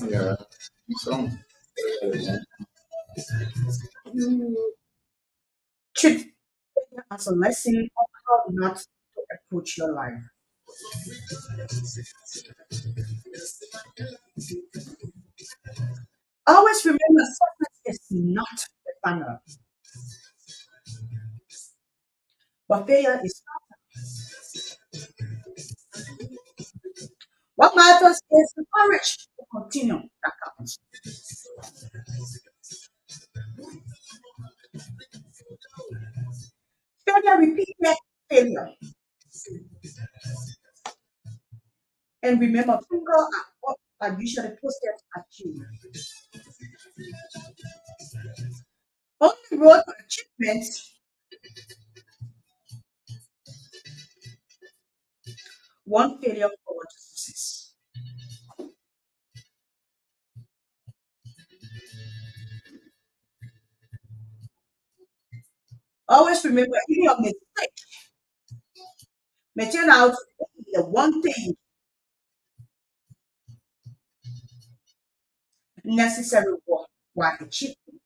Yeah. So, Treat failure as a lesson on how not to approach your life. Always remember success is not the final, but failure is not. What matters is the courage to continue that counts. Failure, repeated failure. And remember, finger at what are usually posted at you. On the road to achievement, one failure forward to success. Always remember, even your mistake may turn out to be the one thing necessary for what achievement.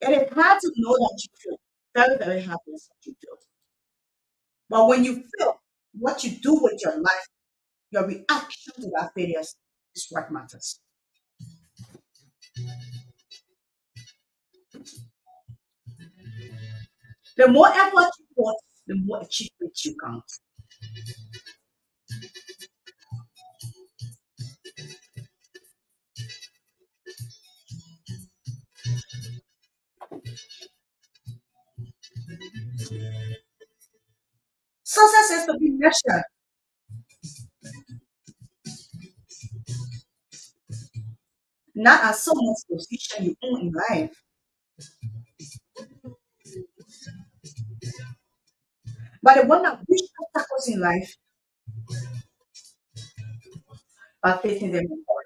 It is hard to know that you feel very, very happy that you feel. But when you feel, what you do with your life, your reaction to that failure is what matters. The more effort you put, the more achievement you count. Success is to be measured not as someone's position you own in life, but the one that reach obstacles in life by facing them in forward.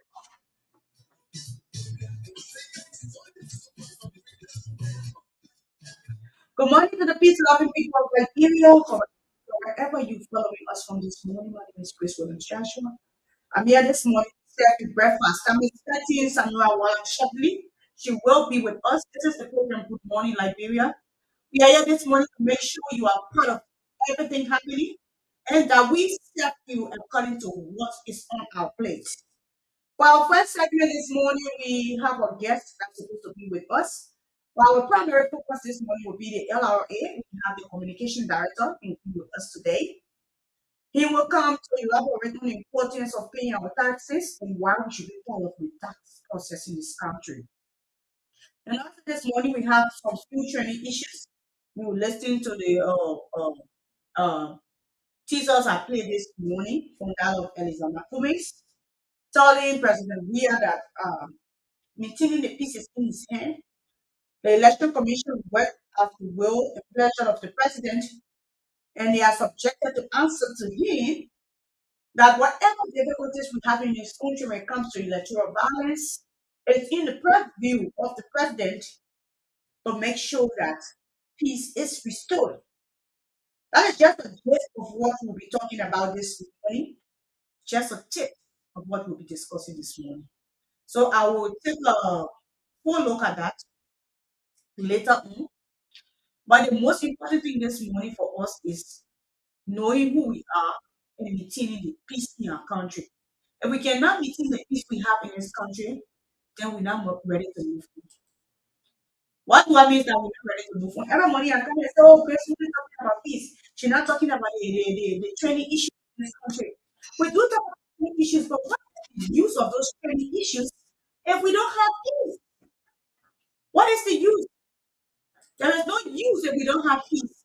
Good morning to the peace loving people of Liberia, or wherever you following us from this morning. My name is Chris Williams Joshua. I'm here this morning to serve you breakfast. I'm expecting Samuel Wyatt shortly. She will be with us. This is the program Good Morning Liberia. We are here this morning to make sure you are part of everything happening and that we serve you according to what is on our plate. For our first segment this morning, we have a guest that's supposed to be with us. For our primary focus this morning will be the LRA. We have the communication director with us today. He will come to elaborate on the importance of paying our taxes and why we should be part of the tax process in this country. And after this morning, we have some few training issues. We will listen to the teasers I played this morning from that of Elizabeth Cummings, telling President Weah that maintaining the peace is in his hand. The Election Commission work at the will and pleasure of the president, and they are subjected to answer to him that whatever difficulties we have in this country when it comes to electoral violence, it's in the purview of the president to make sure that peace is restored. That is just a gist of what we'll be talking about this morning, just a tip of what we'll be discussing this morning. So I will take a full look at that later on. But the most important thing this morning for us is knowing who we are and maintaining the peace in our country. If we cannot maintain the peace we have in this country, then we're not ready to move on. What do I mean that we're not ready to move on? Every morning I come and say, oh, Grace, we're talking about peace. She's not talking about the training issues in this country. We do talk about training issues, but what is the use of those training issues if we don't have peace? What is the use? There is no use if we don't have peace.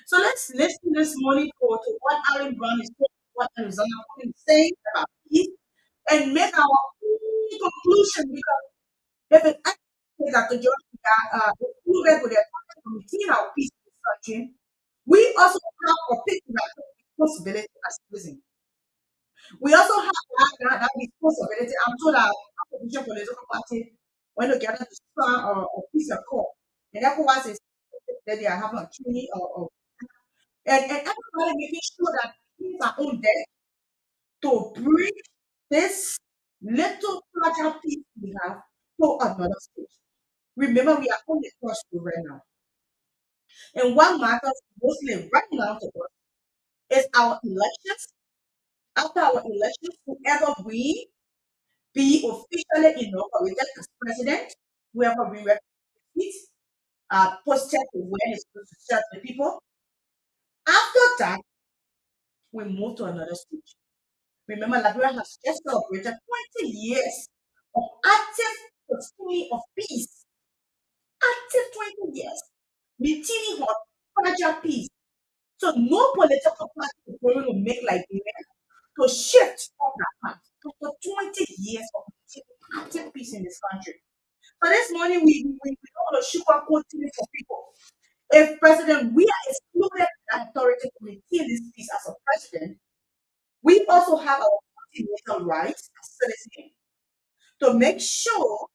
So let's listen this morning to what Aaron Brown is saying, what Arizona is saying about peace, and make our own conclusion because if it actually says that the excluded with their to maintain our peace in this country, we also have a particular responsibility as citizens. We also have that responsibility. I'm told that opposition political party when they gather to sign a peace accord, and everyone says that they are having a training and everybody making sure that things are on there to bring this little fragile peace we have to another stage. Remember, we are on the cross right now. And what matters mostly right now to us is our elections. After our elections, whoever we be officially inaugurated as president, whoever we represent, posted to where it's supposed to serve the people. After that, we move to another stage. Remember, Liberia has just celebrated 20 years of active pursuit of peace. Active 20 years. Maintaining our fragile peace. So no political party is going to make Liberia to shift on that path. After 20 years of maintaining active peace in this country. So this morning we don't want to sugarcoat things for people. If President we are excluded the authority to maintain this peace as a president, we also have our fundamental rights as citizens to make sure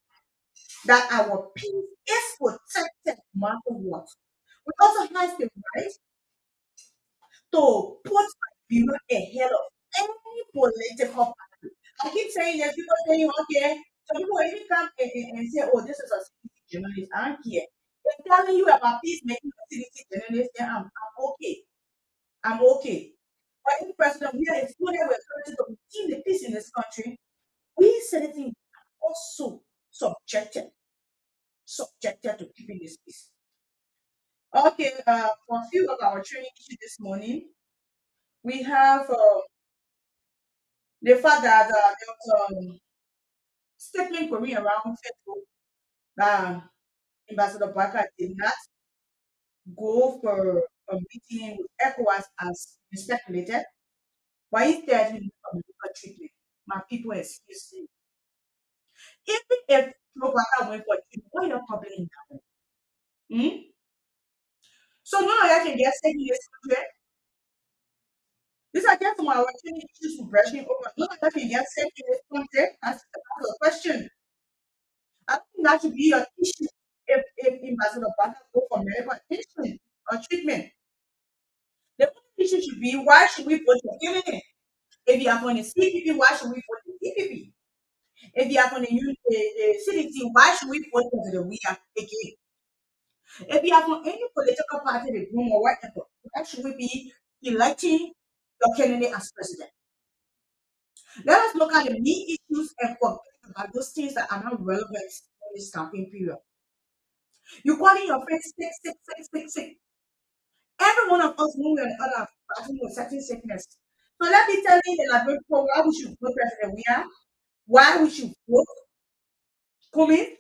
that our peace is protected no matter what. We also have the right to put Nigeria ahead of any political party. I keep saying that people saying, okay, some people even come and say, oh, this is a citizen journalist. I don't care. They're telling you about peace making a citizen journalist, then I'm okay. I'm okay. But if President we are excluded with authority to maintain the peace in this country, we citizens are also subjected to keeping this peace. Okay, for a few of our training issues this morning, we have the fact that there was statement going around Facebook that Ambassador Barker did not go for a meeting with ECOWAS as speculated, but instead he went for medical treatment. My people excuse me. Even if Joe Barker went for treatment, why are you complaining now? Hmm? So none of that can get sick in this country. These are just some of our training issues for brushing over. None of that can get sick in this country. That's a question. I don't think that should be an issue if Ambassador Barker go for medical attention or treatment. The only issue should be why should we vote for Kennedy? If you are from the CPP, why should we vote for CPP? If you are from the CDC, why should we vote for the we are again? If you are from any political party, the room or whatever, why should we be electing your candidate as president? Let us look at the main issues and forget about those things that are not relevant in this campaign period. You calling your friends sick, sick, sick, sick, sick. Every one of us, one way or the other, are battling with certain sickness. So let me tell you the Liberia why we should vote President we are, why we should vote Kumi,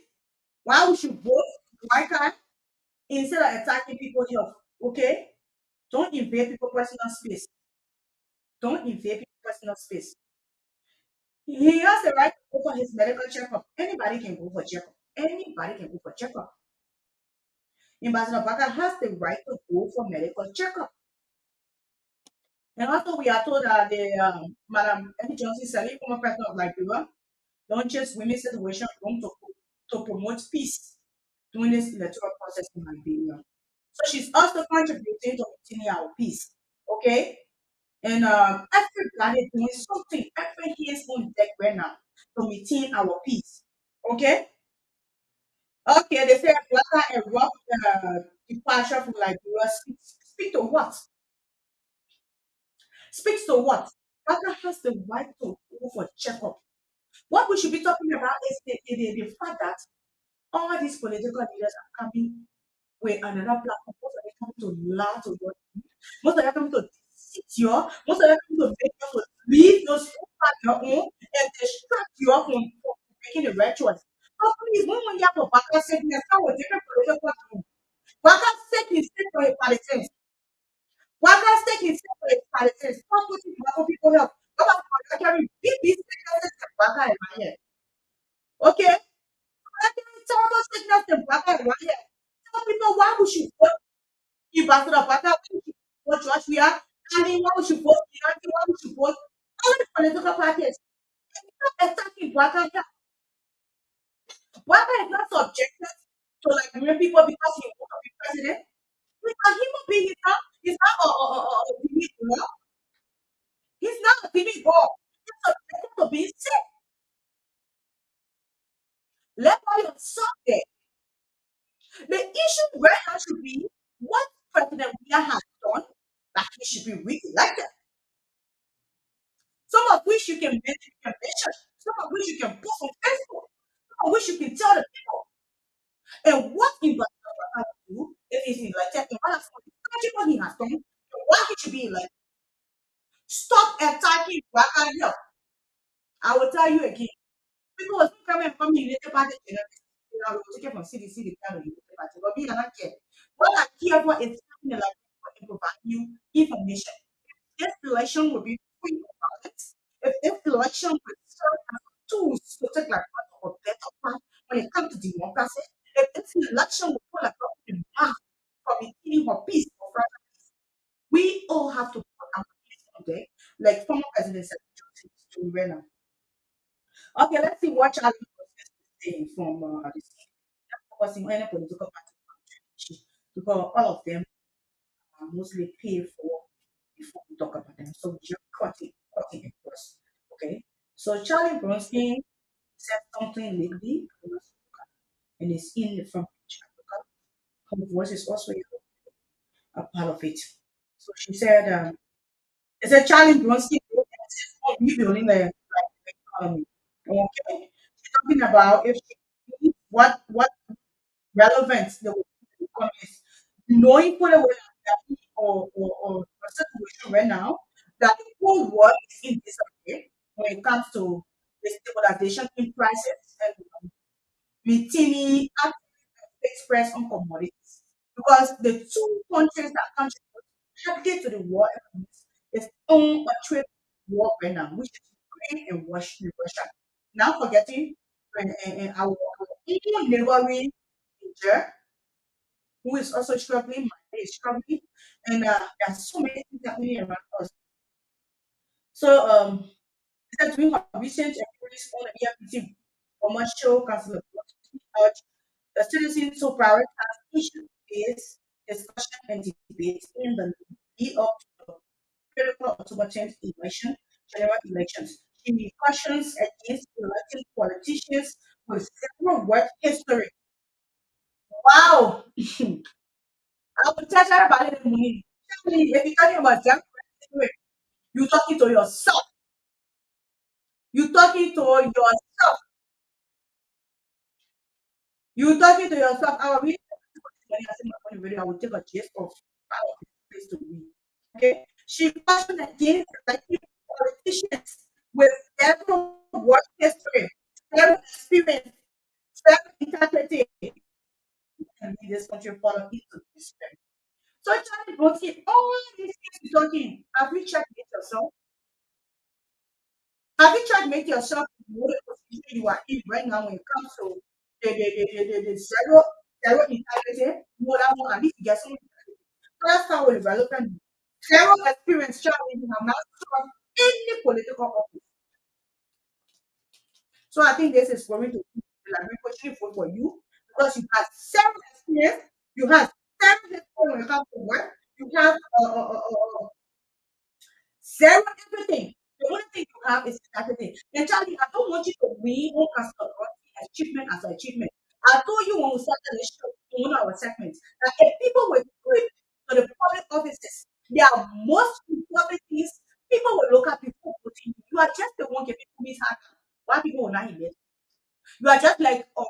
why we should vote Waika instead of attacking people's health. Okay? Don't invade people's personal space. Don't invade people's personal space. He has the right to go for his medical checkup. Anybody can go for checkup. Anybody can go for checkup. Ambassador Baka has the right to go for medical checkup. And also, we are told that the Madam Eddie Johnson Sally, former president of Liberia, launches women's situation room to promote peace during this electoral process in Liberia. So she's also contributing to maintaining our peace. Okay? And everybody doing something, every hands on deck right now to maintain our peace. Okay? Okay, they say Blatter and Rock departure from Liberia speak to what? Speaks to what? Blatter has the right to go for checkup. What we should be talking about is the fact that all these political leaders are coming with another platform. Most of them coming to lie to your most of them coming to deceive you, most of them coming to make you to leave your soul at your own and distract you from making the right choice. So please, when you have a backup sickness, come with different political platform. Backup sick is sick for a politician. Backup sick is sick for a politician. Stop putting backup people help. Come on, I carry big sicknesses and backup in my head. Okay? Terrible sickness and backup in my head. why would you vote Ambassador Bata? Why would you vote George Weah? And then why would you vote Iraqi? Why would you vote all the political parties? Stop attacking Bata. Bata is not subjected to like many people because he wants to be president. He's a human being. He's not a TV girl. He's not a TV girl. He's subjected to being sick. Let all your son there. The issue right now should be what President Weah has done that he should be re-elected. Some of which you can mention, some of which you can post on Facebook, some of which you can tell the people. And what Ambassador Bata will do if he's elected, in order for what he has done, and why he should be elected. Stop attacking Bata here. I will tell you again. People was coming from the United Party. We will take it from CDC, the kind of United Party. But me, I don't care. What I care for is having a like to provide you information. This election will be free of violence. If this election will serve as tools to take like a better path when it comes to democracy, if this election will put like a mark for maintaining for peace for further, we all have to put our peace on there, like former President said to Rena. Okay, let's see what Charlie was saying from this focusing on any political party issue, because all of them are mostly paid for before we talk about them. So we just cut it across. Okay. So Charlie Bronstein said something lately, and it's in the front page. Her voice is also a part of it. So she said, it said Charlie Bronstein on rebuilding the economy. Okay. She's talking about if she what relevance they will be to the economy. Knowing fully well that or a situation right now that the whole world is in disarray when it comes to the stabilization in prices and maintaining express on commodities. Because the two countries that contribute heavily to the war economics is on a trade war right now, which is Ukraine and Russia. Now forgetting our own neighboring Niger, who is also struggling, Mali is struggling, and there are so many things happening around us. So, during our recent experience on the EFPT commercial council of urged the citizens to prioritize issue-based discussion and debate in the lead up to the critical October 10th general elections. She cautions against electing politicians with several work history. Wow! I will tell everybody in the morning. If you're talking about them, you talking to yourself. You talking to yourself. You talking to yourself. I will read money as my money video. I will take a gist of how this to me. Okay. She cautioned against electing politicians with several work history, several experience, several integrity, and lead this country follow into this. So Charlie Brooksy, all these things you're talking, have you checked it yourself? Have you tried to make yourself in the position you are in right now when it comes to the zero integrity? More than one, at least you get some integrity. So that's how we're relevant. Zero experience, Charlie, you have not served any political office. So I think this is going to be like repositioning for you because you have zero experience, you have zero history when it comes to work, you have zero everything. The only thing you have is everything. And Charlie, I don't want you to win on achievement as an achievement. I told you when we started the show, in one of our segments, that if people were quick to the public offices, there are most important things people will look at before voting you. You are just the one giving police hand. Why people will not hear? You are just like a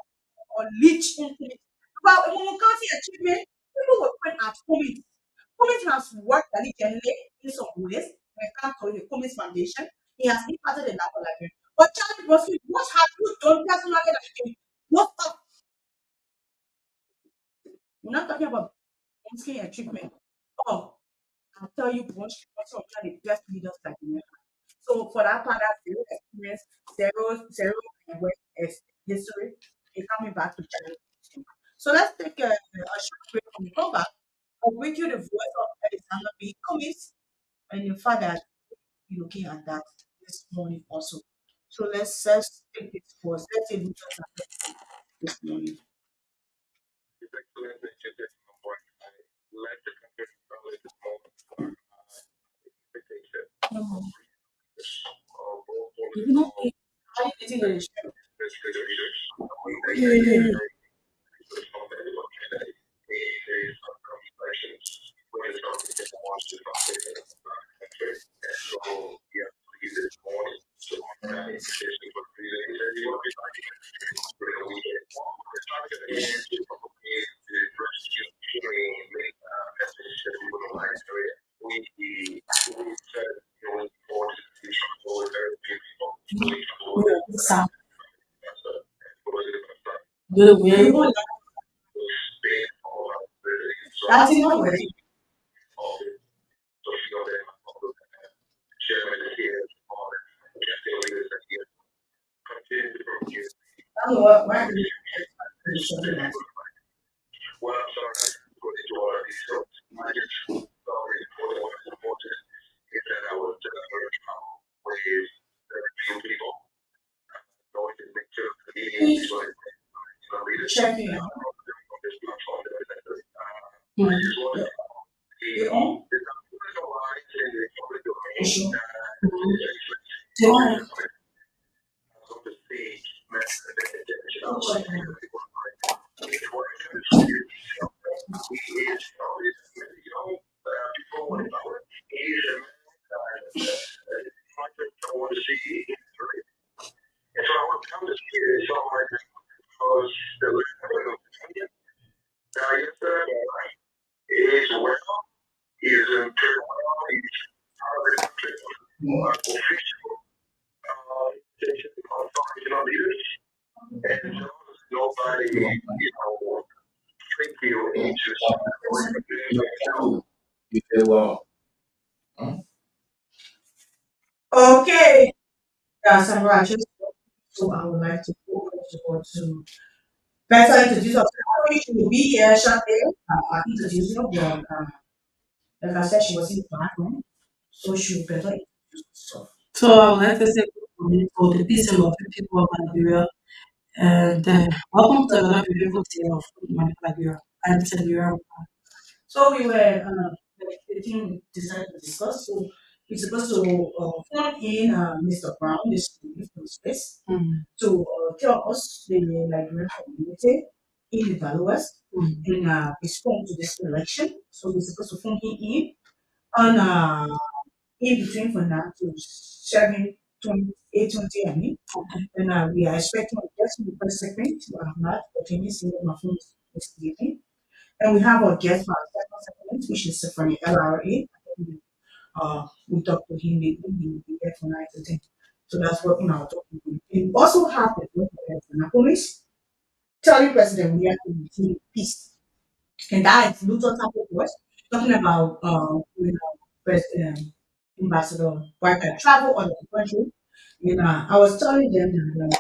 leech into it. But when we can't see achievement, people will point at Cummins. Cummins has worked diligently in some ways when it comes to the Cummins Foundation. He has impacted the local library. But Charlie Russell, what have you done personally that you can work up? We're not talking about Bronski achievement. Oh, I'll tell you, Bronski also one of the best leaders that we have. So for that part, that's zero experience, zero work history, is coming back to Charlie. So let's take a short break from with you the voice of Alexander B. Cummings, and your father has been looking at that this morning also. So let's take this first. Let's say Lucas this morning. Mhm. You know, how you getting the show? Yeah. Sam, you won't that's enough already. I don't know what why do you say that? Checking out. Mm. You on? You sure? Why? I'll check it out. You say, well, Okay, Sandra, so I would like to go first of all to better introduce us. I know she will be here shortly. Introduce you, but like I said, she was in the background, so she will better introduce herself. So I would like to say good morning for the peace and love of people of Liberia, and welcome to another beautiful tale of my Liberia. I'm Liberia. So we were the team decided to discuss. So we're supposed to phone in Mr. Brown this week from space to tell us the Liberian community in the Valley West and respond to this election. So we're supposed to phone him in on in between for now to 7:20, 8:20, I mean. And we are expecting a guest in the first segment. We have not, but any single my phone is giving. And we have our guest for our second segment, which is from the LRA. We talked to him, he will be here tonight, I think. So that's what we are talking to. And we also have the police telling President we have to maintain peace. And that is Luton Taco Boys talking about President Ambassador White travel on the country. And I was telling them that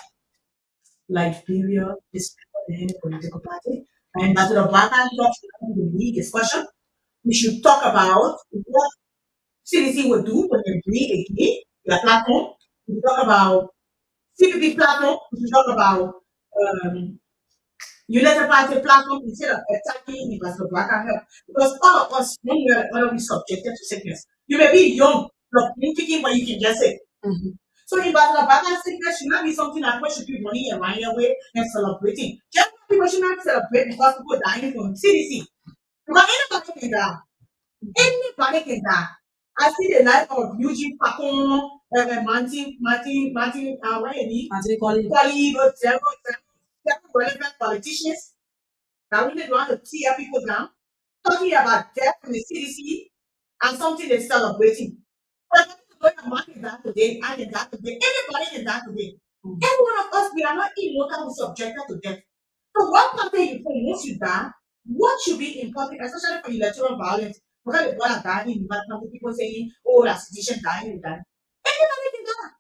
Liberia is any political party. And Ambassador Black talks about the lead discussion. We should talk about what CDC would do when they bring again their platform. We should talk about CPP platform. We should talk about um, United Party platform instead of attacking Universal Black Health. Because all of us, when we are going to be subjected to sickness, you may be young, you're thinking, but you can just say. So Universal Black sickness should not be something that people should be running around your way and celebrating. Just people should not celebrate because people are dying from CDC. Because anybody can die. Anybody can die. I see the life of Eugene Pacon, Martin, what you need? Martin Collie, several relevant politicians that really want to tear people down, talking about death from the CDC and something they're celebrating. But going man can die today, I can die today, anybody can die today. Every one of us, we are not immortal, we subjected to death. So what party you from once you die, what should be important, especially for electoral violence, because the people are dying, but not people saying, oh, that's decision dying and dying. Anybody can die.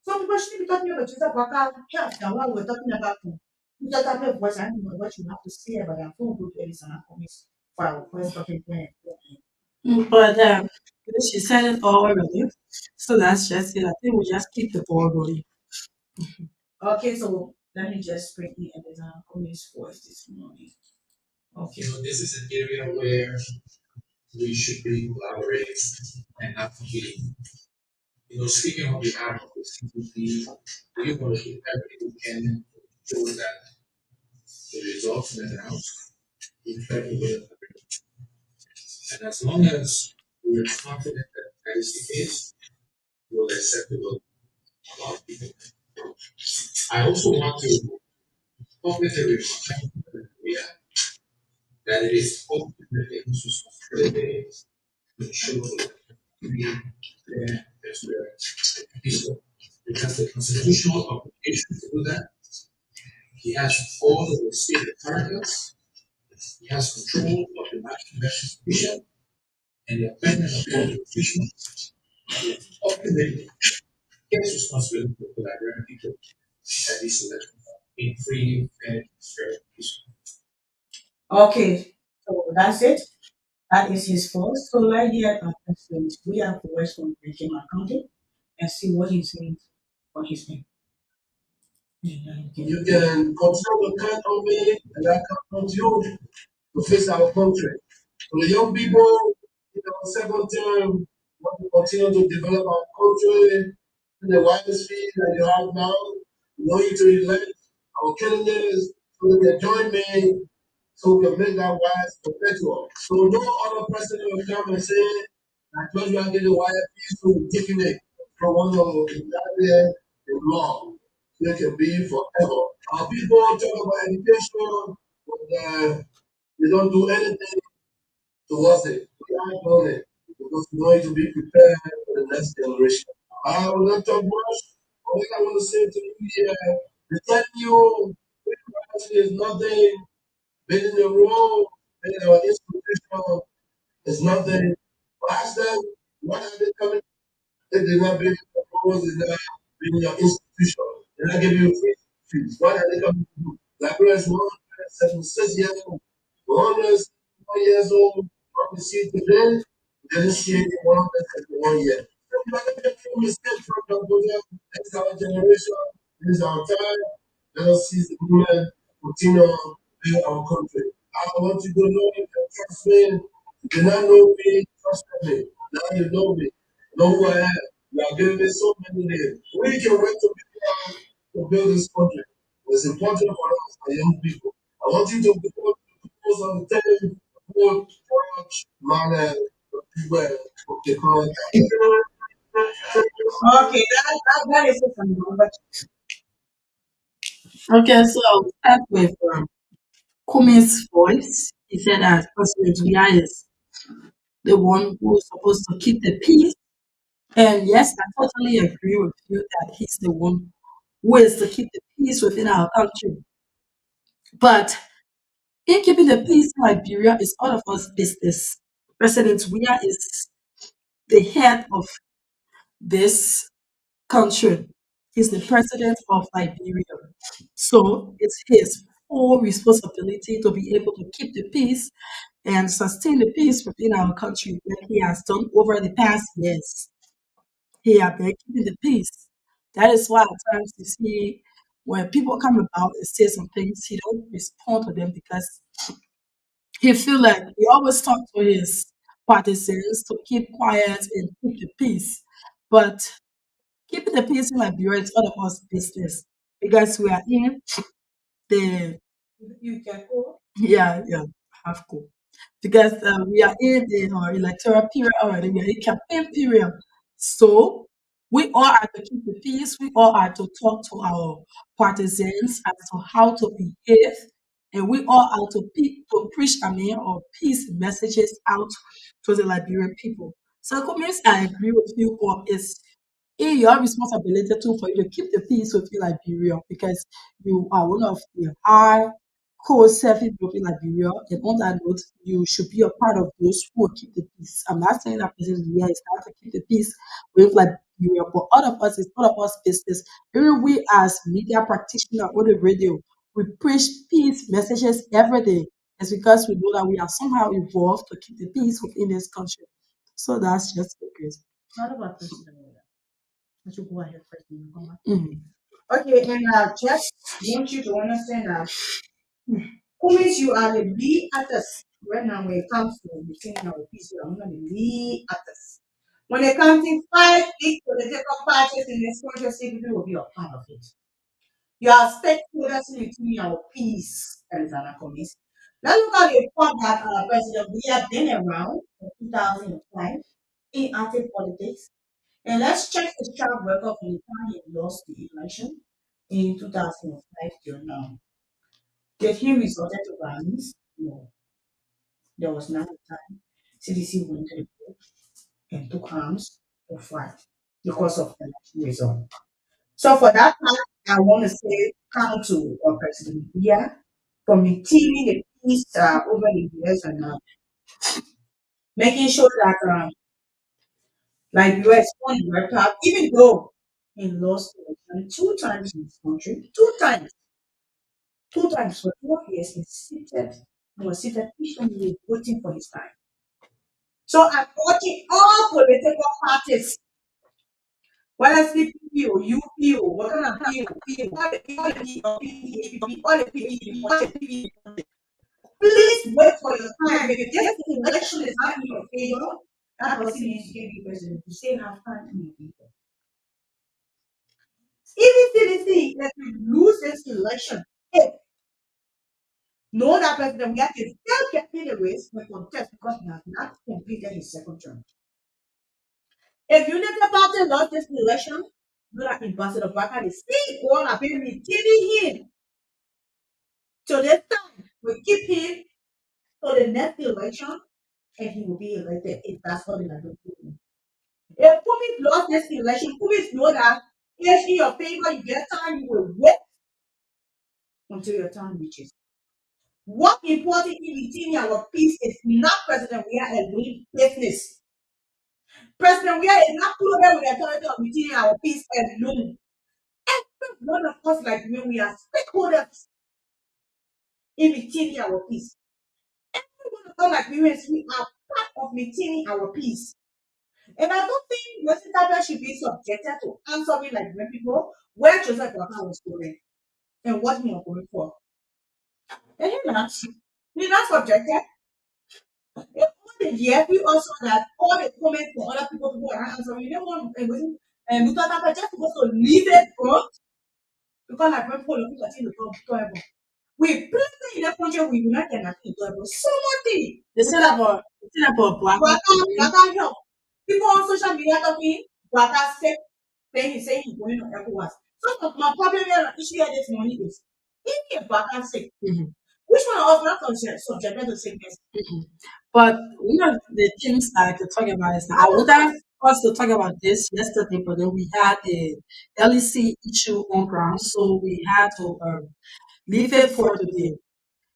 So people shouldn't be talking about just about health than what we're talking about. You just have a voice, I don't know what you have to say about that phone group that is an for our first talking point. But because she said it already, so that's just it. I think we just keep the ball rolling. Okay, so let me just bring in Elena Gomez voice this morning. Okay. This is an area where we should be collaborating and not competing. Speaking on behalf of the CPP, we want to do everything we can to ensure that the results in the House reflect the will of the people. And as long as we are confident that that is the case, we will accept the will of our people. I also want to publicly remind Korea that it is ultimately his responsibility to ensure that we fair, transparent, and peaceful. Because the constitutional obligation to do that, he has all of the state authorities, he has control of the national legislation, and the appointment of all the officials. Ultimately, he has responsibility for the Liberian people that these elections are being free, fair, transparent, peaceful. Okay, so that's it. That is his fault. So right here at President, we have the voice from Regina County and see what he's saying for his name. You can control the count on me, and I count on you to fix our country. For the young people, second term, want to continue to develop our country in the widest field that you have now. We want you to elect our candidates so they can join me so we can make that wise perpetual. So no other president will come and say that Joshua get the wire piece to taking it from one of the law. So it can be forever. Our people talk about education, but they don't do anything towards it. We are doing it because we want to be prepared for the next generation. I will not talk much. All I want to say to you here, to tell you, is nothing. Building the road, building our institution is nothing. Ask them, what are they coming? If they're not building the roads, they're not building your institution. They're not giving you free fees. What are they coming to do? Liberia is 176 years old. 101 years old. What we see today, we didn't see it in 101 years. We're not going to make a mistake from Cambodia. This is our generation. This is our time. Let us seize the moment, continue on build our country. I want you to know you can trust me. You do not know me, trust me. Now you know me. Know who I am. You are giving me so many names. We can wait to build this country. It's important for us, our young people. I want you to go on the table, vote George Manuel well, because okay, that is it for now. But Okay, so I'll start with Kumi's voice. He said that President Via is the one who's supposed to keep the peace. And yes, I totally agree with you that he's the one who is to keep the peace within our country. But in keeping the peace in Liberia is all of us business. President Weah is the head of this country. He's the president of Liberia. So it's his full responsibility to be able to keep the peace and sustain the peace within our country like he has done over the past years. He has been keeping the peace. That is why at times you see when people come about and say some things, he don't respond to them because he feel like he always talk to his partisans to keep quiet and keep the peace. But keeping the peace in Liberia is all of us business because we are in the you can go. yeah, have to because we are in the electoral period already. We are in campaign period, so we all are to keep the peace. We all are to talk to our partisans as to how to behave, and we all are to preach, or peace messages out to the Liberian people. So, communities, I agree with you, Bob. It's your responsibility too for you to keep the peace within Liberia because you are one of the high co-serving group in Liberia. And on that note, you should be a part of those who will keep the peace. I'm not saying that President Libya is not to keep the peace with Liberia, but all of us is all of us business. Even we as media practitioners on the radio, we preach peace messages every day. It's because we know that we are somehow involved to keep the peace within this country. So that's just because. Not about President Willa. I should go ahead first and come back. Mhm. Okay, and just want you to understand that who means you are the lead artist right now when it comes to between our piece, you are one of the lead artists. When it comes to five big political parties in this country, CPP will be a part of it. You are stakeholders in between our peace, Alexander Cummings. Let's look at the fact that President we have been around in 2005 in active politics. And let's check the track record from the time he lost the election in 2005 till now. Did he resort to violence? No. There was not a time CDC went to the court and took arms to fight because of election result. So for that part, I want to say come to President Bia for maintaining the peace over the years and making sure that like US won the World Cup, even though he lost the election two times in this country, two times for 12 years, he was seated patiently waiting for his time. So I'm urging all political parties, whether CPP or UP or what kind of PO, all the PDP, all the PDP, all the PDP, please wait for your time. If this election is not in your favor, that person needs to give you president. You still have time in your favor. Even CDC, if we lose this election, hey, know that President we have to still get in the race for contest because he has not completed his second term. If Unity Party lost this election, know that Ambassador Baka is still going to be retaining him till this time. We keep him to the next election and he will be elected if that's what they are doing. If Pumis lost this election, Pumis know that if in your favor you get time, you will wait until your time reaches. What important in retaining our peace is not President we are doing business. President we are not clothed with the authority of retaining our peace alone. Every one of us, like when we are stakeholders in maintaining our peace. Every one of us, like we are part of maintaining our peace. And I don't think Western Tablet should be subjected to answering like when people where Joseph Waka was going and what he was going for. And he's not subjected. In all the years, we also that all the comments for other people to go around answering. You don't want and Luther Tablet just supposed to leave it for because like when people look at it, we plenty in that country we not get nothing to but somebody The thing about black people, Waka help. People on social media talking Waka sick saying he's going on ECOWAS. Some of my problem here issue here this morning is if Waka sick, mhm, which one of us not subjected to sickness? but one of the things I could talk about is that I would have us to talk about this yesterday, but then we had a LEC issue on ground, so we had to leave it for today.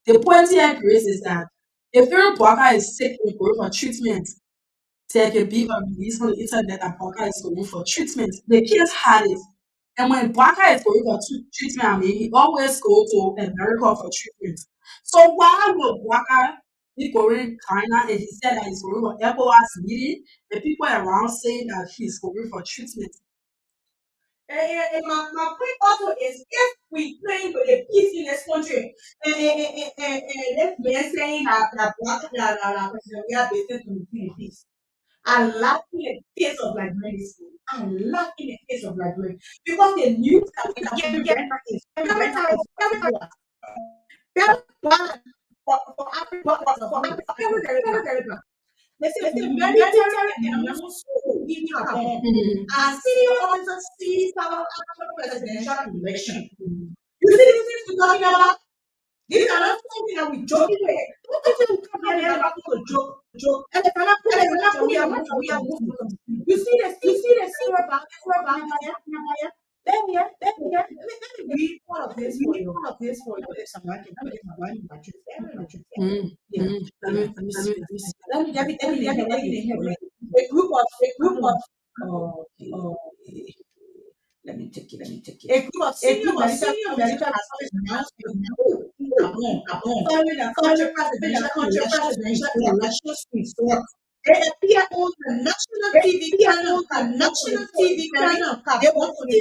The point here, Grace, is that if your Baka is sick and going for treatment, there can be a release on the internet that Baka is going for treatment. The kids had it. And when Baka is going for treatment, I mean, he always go to America for treatment. So why will Baka be going China and he said that he's going for ECOWAS meeting and people around saying that he's going for treatment? And my point also is if we claim with the peace in this country, and this man saying that President we are based on the peace. I laugh in the face of Liberia. I laugh in the face of Liberia because the news that we are getting is very bad for Africa, for Africa, very bad. They say the military announced giving a bomb. And senior officers see our presidential election. You see these things we're talking about? These are not something that we joking with. Don't think we come here and have to joke. And if I'm not putting it, we are moving. You see the silver back here? There. Let me read part of this for you. Someone can put it in one mattress. Yeah. Let me hear. A group of let me take it. A group of senior military officers announced following a controversial presidential election result. They appear on the national TV channel They were 50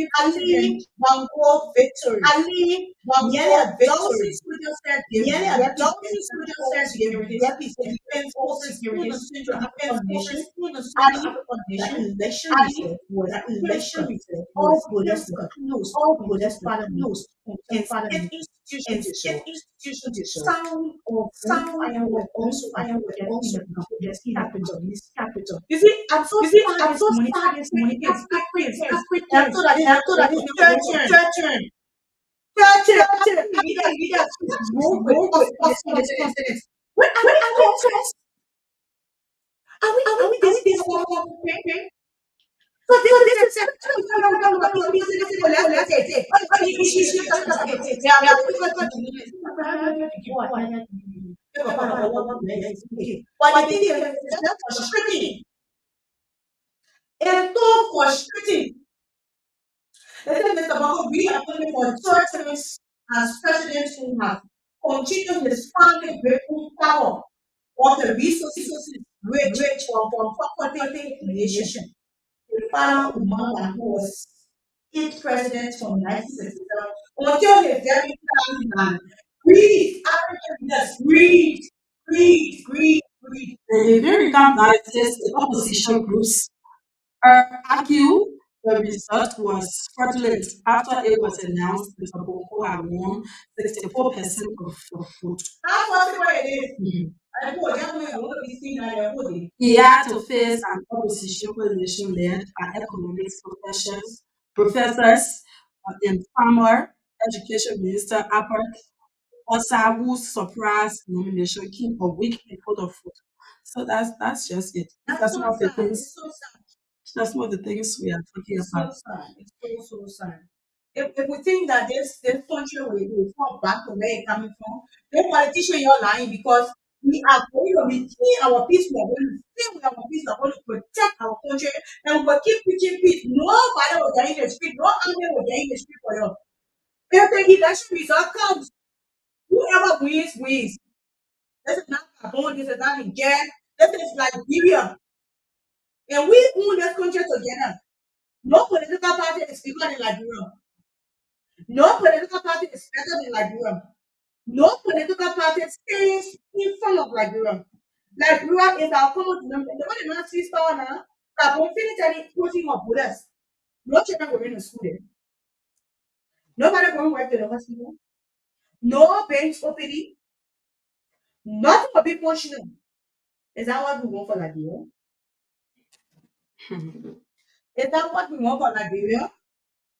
president Ali Bango victory. Ali Nearly a Dawson victory. Studio said Nearly the a dozen represented soldiers all said they securities represent defense all forces through the securities to Central the African forces nation. through the Central Ali, African that nation. election Ali, result was that clear election cut. result All was voters clear were cut. close All to voters were certified close to and certified state institutions and did state so. institutions did so. Sound of gunfire was also In the included in the capital. police capital. You see, I'm so You see, sad I'm this so morning. sad this morning. Africans. And I Africans. thought that And I thought that this this is was third a turn. third turn. Third turn. Third turn. African leaders Let's roll with roll us with on us on this continent. continent. When are When we are we first? first? Are we Are this we far this far off? off? Okay. Okay. So this So is this the is second the time time we we talk talk about about this this. political Let's landscape. say, What what the the issue issue talking talking about? about They it. are They are political political continuity. communities. Go ahead. Take a part of But what we are okay. But the the thing thing is, is, it's it's just just frustrating. frustrating. It's so frustrating. They said, Mr. Bako, we are calling for third terms as president who have continued his family grateful power of the resources rich from property creation. The father Umar, who was eighth president from 1967 until his death in 2009. Greed, African leaders, greed. A very analysis, the opposition groups argue the result was fraudulent after it was announced that Boko had won 64% of the vote. How possible it is? Mhm. I know, just when I want to be seen, I am voting. He had to face an opposition coalition led by economics professors in former Education Minister Albert Osa, whose surprise nomination came a week before the vote. So that's just it. That's So one of the sad. things. It's so sad. That's one of the things we are talking It's so about. sad. It's so sad. If we think that this country will fall back to where it's coming from, then politicians you're lying because we are going to retain our peace. We are going to stay with our peace. We are going to protect our country, and we'll keep preaching peace. Nobody will get in the street. No army will get in the street for you. If the election result comes, whoever wins wins. This is not Gabon. This is not Niger. This is Liberia, and we own this country together. No political party is bigger than Liberia. No political party is better than Liberia. No political party stays in front of Liberia. Liberia is our common denominator. When the man sees power now, Gabon finish any coaching of bullets. No children going to school there. Nobody going to work in the hospital. No bench OPD. Nothing will be functional. Is that what we want for Liberia? Is that what we want for Liberia?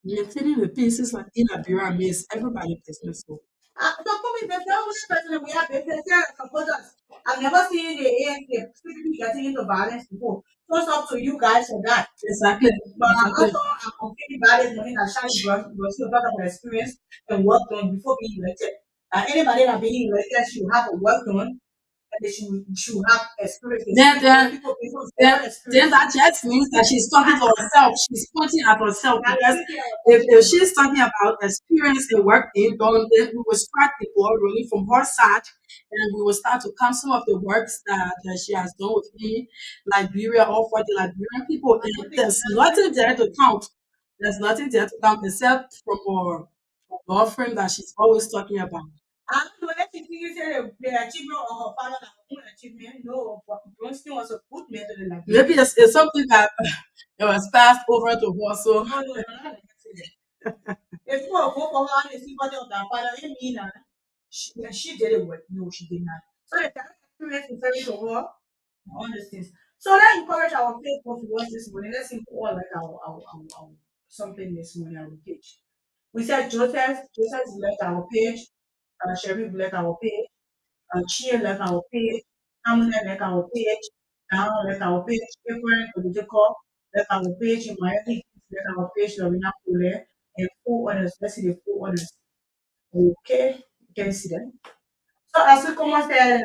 Maintaining the peace is like in Liberia means everybody business. So So come in the only person we have business here supporters. I've never seen the ANC specifically getting into violence before. So it's up to you guys for that. exactly, But exactly. also, I'm feeling bad this morning. I shall brush a lot of experience and work done before being elected. Anybody that being elected should have a work done and they should have experience. Then, then, People then, have then experience. that just means that she's talking to herself. She's pointing at herself Now, because let me if she's talking about experience and work being done, then we will start the ball rolling from her side and we will start to count some of the works that she has done within Liberia or for the Liberian people. And there's nothing there to count. There's nothing there to count except from her law firm that she's always talking about. I don't know if you say the achievement of her father, that own achievement. No, but Bronstein was a good man in Liberia. Maybe it's something that it was passed over to her. So No, no, no, not like that. If you want to vote for her and see what of that father, it mean that she did it well. No, she did not. So the direct experience is very to her and all these things. So let's encourage our faithful to watch this morning. Let's all like our something this morning, our page. We said Joseph left our page, Sherry left our page, Chia left our page, Hamza left our page, Down left our page, April Political left our page, Miami left our page, Lorena Pule, and four others. Let's see the four others. Okay, you can see them. So as we said,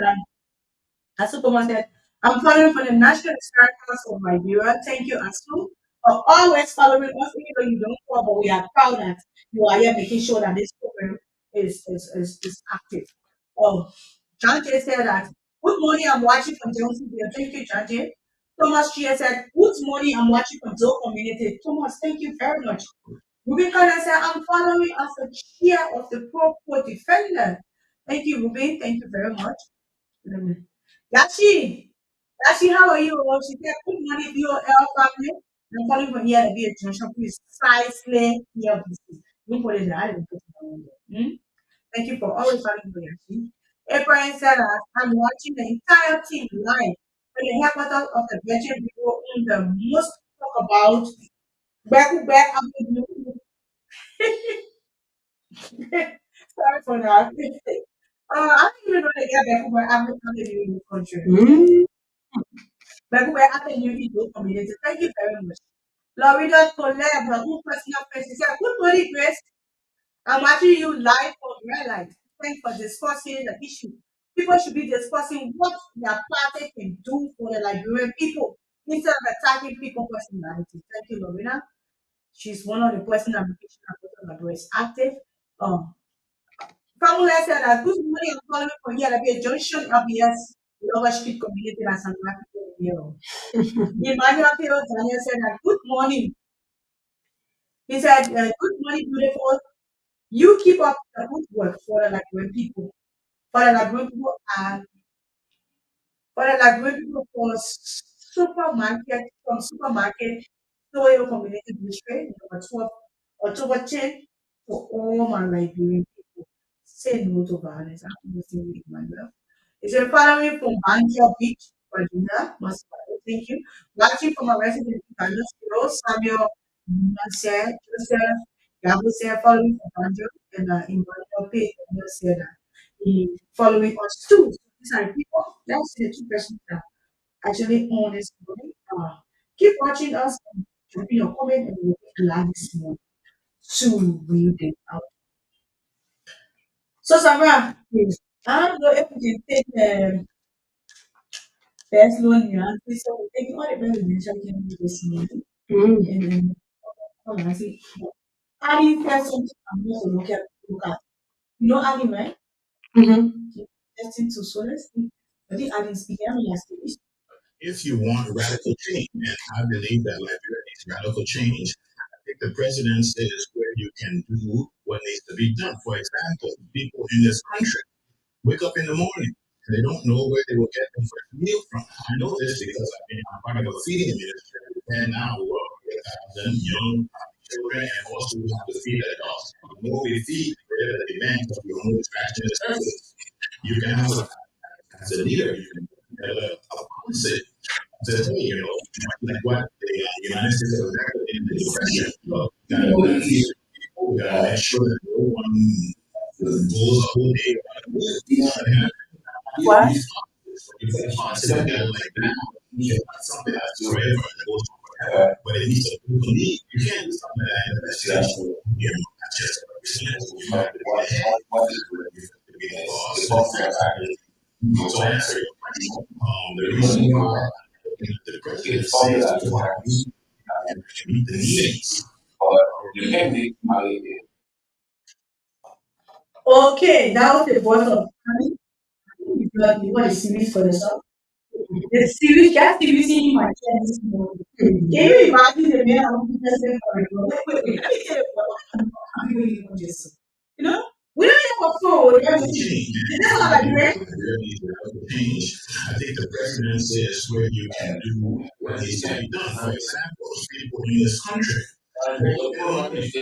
I'm following for the National Historic Council of Liberia. Thank you, Asu, for always following us, even though you don't call, but we are proud that you are here making sure that this program is active. Oh, John Jay said that Good morning, I'm watching from Johnson. Thank you, Judge. Thomas Chia said, good morning, I'm watching from Joe Community. Thomas, thank you very much. Ruben Collins said, I'm following as a chair of the pro defender. Thank you, Ruben. Thank you very much. Yashi, Yashi, how are you? She said, good morning, VOL family. I'm calling from here to be a junction, precisely here. You put it there. I didn't put it down there. Thank you for always calling for Yashi. April said, I'm watching the entire team live for the headquarters of the veteran people in the most talk about back Avenue. Sorry for that. I don't even know they get back Avenue in the country. Back Avenue in the community. Thank you very much. Florida Collab, her own personal face. She said, good morning, Grace. I'm watching you live on Red Light. Thanks for discussing the issue. People should be discussing what their party can do for the Liberian people instead of attacking people's personality. Thank you, Lorena. She's one of the person application that is active. Um, Famula said that good morning, I'm calling from here. There'll be a junction LBS Lower Street Community and San Marco here. Emmanuel Theo Daniel said that good morning. He said, good morning, beautiful. You keep up the good work for the Liberian people. For the Liberian people and for the Liberian people for supermarket to your community district, number 12, October 10th, for all my Liberian people. Say no to violence. I'm listening with Emmanuel. It's a following from Banjo Beach, Virginia. Most thank you. Watching from a resident in Carlos Rose, Samuel Marcel, Joseph, Gabriel following from Banjo, and Emmanuel Page, and said that he following us too. So these are people. That's the two persons that actually own this morning. Keep watching us and dropping your comment, and we'll be glad this morning to read it out. So, Samra, please, I don't know if we can take first loan nuances. So, we're taking all the presidential candidates this morning. And then, hold on, I see. Ali says something I'm going to look at. You know Ali, right? Testing to Solace. I think Ali speaking. I'm going to ask if you want radical change, and I believe that Liberia needs radical change, I think the president says where you can do what needs to be done. For example, people in this country wake up in the morning and they don't know where they will get their first meal from. I know this because I'm part of a feeding ministry, and now we're 1,000 young children, and also we have to feed adults. The more we feed, the greater the demand because we're only scratching the surface. You can have as a leader, you can develop a policy says, hey, like what the United States of America did in the Depression. Look, we gotta go easier people. We gotta make sure that no one goes a whole day without what? You put a concept together like that. You can put something that's forever that goes on forever, but it needs to believe. You can't do something like that in the legislation. That's just a percentage. You have to be ahead. You have to be the boss. So to answer your question, the reason why the president says to have to meet the needs. You can't make money. Okay, that was the voice of honey. You want a series for yourself? The series, just series in my chair this morning. Can you imagine the man I'm president for it? Wait, let me tell you what I'm really just. You know, we don't have a phone. Change. That's not like that. Change. I think the president says where you can do what needs to be done. For example, people in this country. They go back and get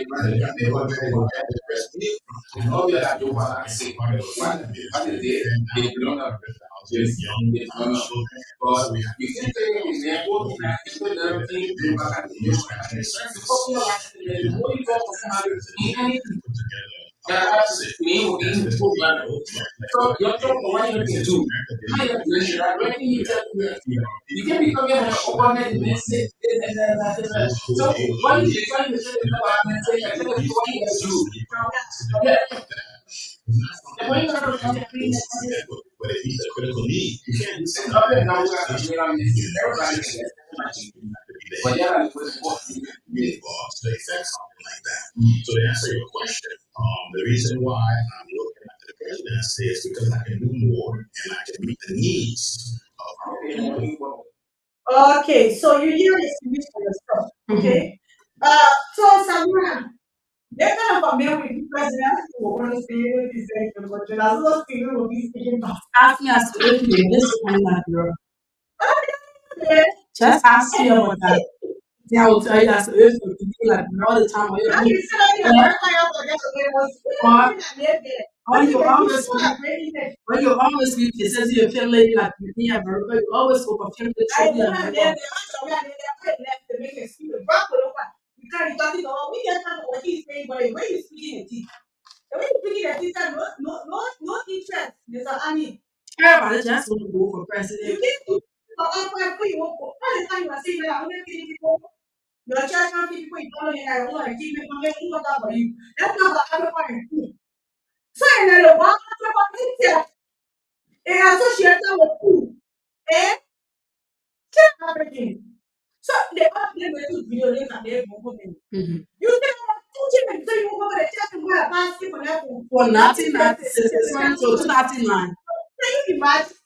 the best deal from. And all that do I say part of the they don't have these young children. But we can take an example, and I think that everything is back at the surface. The more you talk to somebody, put together that's me being the program. So your job what you need to do. How you relation that when you can become a opponent in this so what you trying to say about and say I think it's what you do. Yeah. When you are but it needs a critical need. You can't do something. Okay, now we have to be on this. Everybody but yeah, be involved to affect something like that. So to answer your question, the reason why I'm looking at the president says because I can do more and I can meet the needs of our people. Okay, so you hear the speech for yourself. Okay. So Samira, they're kind of familiar with the president who will say what he said, but you're not speaking will be speaking back. Ask me as to if you this kind of girl. Okay. Just ask me about that. Then I will tell you as to if you do like all the time. How you say that you're very fire for that? Or you always when you always leave the says your family like me and America, you always over family I trouble don't and have America. them. They're left to make a speech. Drop it over. You can't talk it all. We just have what he's saying, but when you speaking it, when you speaking it, no interest, Mr. Annie. Everybody just want to go for You president. keep for all five people. All the time you are saying that I'm not feeling people. Your church not people you follow and I want to keep it from getting what for you. That's not what everybody do. So and then the one about it associated with food. Eh? Everything. So they are they were to video they can they go home. You say teaching them so you go to the church and go and pass you for that For nothing at 67 to 239. Can you imagine?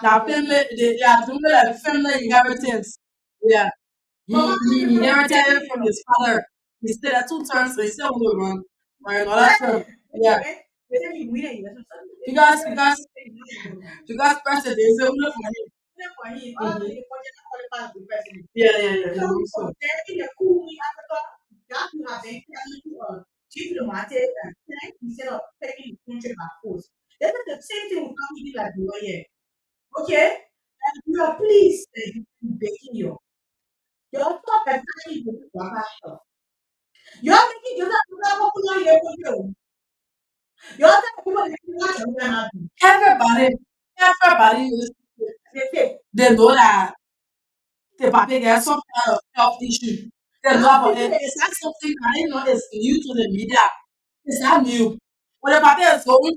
Now family they are doing like family inheritance. Yeah. He inherited from his father. He stayed at two turns, so he still will run for another term. Yeah. Because president is a winner for him. Yeah, yeah, yeah. So, So, in a cool Africa, that you have been diplomatic and instead of taking the country by force. That's the same thing with coming like lawyer. Okay? And you are pleased that you begging you are top and trying to do your you are making yourself popular here for you. You are telling people that you want to learn how to. everybody is They say, they know that the papi has some kind of health issue. They know about it. It's not something I didn't know is new to the media. It's not new. When the papi is going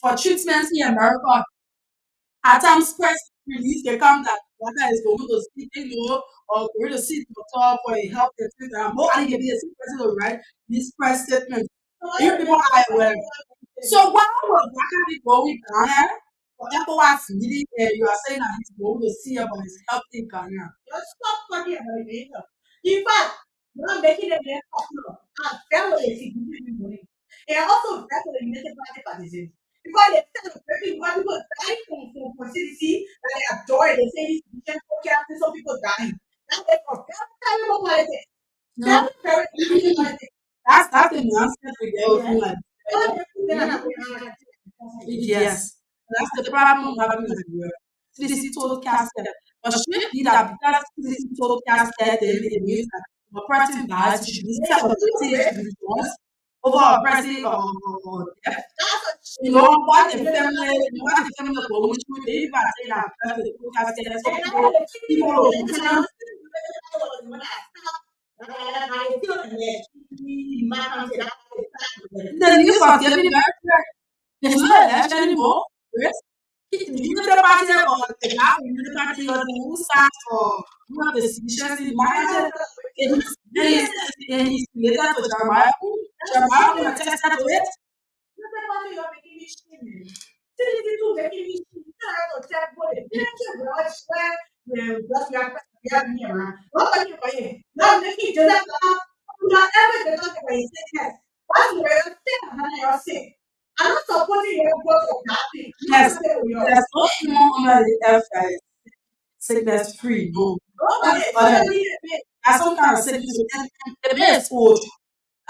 for treatments in America, at times press release they come that Waka is going to speak, or going to sit to talk for a health and things. More and get a person to write this press statement. You people are aware. So why would Waka be going Ghana? For ECOWAS meeting, you are saying that he's going to see about his health in Ghana. just stop talking about it. In fact, you are making them more popular. And that was a significant money. And also, that's what the United Party participants. Because they celebrating what people dying from facility that they adore. They say this mission for some people dying. That's it for very terrible politics. No, Very terrible politics. that's the nonsense we get with like All the people that are going on. yes. That's the problem I'm having with the CDC total casket. But should be that because CDC total casket, it means that a person dies, you should be celebrated with over a person or death. You know what the family is going through, they even say that because the total casket, so people will the news was getting very clear. There's no election anymore. Yes. The Unity Party or the guy from Unity Party or the who stands for one of the decisions in mind, and he's related to Jeremiah. Jeremiah will attest to it. I'm not supporting your growth of that thing. Yes, there's no human under the earth that is sickness free. No. That's some kind of sickness. The man is old.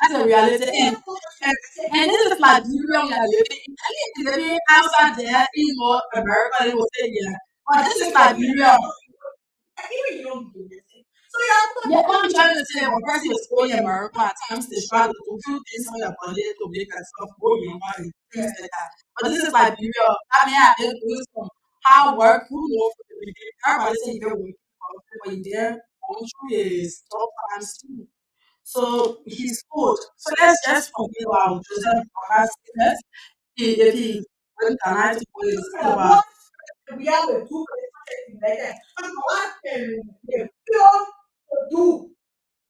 That's a reality. And this is like Liberia we are living in. I mean, living outside there in North America, they will say, yeah. But this is Liberia. Yeah, what I'm trying to say, when a person is going in America, at times they try to do things on their body to make themselves go younger and things like that. But this is Liberia. I mean, I did do some hard work, who knows from the beginning. Everybody say you're working, but you're there going through his tough times too. So he's good. So let's just forget about Joseph Bogas sickness. If he went Ghana to go his over. We have a two like that. And what they feel to do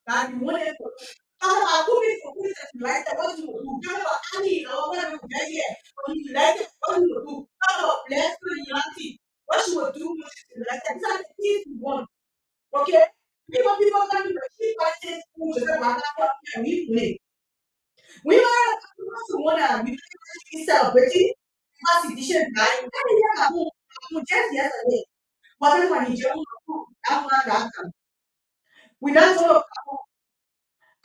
that you wanted to do. about who is like that, what you will do. Talk about Annie, or what you will get here. When you like it, what you will do. Talk about blessed reality. What you will do when you like that. These are the things we want. Okay? People can be keep fighting school to say, "Well, that's what we play." We are someone that we celebrating because it is dying. Every year, just yesterday. But when you jump, that's one that we don't know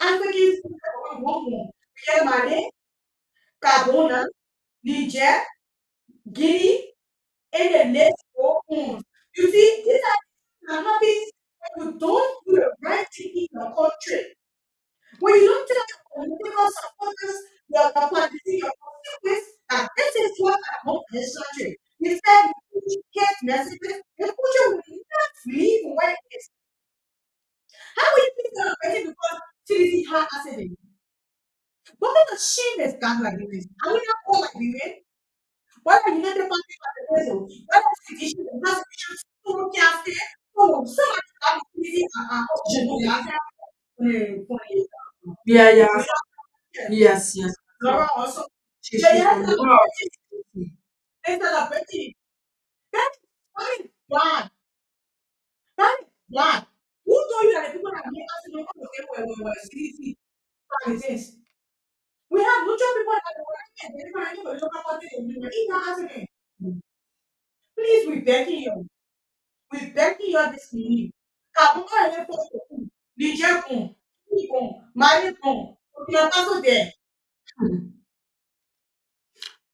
Africans one more. We get Mali, Gabon, Niger, Guinea, and the next go on. You see, these are habits when you don't do the right thing in your country. When you don't tell your political supporters your capacity, your consequence, that this is what I want for this country. Instead, you get messages, the country will not leave where it is. How will you be celebrating because CDC had accident? What kind of shame is that like this? Are we not all like women? Why are you not the party at the table? Why are the issue the mass issue so can't say? Oh, so much about CDC oxygen for the answer. Yeah, yeah. Yes. Yes, yes. Laura also. She's Yeah, yeah, from that's Europe. they celebrating. That is bad. That is bad. Who told you that the people that make accident all of them were CDC practices? We have mutual people that were working and delivering for local content and we were in that accident. Please, we begging you. We begging you this morning. Kabuga and Efo Koku, Niger Gun, Gun, Mali Gun, Burkina Faso there.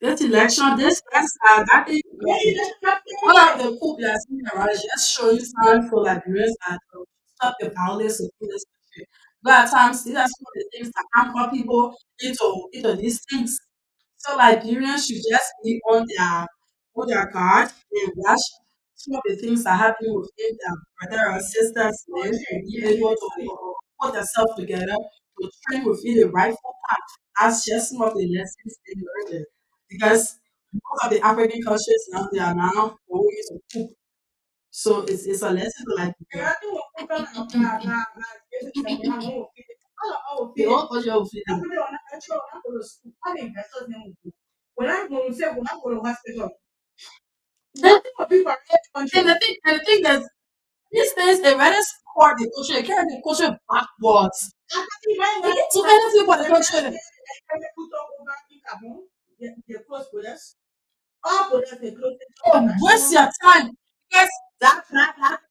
This election, this that thing, Really, let's not all of there. the coup that's been around is just showing sign for Liberians that stop the violence in this country. But at times, these are some of the things that anchor people into these things. So Liberians should just be on their guard and watch some of the things that happen within their brother or sisters then and be Yes, able yes, to yes. put themselves together to train within the rightful path. That's just some of the lessons they learned. Because most of the African countries now they are now going into coup. So it's a lesson to like And I think we're going to the whole culture of freedom. every day when I actually when I go to school, all the investors name will go. When I go to hospital, Then, nothing will be for every country. and the thing is, these days they rather support the culture, carry the culture backwards. I can see They when get too many people in the when I say country. they put up over in Gabon, they close borders. All borders they close it They waste international. your time because that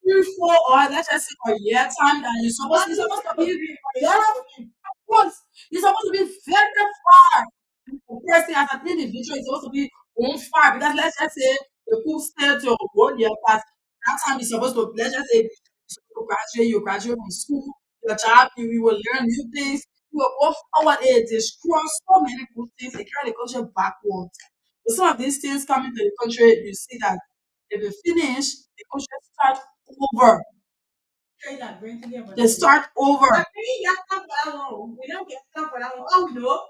3, 4 or let's just say a year time that you're Nothing supposed to will be be for the very short of him. once. You're supposed to be very far. The person as an individual is supposed to be on far because let's just say the cool stay to 1 year past. That time you're supposed to let's just say you're supposed to graduate, you graduate from school, your job, you will learn new things, you will go forward, it destroy so many good things, they carry the culture backwards. But some of these things coming to the country, you see that if you finish, the country start over. Say that bring together They today. start over. But we got time for that long. We don't get time for that long. Oh no.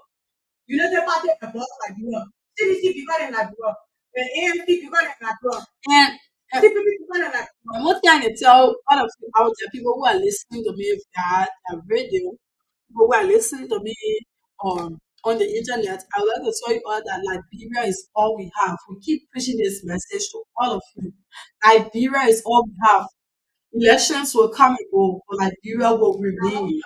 You know the party a boss like you are. CDC people in like you are. The AMC people in like you are. And CPP people in like you the are. one thing I tell all of you out there, people who are listening to me if they are radio, people who are listening to me on the internet, I would like to tell you all that Liberia is all we have. We keep pushing this message to all of you. Liberia is all we have. Elections will come and go, but Liberia will remain.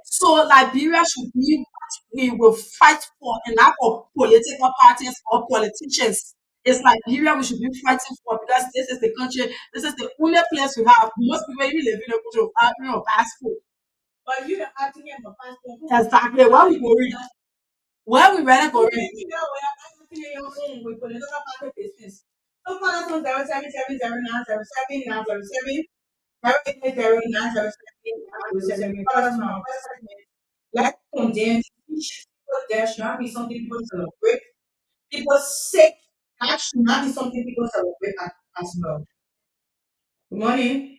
So Liberia should be what we will fight for and not for political parties or politicians. It's Liberia we should be fighting for because this is the country, this is the only place we have. Most people even live in a country of having a passport. But you are acting in my passport. Exactly. Where we go read? Where we rather go read? You know, when I'm acting in your own with political party business. So far, that's on 07709077907. 0880907. Call us now. Like condemn people there should not be something people celebrate. People sick. That should not be something people celebrate as well. Good morning.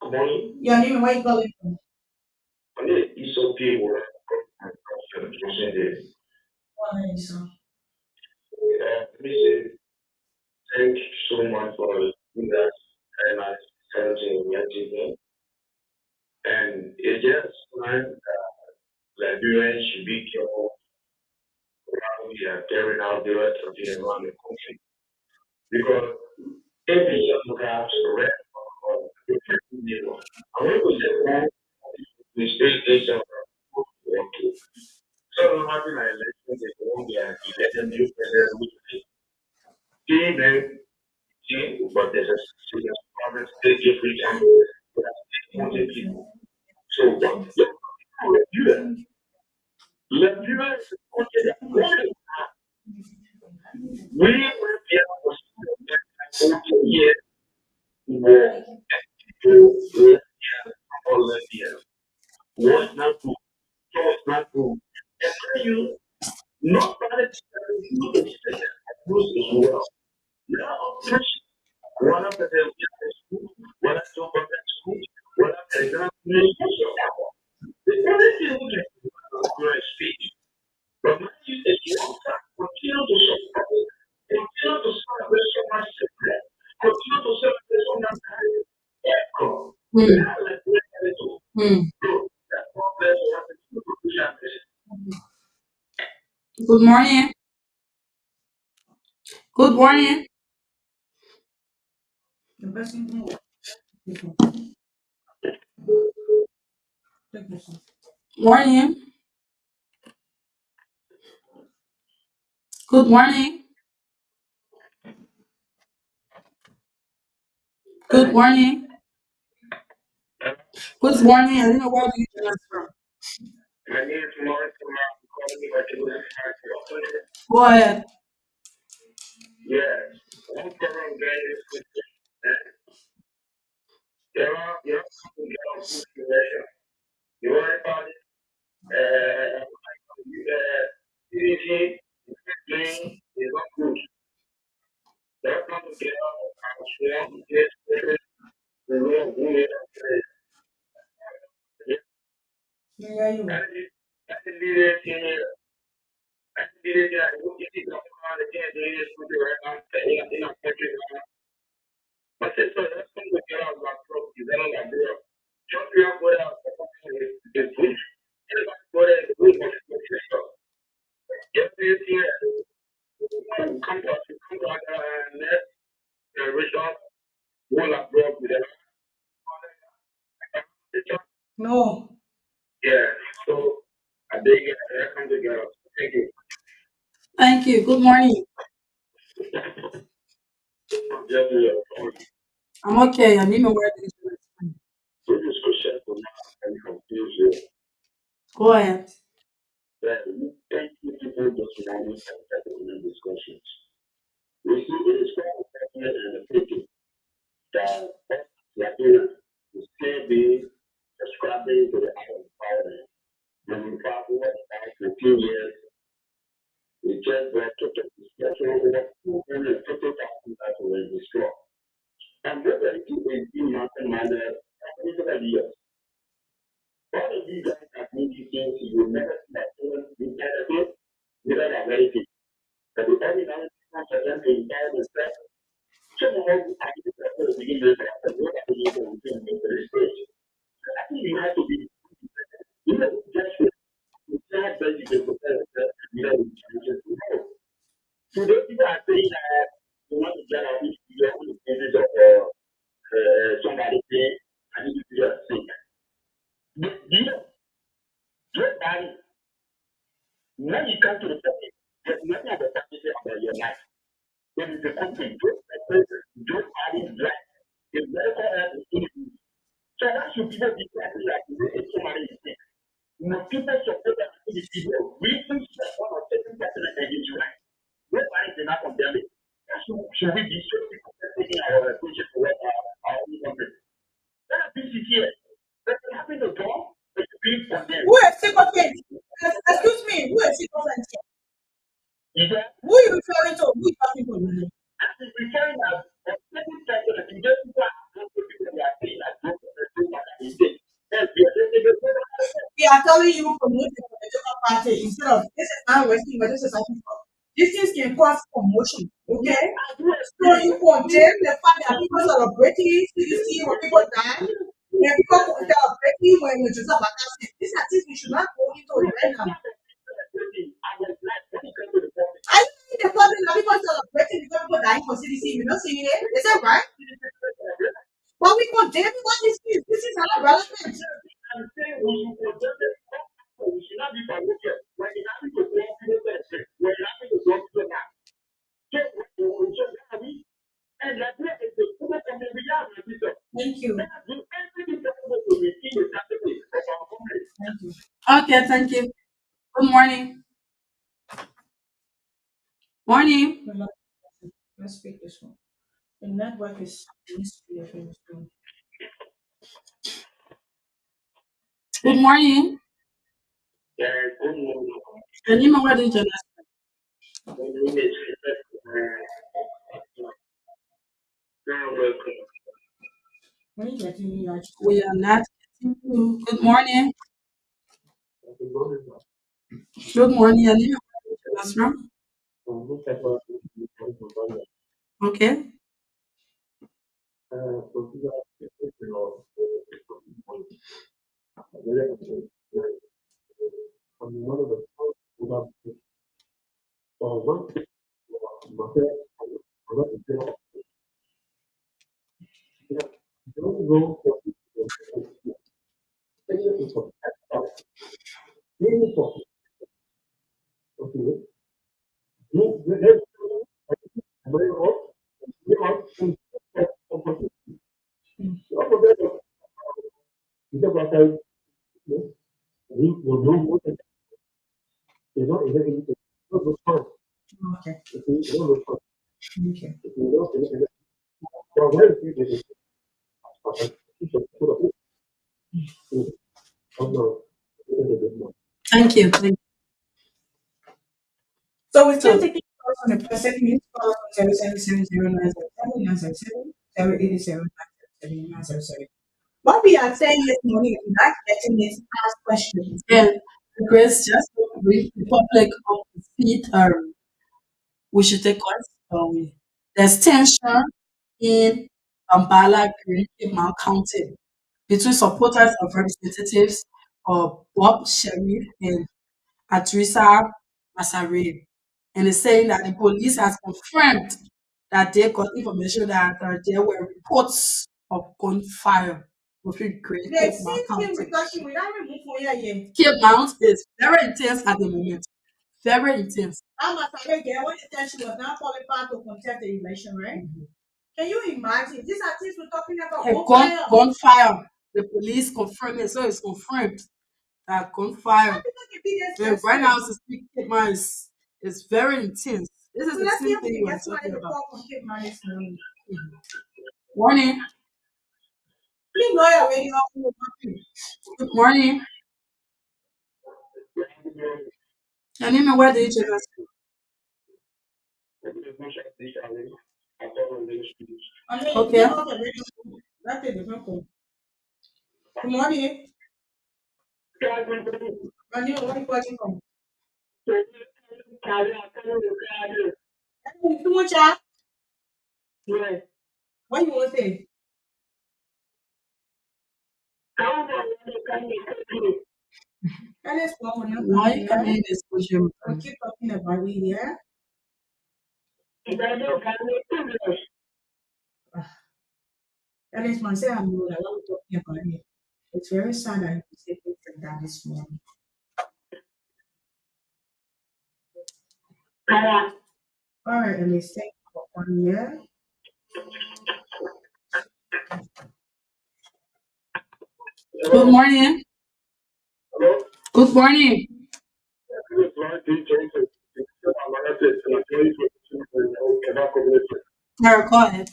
Good morning. Your name and where you calling from? My name is Isopi Wora. I'm from Johnson. What name, sir? Let me say thank you so much for doing that. And I sent in your team. And it's just time Liberians should be careful how we are carrying out the rest of the environment country. Because if we perhaps correct or I want to say that the state is okay. So having an election is one year, you let them new president which is see them see, but there's a serious problem still every time we are still voting people. So what Liberia? Liberia is a country that only we were there for 40 years war and people were there for Libya. War is not good. War is not good. And tell you, nobody tells you the state abuse as well. Now, one of the school, one of the public school, one of the examination. The only thing we can do is speech. But my youth is one fact. Continue to support it. Continue to celebrate someone's secret. Continue to celebrate someone's career. Echo. Hmm. Now let's look at it all. Hmm. Look, that one person wanted to do something. Good morning. Good morning. The person who take this one. Morning. Good morning. Good morning. Good morning. I don't know where you join us from. My name is Lawrence from calling me by the way. Go ahead. Yes. I'm from Ghana. You're from Ghana. You want about it? CDC, doing is not good. They're not to get out of our swamp, get the real good. Yeah, you. I did it here. I did it here. What you think of the can't do this with you right now? In our country. My sister, that's something to get out of my throat. You know, like, girl, just be out there is good. Everybody go there is good. What's your stuff? Get this here. Come to net, Richard, one I grew up with. No. Yeah, so I beg you, I come together. Thank you. Thank you. Good morning. Just I'm okay. I need my word. so this question for now and confuse you. Go ahead. That you thank you people this morning and having discussions. We see it is quite effective and effective that Liberia is still be subscribing to the act of empowerment. When we fast forward back to a few years, we just were total destruction over 250,000 were destroyed. And what are you in mountain manner over the years? All of these guys have made these things you will never see that children do that again, without a very big. But the only now for them to empower themselves, some of them I think that will begin with that, what are you going to do for this stage? I think you have to be, you know, just it's not that you can prepare yourself to deal with challenges tomorrow. Today, people are saying that you want to get out of this on the basis of somebody saying, I need to do your thing. But you know, your body, when you come to the topic, there's nothing about practicing about your life. There is a country, your body is black. The medical health is in. So why should people be practicing like this? Somebody is sick. You know, people support that the people reason one or certain person against you right. Nobody did not condemn it. Should we be so taking our attention to what our own country? That this is here. But having a job, but being condemned. Who is sycophant? Excuse me, who is sycophant here? Is that Who are you referring to? Who is talking to you? as is referring as a certain person that you just people are people they are saying that don't do what they say. Yes, we are saying We are telling you promote the political party instead of this is not working, but this is something for. These things can cause commotion, okay? So you condemn the fact that people celebrating, you see when people die. when people celebrating when we just about that. These are things we should not go into right now. I think the problem that people celebrating because people dying for CDC, you know, seeing it. Is that right? But we condemn what this is. This is not relevant. I'm saying we should condemn it. We should not be permitted. When it happens to black people, when it happens to black people now. So now and like that is the people from the reality. Thank you. Do everything possible to redeem the sacrifice of our community. Thank you. Okay, thank you. Good morning. Morning. Let's pick this one. The network is needs to be a famous one. Good morning. Yeah, good morning. Your name and where did you join us? My name is very welcome. When you get in your We are not getting you. Good morning. Good morning. Good morning. Your name and where did you join us from? Look at what you can do. Okay. Consider your one of the first work, don't go for any for okay. Let's very off. You are to don't forget that you know what I you will know what you know is anything. Don't look for okay. if you don't look for Okay. if you don't anything. So where is it? Oh no. Thank you. Thank So we're still you. taking calls on the person who call on 0770-907-787-907. What we are saying this morning is not getting is ask questions. And Grace, just to bring the public up to speed, we should take us. There's tension in Ambala, Green, Mount County between supporters of representatives of Bob Sheriff and Atrisa Masare. And it's saying that the police has confirmed that they got information that there were reports of gunfire within Great They've Cape Mount seen him County. because she will not remove for you. Cape Mount is very intense at the moment. Very intense. I'm a again when the she was not qualified to contest the election, right? Can you imagine? These are things we're talking about. A gunfire. The police confirmed it, so it's confirmed that gunfire. Right now, to speak, Cape Mount is very intense. This is So the let's see same if we thing can we're get somebody talking to about. call from Cape Mount this morning. Morning. Please know you're already off your country. Good morning. Your name and where do you join us from? I mean, Okay. get off the radio. That's a different call. Good morning. And you, where are you calling from? Too much, what you want to say? And let's go on now. Why you coming in this question? We'll keep talking about it, yeah? And it's man say I'm not allowed talking about it. It's very sad that you say things like that this morning. All right, let me say for 1 year. Good morning. Good morning. Tara, go ahead.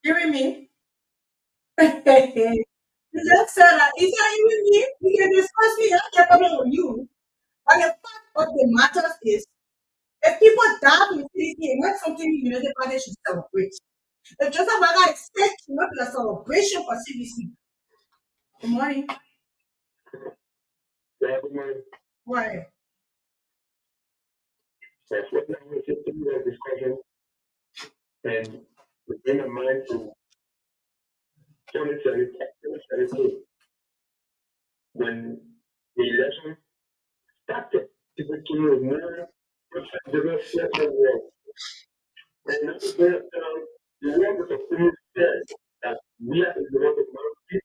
Hearing me? You just said that. Is that hearing me? We can discuss me. I don't have a problem with you. But the fact of the matter is, if people die in CDC, and that's something you know the party should celebrate. If Joseph Maga is sick, not be a celebration for CDC. Good morning. Yeah, good morning. Why? That's what I was just in the discussion and we bring a mind to 2017 when the election started. People came with more different steps of war. And now the war was supposed said that we are the one of mountain,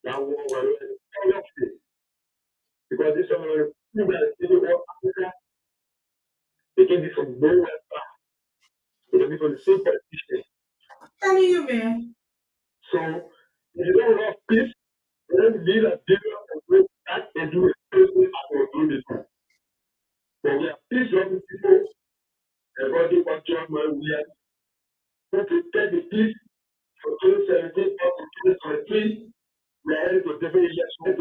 that war was all of this. Because this one was people that didn't want Africa, they came from nowhere far. They came from the same politicians. Telling you, man. So if you don't have peace, then lead a different approach that they do especially as we do this. But we are peace loving people, everybody want to we are going to take the peace from 2017 up to 2023. We are heading to different election.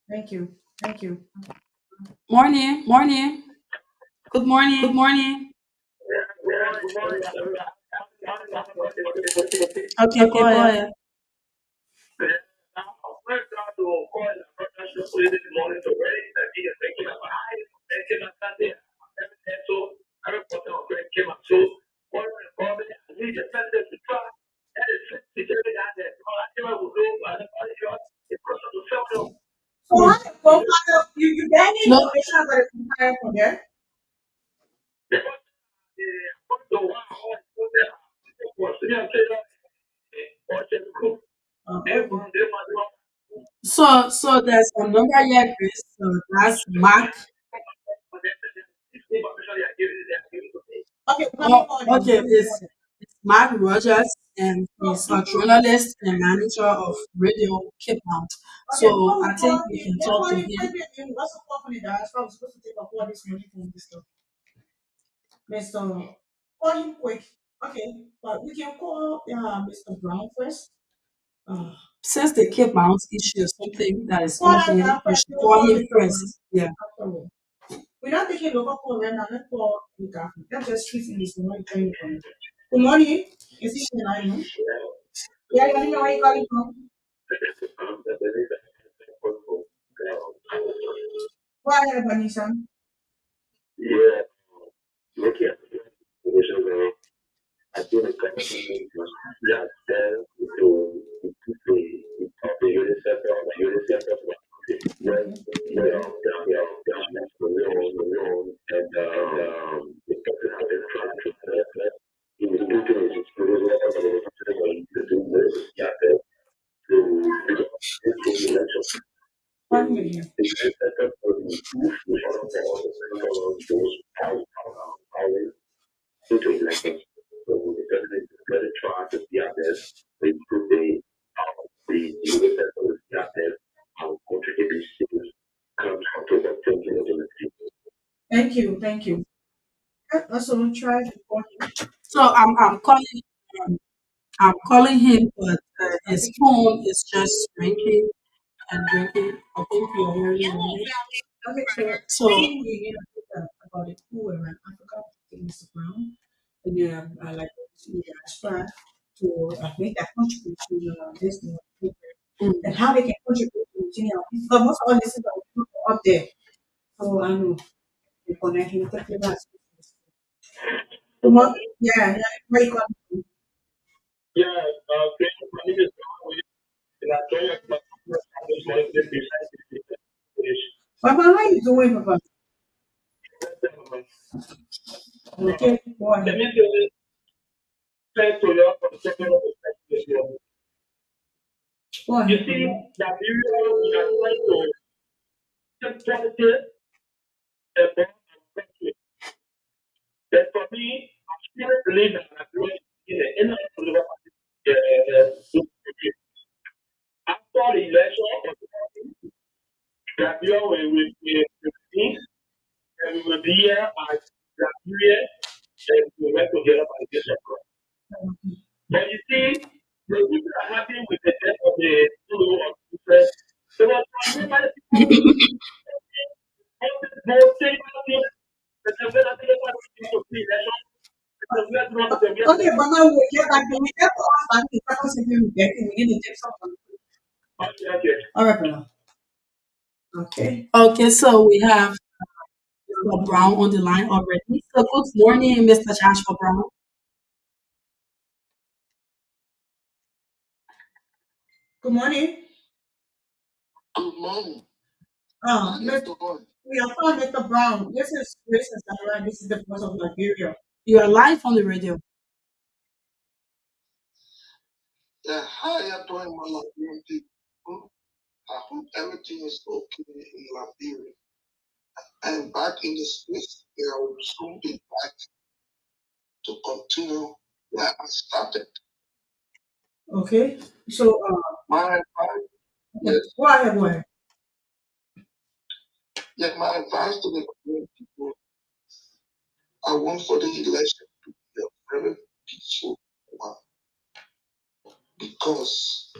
Thank you. Thank you. Morning, morning, good Good morning. morning. Yeah, good morning. Okay, Okay, go go ahead. ahead. Now, first I to call the professional for this morning to raise that he is taking up a high and came up Sunday. And so I report on Greg came up. So one of the problem he defended the try and it's security out there. All I came up with and the body shot is person to sell them. So how the compile you get any No, information about the compile from there? Because the one who was there was the or just cook. Okay. They want so there's another here, Chris. So that's Mark. Okay, let me Oh, call them. okay, Let me call it's Mark Rogers, and them. he's a journalist and manager of Radio Cape Mount. Okay, So before we I think call we him, can let's talk call to him him. quickly and let's call from the diaspora. We're supposed to take a call this morning from this stuff. Mr. Call him quick. Okay, but we can call Mr. Brown first. Uh, Since the Cape Mount issue is something that is call that urgent, guy we first. should We'll call call him Mr. Brown first. Yeah. afterward. We're not taking local call right now. Let's call the guy. Let's just treat him this morning. Good morning. Is this your line? Yeah, you know where you calling from? Go ahead, Vanessa. yeah, look at the I did a couple of things that to the UNICEF when and the person had been trying to he was doing his to do this, yeah, to the election. One minute. The UNICEF was one of those powers into elections. So the president is going to try to be out there, they prove the USS was out there, contradict these things comes October 2023. Thank you. Thank you. Also, we'll try to call him. So um, I'm calling him, but his phone is just ringing and ringing. I think you're hearing it. Okay, so So we need to put about the pool around Africa, Mr. Brown, and then like to aspire to make that contribution to this mm, and how they can contribute to Virginia. Because most of all this is up there. So I know we connect him quickly. Yeah, yeah, where you come from? Yeah, my name is and I joined this morning Papa, how you doing, Papa? Okay, go Let ahead. me say to you from several perspectives. Go You ahead, see, Papa. that we are trying to take positive and country. That for me, I still believe that Liberia in the inner after the election, Liberia will be and we will be here as Liberia and we will work together by the grace of God. But you see, the people are happy with the death of the CEO of Israel. There was some many people voting that the way that they want to see election. Okay, but now we get back to we get to us I think the second segment we get in, we need to take some. Okay, okay. All right, brother. Okay. Okay, so we have Mr. Brown on the line already. So good morning, Mr. Joshua Brown. Good morning. Good morning. Mr. We are calling Mr. Brown. This is Sarah. This is the voice of Liberia. You are live on the radio. Yeah, how are you doing, my Liberian people? I hope everything is okay in Liberia. I'm back in the States and I will soon be back to continue where I started. Okay. So, My advice, okay. yes, Go ahead, go ahead. yeah, my advice to the Liberian people, I want for the election to be a very peaceful one because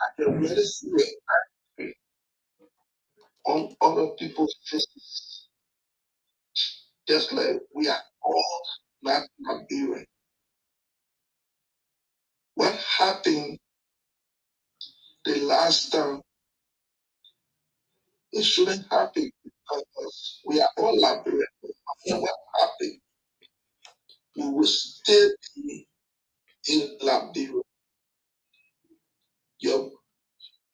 I can really see it on other people's faces, just like we are all not Liberian. What happened the last time, it shouldn't happen because we are all Liberian. No matter what happened, we will still be in Liberia. You,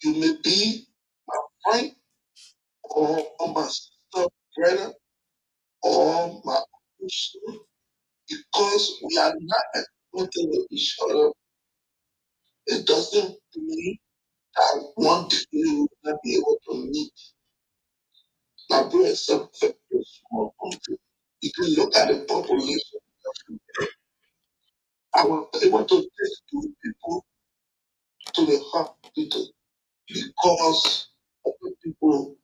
you may be my friend or my sister, brother, or my uncle, because we are not working with each other. It doesn't mean that one day we will not be able to meet. Liberia is a very small country. If you look at the population, I was able to take two people to the hospital because other people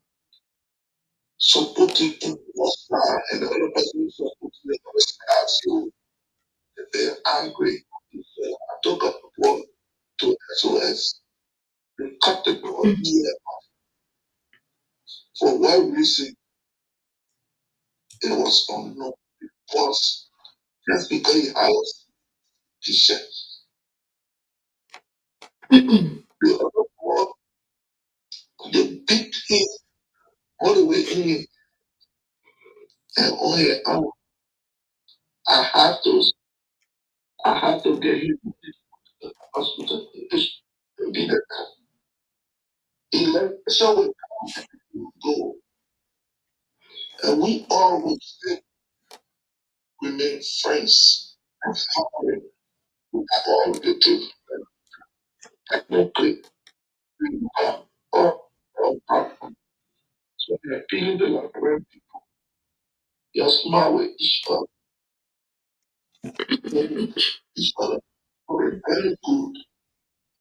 supported in one side and the other person supported the other side. So they're angry. So I took up the board to SOS. They cut the board here. For what reason, it was unknown. Was just because he has t-shirt. The other board, they beat him all the way in and on here. I have to I have to get him to the hospital. It's be the election will go, and we all will still remain friends and family. We have all the truth. Technically, we are all partners. So we are feeling the like when you smile with each other, with each other for the very good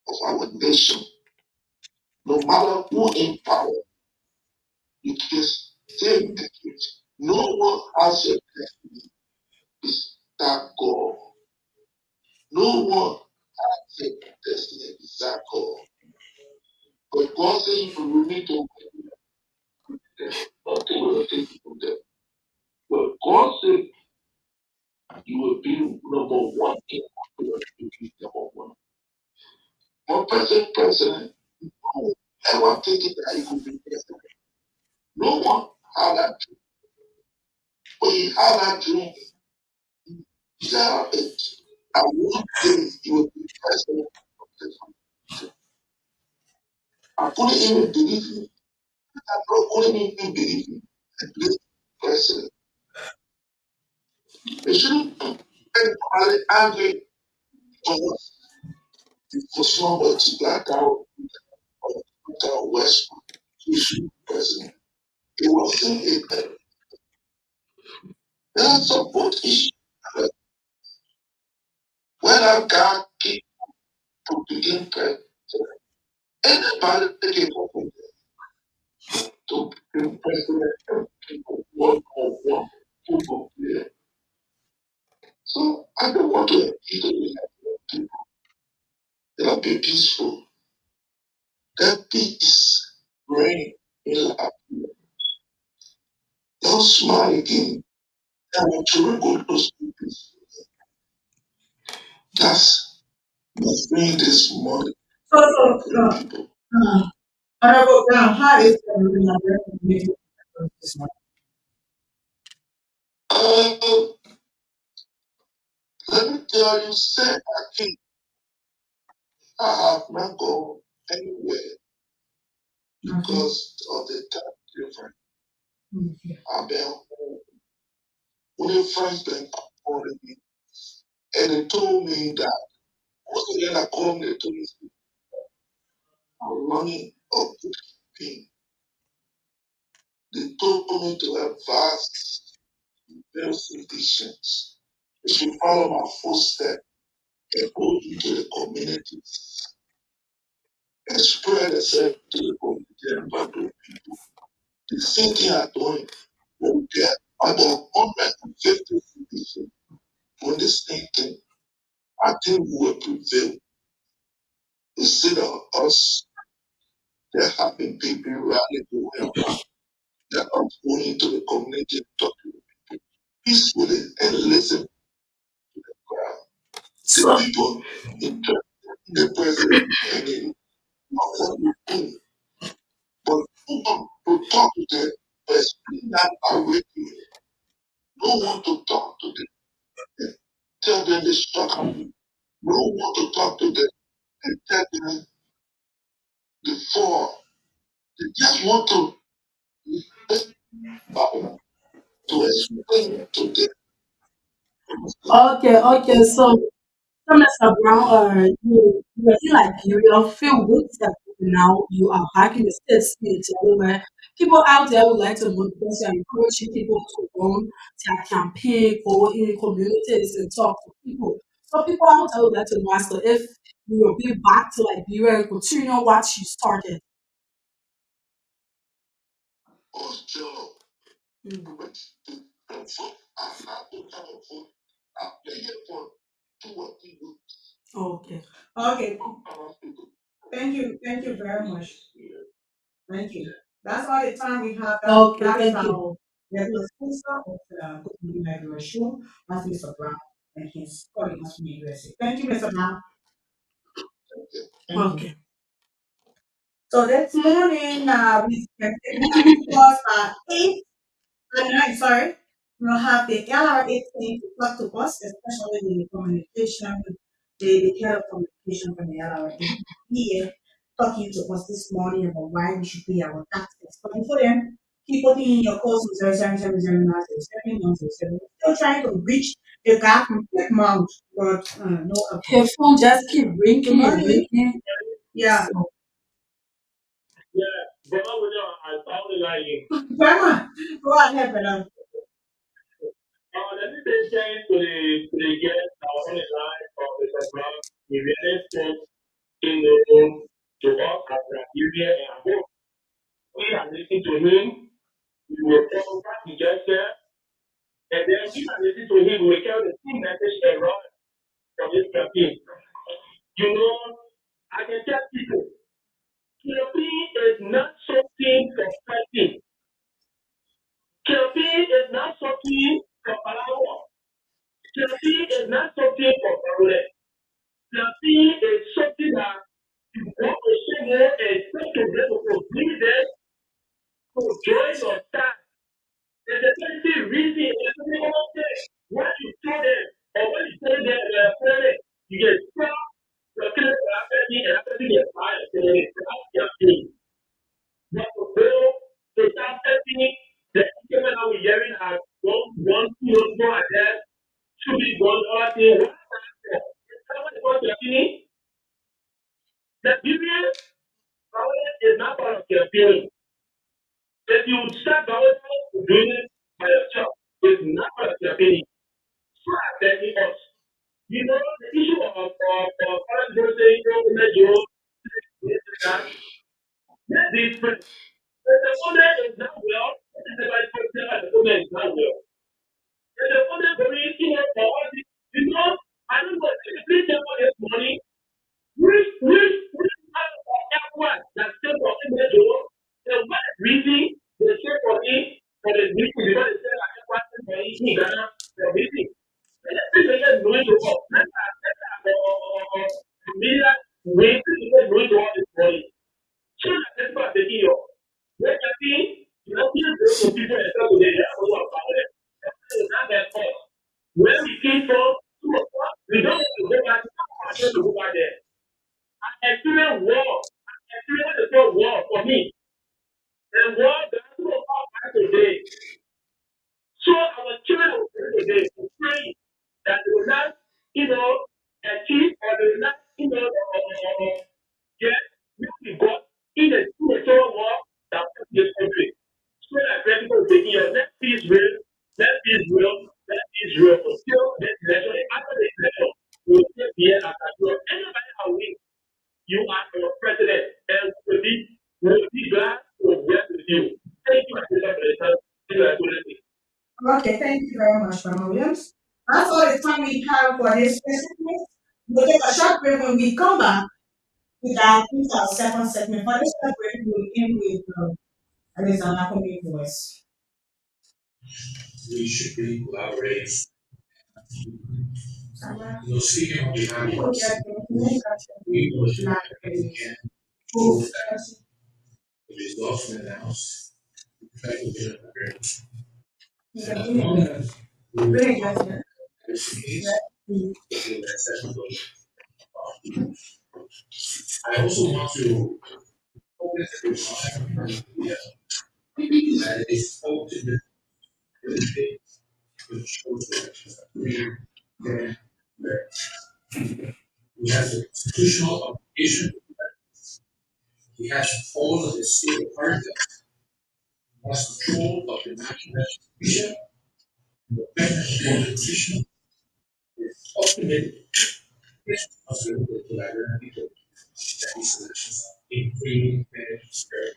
of our nation. No matter who in power, you can say the truth. No one has a destiny is that God. No one has a destiny is that God. But God said if you need to nothing will take you from there. But God said you will be number one in you will be number one. One person president, no ever think it that he could be president. No one had that dream. But he had that dream. He said it. And one day he will be president of this country. I couldn't even believe it. I couldn't even believe it. This president. They shouldn't be angry for somebody like our West president. It wasn't a there are some both issues. When our God came to begin president, anybody taking over to be president and people one on one football player. So I don't want to appeal to people. They will be peaceful. That peace reign in life. Don't smile again. And our children go to school peaceful. That's Spend this money. People. Honorable Brown, how is the meeting this morning? Uh, let me tell you, say I think I have not gone anywhere because of the time difference. I've been home. When a friends been calling me, and they told me that once again I called me, they told me I'm running up to campaign. They told me to advise various conditions. They should follow my footsteps and go into the communities and spread the self to the community and talk to people. The same thing I'm doing will get about 150 conditions on this thing. I think we will prevail instead of us that having people rally to help that are going into the community and talk to people peacefully and listen to the crowd. The people interested in the president and in what we're doing. But no one to talk to them, explain that already. No one to talk to them and tell them the struggle. No one to talk to them and tell them the fall. They just want to listen to explain to them. Okay, okay. So Mr. Brown, you feel like you feel with that now you are back in the States where people out there would like to know because you're encouraging people to run their campaign, go in communities and talk to people. So people out there would like to know as to if you will be back to Liberia and continue what you started. Oh, sure. But for I have to have a phone. I pay it for 2 or 3 weeks. Okay. Okay. Thank you very much. Thank you. That's all the time we have. Okay, that is thank you. Our regular sponsor of the regular show. That's Mr. Brown, and he's calling us from the USA. Thank you, Mr. Brown. Thank you. Okay. So this morning, we was 8 and 9, sorry. We'll have the LRA team to talk to us, especially the communication, the head of communication from the LRA here, talking to us this morning about why we should pay our taxes. But before then, keep putting in your calls on 0770907. Still trying to reach the gap amount, but no. Her phone just keep ringing and ringing. Yeah. So, Yeah, Baba William, I found the line. Grandma, go ahead, brother. Let me say thanks to the guest our on the line of Mr. Brown. He really spoke in the room to us as Nigeria, and I hope we are listening to him. We will follow what he just said, and then we are listening to him. We will carry the same message around from this campaign. You know, I can tell people, campaign is not something for fighting. Campaign is not something for power. Campaign is not something for violence. Campaign is something that you want to somewhere and expect to be able to bring them to join your side. There's a specific reason, a specific thing. What you tell them, or when you tell them their parents, you get stuck, you're killing the happening and happening their fire, and that's campaign. But to go to start testing the people that we're hearing as one, 2 years ago, and then should be one other thing. What is what you're seeing? The Bible is not part of your feeling. If you start doing it by yourself, it's not part of your feeling. So I'm telling us, you know, the issue of foreign saying, that, that's different. If the woman is not well, this is the right person that the woman is not well. If the woman is going, for all this, you know, I don't know, if you please tell me this morning, which part of everyone that still for him to do, the one reason they say for him, for the meeting, because they say like everyone for him, he Ghana, for meeting. And the thing they get going to work, people, we don't want to go back. We don't want to go back there. I experience war. I experience the whole war for me. The war that two of us fight today. So our children will pray today to pray that they will not, achieve or they will not, get with God in the total war that will this country. So that people will say, let peace reign, let peace reign, let peace reign until this election. After the election, we will still be here as a group. Anybody that wins, you are our president, and will be glad to work with you. Thank you, my sister, for the time. Thank you, for Okay, thank you very much, Mama Williams. That's all the time we have for this segment. We'll take a short break. When we come back with our second segment. For this short break, we'll end with Alexander Coming Voice. We should be collaborating. Speaking on behalf of us, we will do everything we can to prove that the results we announce reflect the vision of the great. And as long as we respond to this case, we will accept those. I also want to open everyone that it is ultimate ability to show that we have the constitutional obligation. He has all of the state authority, has control of the national institution, and the president of the constitution is ultimately responsible for the identity of these solutions in free and spirit.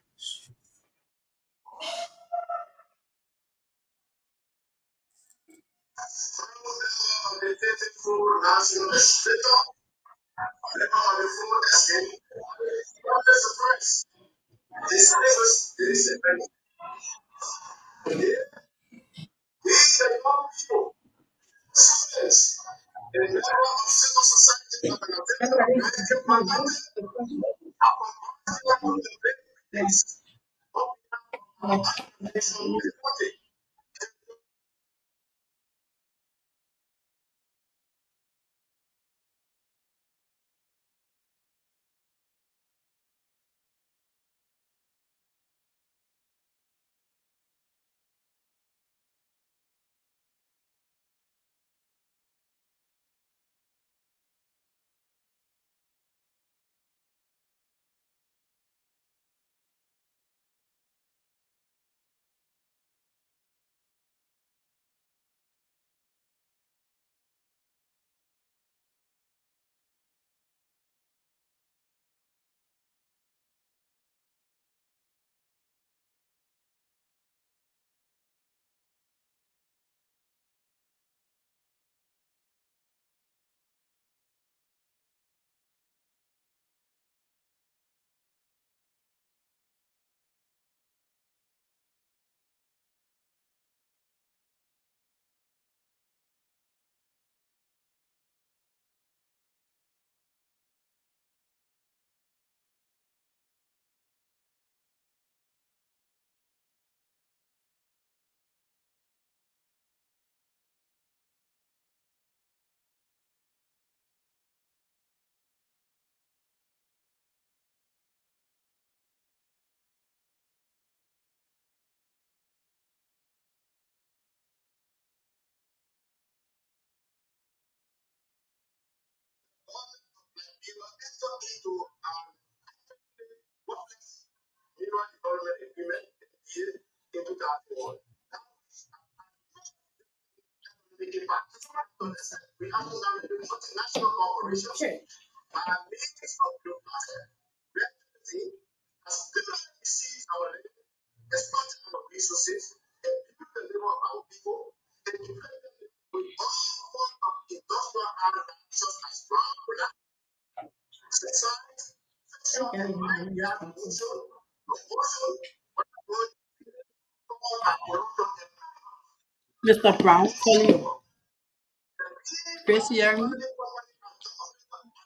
Okay. Mr. Brown, calling you. Gracie, hear me?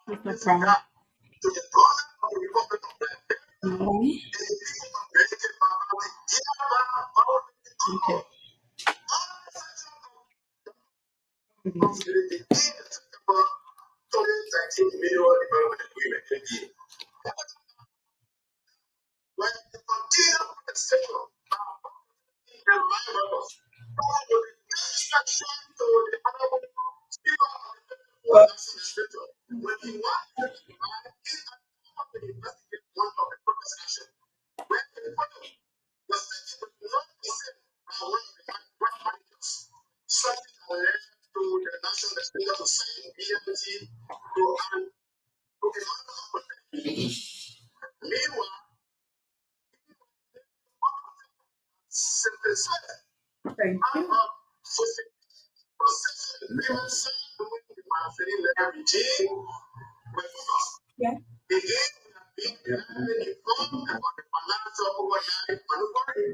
Mr. Brown. No. Okay. Responsibility in September 2013 Mineral Development Agreement again. When the continued extension of the members followed with instruction to the Honorable Speaker of the National Legislature, when he wanted to provide in the investigate one of the protest action, when the federal the state would not be sent by one of the bank managers, something that led to the National Legislature to sign BMT to an to a non-company. Meanwhile, simply said, Thank you. Yeah.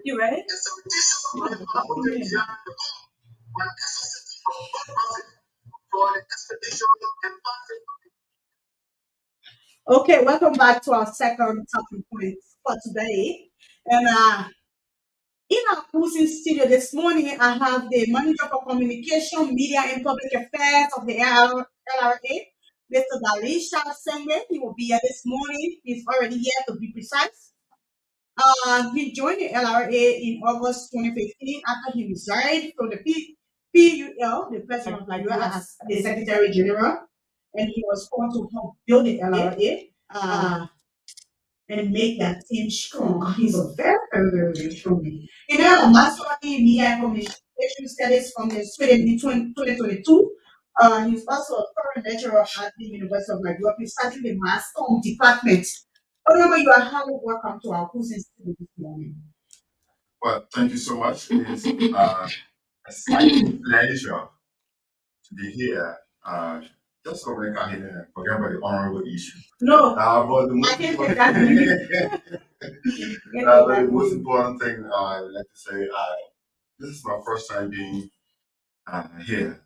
You ready? Okay, welcome back to our second talking point for today. And in our cruising studio this morning, I have the Manager for Communication, Media and Public Affairs of the LRA, Mr. Dalisha Sengwe. He will be here this morning. He's already here to be precise. He joined the LRA in August 2015 after he resigned from the PUL, the President of Liberia, as the Secretary General, and he was called to help build the LRA. And make that team strong. He's a very, very, very, very strong man. He got a master in media and communication studies from the Sweden in 2022. He's also a current lecturer at the University of Liberia. He's starting the Mass Comm department. However, you are highly welcome to our cruising studio this morning. Well, thank you so much. It's a slight pleasure to be here. Just so we can forget about the honorable issue. No, But the I most can't important, take that from you. but the most important thing I would like to say, this is my first time being here.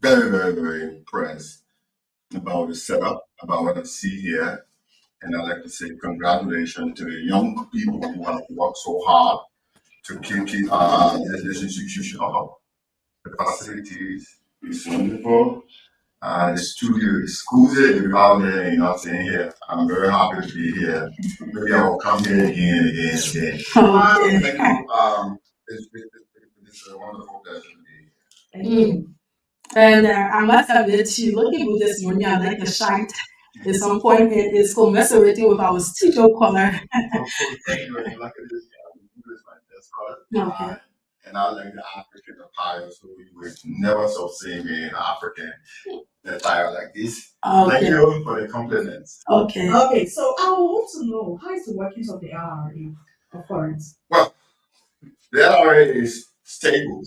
Very, very, very impressed about the setup, about what I see here. And I'd like to say congratulations to the young people who have worked so hard to keep this institution up. The facilities is wonderful. The studio is cozy. If you're out there and you're not staying here, I'm very happy to be here. Maybe I'll come here again, again, again. Okay. Thank you. It's a wonderful pleasure to be here. Thank you. And I must admit, you looking good this morning, I like the shite. At some point, it is commiserating with our studio color. Of course, thank you. And like it is, English my best color. Okay. And I like the African attire, so you would never stop seeing me in African attire like this. Thank Okay. you for the compliments. Okay. Okay, so I want to know how is the workings of the LRA, of course. Well, the LRA is stable.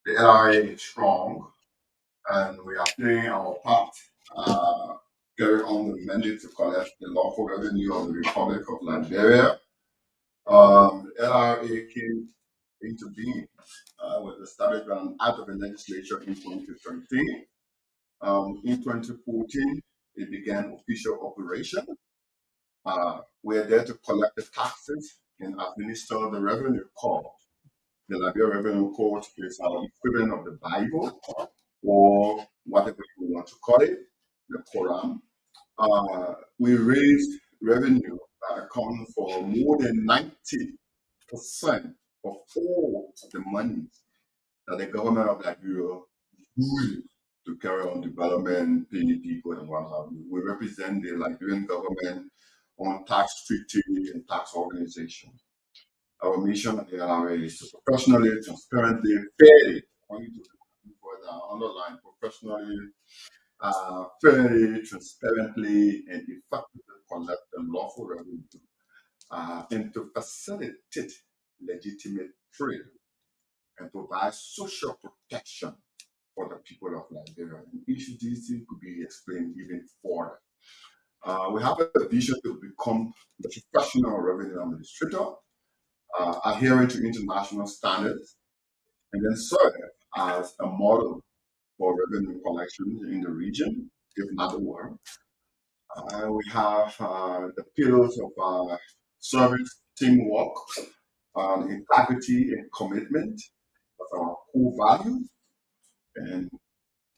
The LRA is strong, and we are playing our part. Carry on the mandate to collect the lawful revenue of the Republic of Liberia. The LRA came into being was established by an act of the legislature in 2013. In 2014, it began official operation. We're there to collect the taxes and administer the revenue code. The Liberia Revenue Code is our equivalent of the Bible, or whatever you want to call it, the Quran. We raised revenue that accounts for more than 90% of all the money that the government of Liberia uses to carry on development, paying people, and what have you. We represent the Liberian government on tax treaty and tax organization. Our mission at the LRA is to professionally, transparently, fairly, I want you to put that underline professionally, fairly, transparently, and effectively collect the lawful revenue and to facilitate legitimate trade and provide social protection for the people of Liberia. And each of these things could be explained even further. We have a vision to become the professional revenue administrator, adhering to international standards, and then serve as a model for revenue collection in the region, if not the world. We have the pillars of service, teamwork, integrity, and commitment. That's our core values. And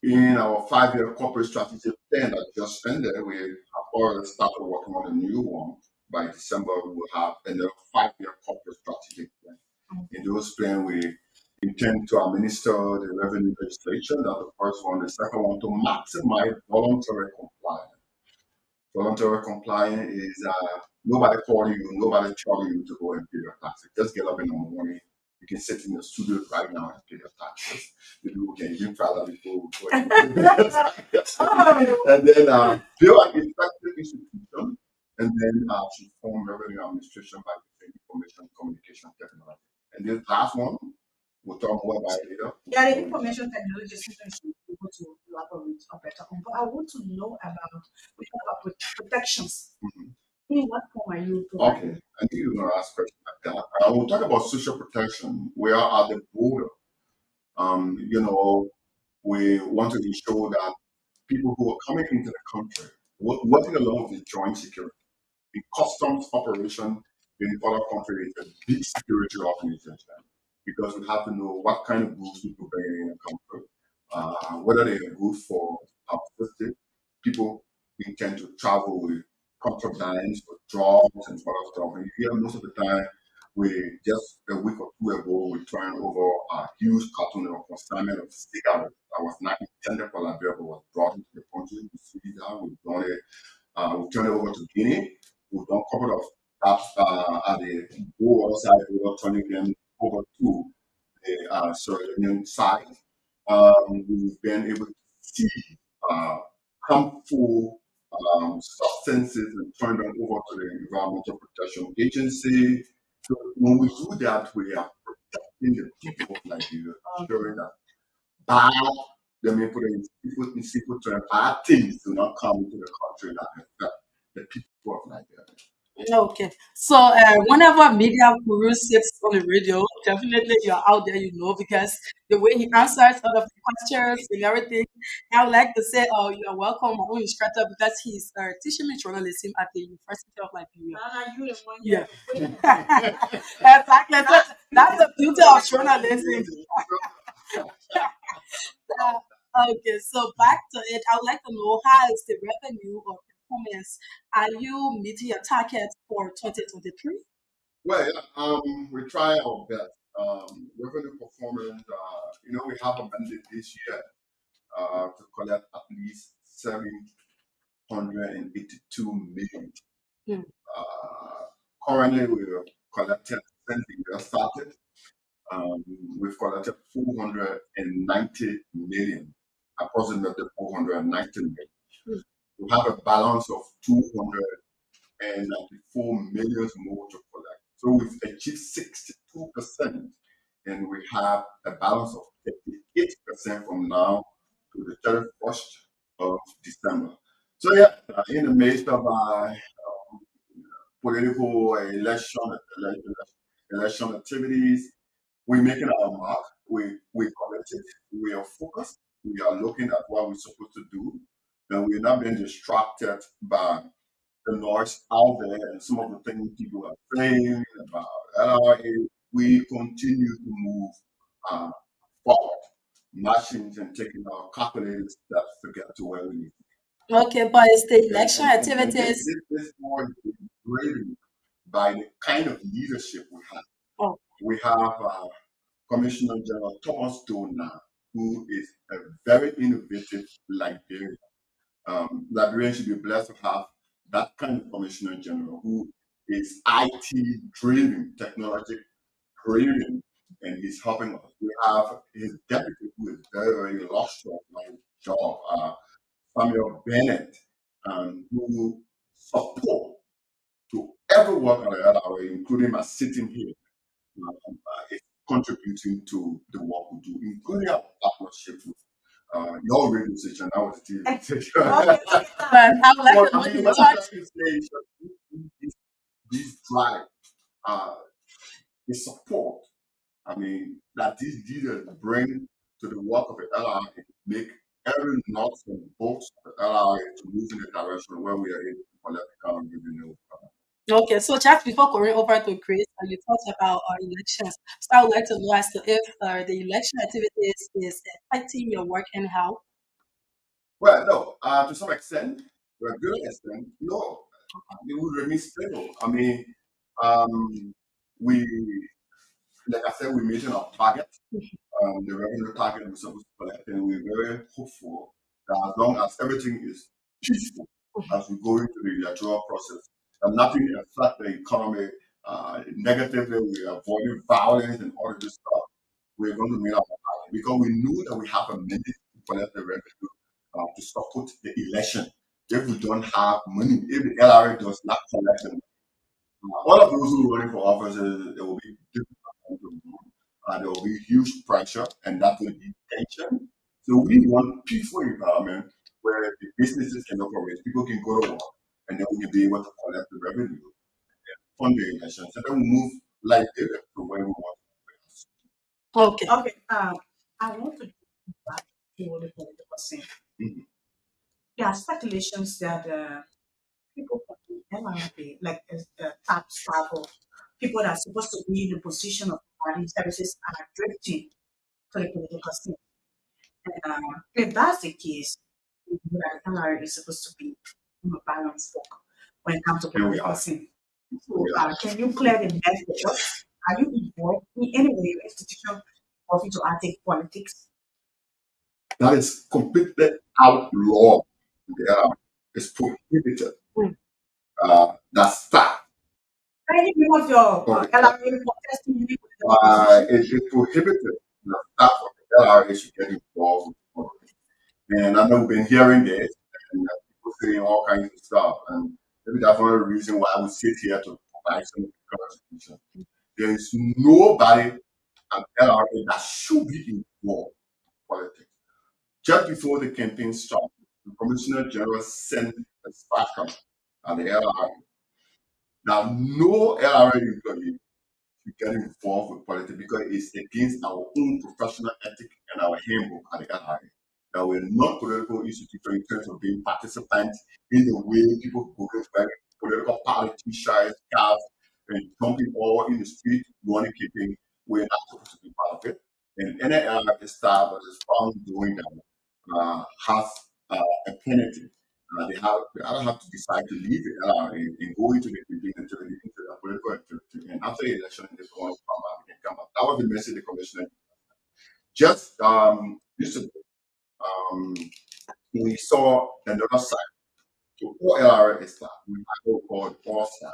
in our 5-year corporate strategy plan that just ended, we have already started working on a new one. By December, we will have another 5-year corporate strategic plan. In those plans, we intend to administer the revenue legislation. That's the first one. The second one, to maximize voluntary compliance. Voluntary compliance is nobody calling you, nobody telling you to go and pay your taxes. Just get up in the morning. You can sit in the studio right now and pay your taxes. Maybe we can even try that before we go and pay your taxes. And then build an effective institution, and then should form revenue administration by using information communication technology. And this last one, we'll talk more about it later. Yeah, the information technology system should be able to elaborate or better on. But I want to know about we talk about protections. Mhm. In what form are you Okay, providing? I knew you were going to ask a question like that. We'll talk about social protection. We are at the border. You know, we want to ensure that people who are coming into the country, working along with the joint security, the customs operation in other countries is a big security organization because we have to know what kind of goods people bring in the country, whether they are good for our system. People intend to travel with contrabands, with drugs and other stuff. And here, most of the time, we just a week or two ago, we turned over a huge carton of consignment of cigarettes that was not intended for Liberia, but was brought into the country. We see that, we've done it. We turned it over to Guinea. We've done a couple of apps at the border side, we were turning them over to the Sierra side. We've been able to see uh, harmful substances and turn them over to the Environmental Protection Agency. So when we do that, we are protecting the people of Nigeria, ensuring that bad, let me put it in simple terms, bad things do not come into the country that affect the people of Nigeria. Okay. So whenever media guru sits on the radio, definitely you're out there, because the way he answers all of the questions and everything, I would like to say, oh, you're welcome, my own instructor, because he's teaching me journalism at the University of Liberia. Nana, you the one Yeah. here. Exactly. So that's the beauty of journalism. Okay, so back to it. I would like to know how is the revenue or performance? Are you meeting your target for 2023? Well, yeah, we try our best. Revenue performance, we have a mandate this year to collect at least 782 million. Hmm. Uh, Currently, we've collected, since the year started, um, we've collected 490 million, approximately 490 million. Hmm. We have a balance of 294 million more to collect. So we've achieved 62%, and we have a balance of 38% from now to the 31st of December. So yeah, in the midst of political election activities, we're making our mark. We're committed. We are focused. We are looking at what we're supposed to do, and we're not being distracted by the noise out there and some of the things people are saying about LRA. We continue to move uh, forward, marching and taking our calculated steps to get to where we need to Okay, but it's the be. election And activities. this board is driven by the kind of leadership we have. Oh, We have Commissioner General Thomas Dona, who is a very innovative Liberian. Liberians should be blessed to have that kind of Commissioner General who is IT driven, technology driven, and he's helping us. We have his deputy who is very, very illustrious, like job, Samuel Bennett, who support to everyone at the LRA, including my sitting here, is contributing to the work we do, including our partnership with your radio station, our TV station. but I would like So, to know I mean, you what I'm touch. trying to say is that this drive, uh, the support, I mean, that these leaders bring to the work of the LRA make every nuts and bolts of the LRA to move in the direction where we are able to collect the kind of revenue. Okay, so just before going over to Chris, you talked about elections. So I would like to know as to if the election activities is affecting your work and how. Well, no, to some extent, to a good extent, no, it would remain stable. I mean, um, we, like I said, we're meeting our target, the revenue target we're supposed to collect, and we're very hopeful that as long as everything is peaceful as we go into the electoral process, and nothing affect the economy negatively, we are avoiding violence and all of this stuff, we're going to meet our target because we know that we have a mandate to collect the revenue to support the election. If we don't have money, if the LRA does not collect the all of those who are running for office, there will be difficult to run. There will be huge pressure, and that will be tension. So we want peaceful environment where the businesses can operate, people can go to work, and then we can be able to collect the revenue, fund the elections, and then we move like this to where we want. Okay. Okay. I want to go back to the political scene. Mhm. There are speculations that people from the LRP, like top staff or people that are supposed to be in the position of providing services, are drifting to the political scene. And if that's the case, we know that LRA is supposed to be a balanced work when it comes to Here we political are. scene. Here So, we are. can you clear the mess for us? Are you involved in any way, your institution, involved into active politics? That is completely outlawed. Yeah, it's prohibited. Mm. That's fact. Any member of your Okay. LRA contesting any political position? It is prohibited. The staff of the LRA should get involved with politics. And I know we've been hearing this and people saying all kinds of stuff. And maybe that's one of the reasons why we sit here to provide some clarification. There is nobody at LRA that should be involved in politics. Just before the campaign started, the Commissioner General sent a statement at the LRA that no LRA employee to get involved with politics because it's against our own professional ethic and our handbook at the LRA. That we're not political institution in terms of being participants in the way people go to political party t-shirts, cars, and jumping all in the street, running, keeping. We're not supposed to be part of it. And any LRA staff that is found doing that has a penalty. They either have to decide to leave the LRA and go into the campaign into the political activity. And after the election, if they want to come back, they can come back. That was the message the commissioner. Just yesterday, um, we saw another side. So OLRA is that we have what called all side,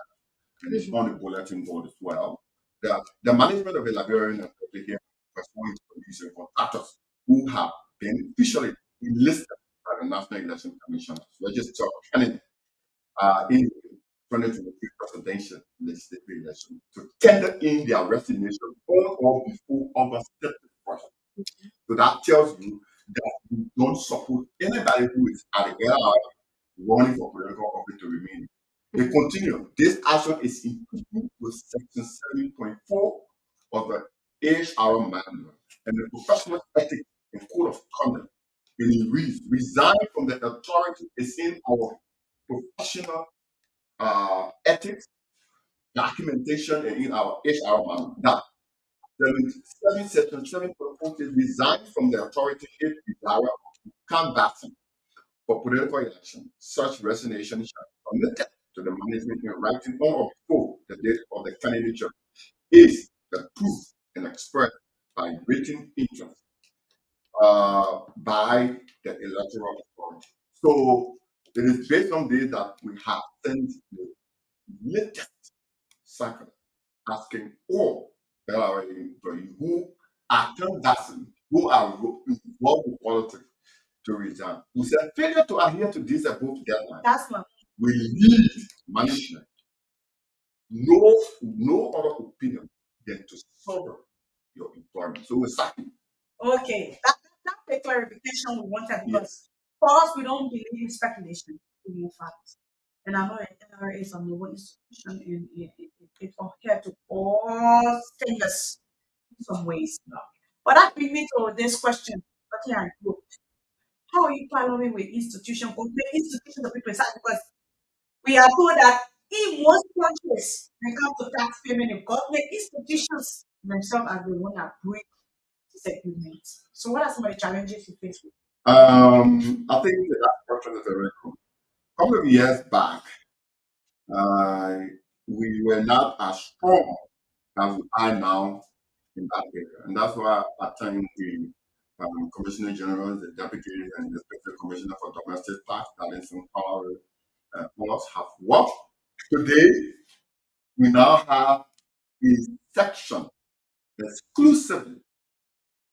and it's on the bulletin board as well. The management of the Liberian and Republican corresponding to police and contractors who have been officially enlisted by the National Election Commission as registered candidate in 2023 presidential legislative election to tender in their resignation on or before August 31st. So that tells you that you don't support anybody who is at the LRI running for political office to remain. They continue. This action is in keeping with Section 7.4 of the HR Manual and the Professional Ethics and Code of Conduct. And it reads, resign from the authority is in our professional ethics, documentation, and in our HR manual. Now, section 7.4 says resign from the authority if desire come back for political election. Such resignation shall be submitted to the management in writing on or before the date of the candidature is the proof and expressed by written interest by the electoral authority. So it is based on this that we have sent the latest circular asking all LRA employees who are canvassing, who are involved in politics to resign. We said failure to adhere to this above deadline That's not will lead management no other opinion than to sever your employment. So we're sacking. okay. That's the clarification we wanted Yes. because for us, we don't believe in speculation, we know facts. And I know that NRA is a noble institution and it adhere to all standards in some ways. But that brings me to this question. But yeah, look, how are you partnering with institutions or the institutions of people inside? Because we are told that in most countries, when it comes to tax payment, the government institutions themselves are the one that break this agreement. So, what are some of the challenges you face with? I think that question is very cool. A couple of years back, uh, we were not as strong as we are now in that area. And that's why at times the Commissioner General, the Deputy, and the Special Commissioner for Domestic Tax, that is in power, us have worked. Today, we now have a section exclusively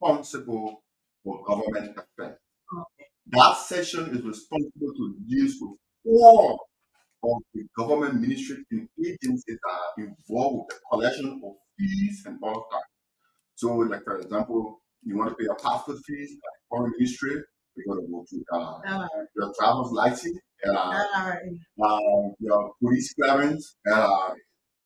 responsible for government affairs. Okay. That section is responsible to deal with all of the government ministries and agencies that are involved with the collection of fees and all of that. So, like for example, you want to pay your passport fees at the foreign ministry, you got to go to your travel's license, your police clearance.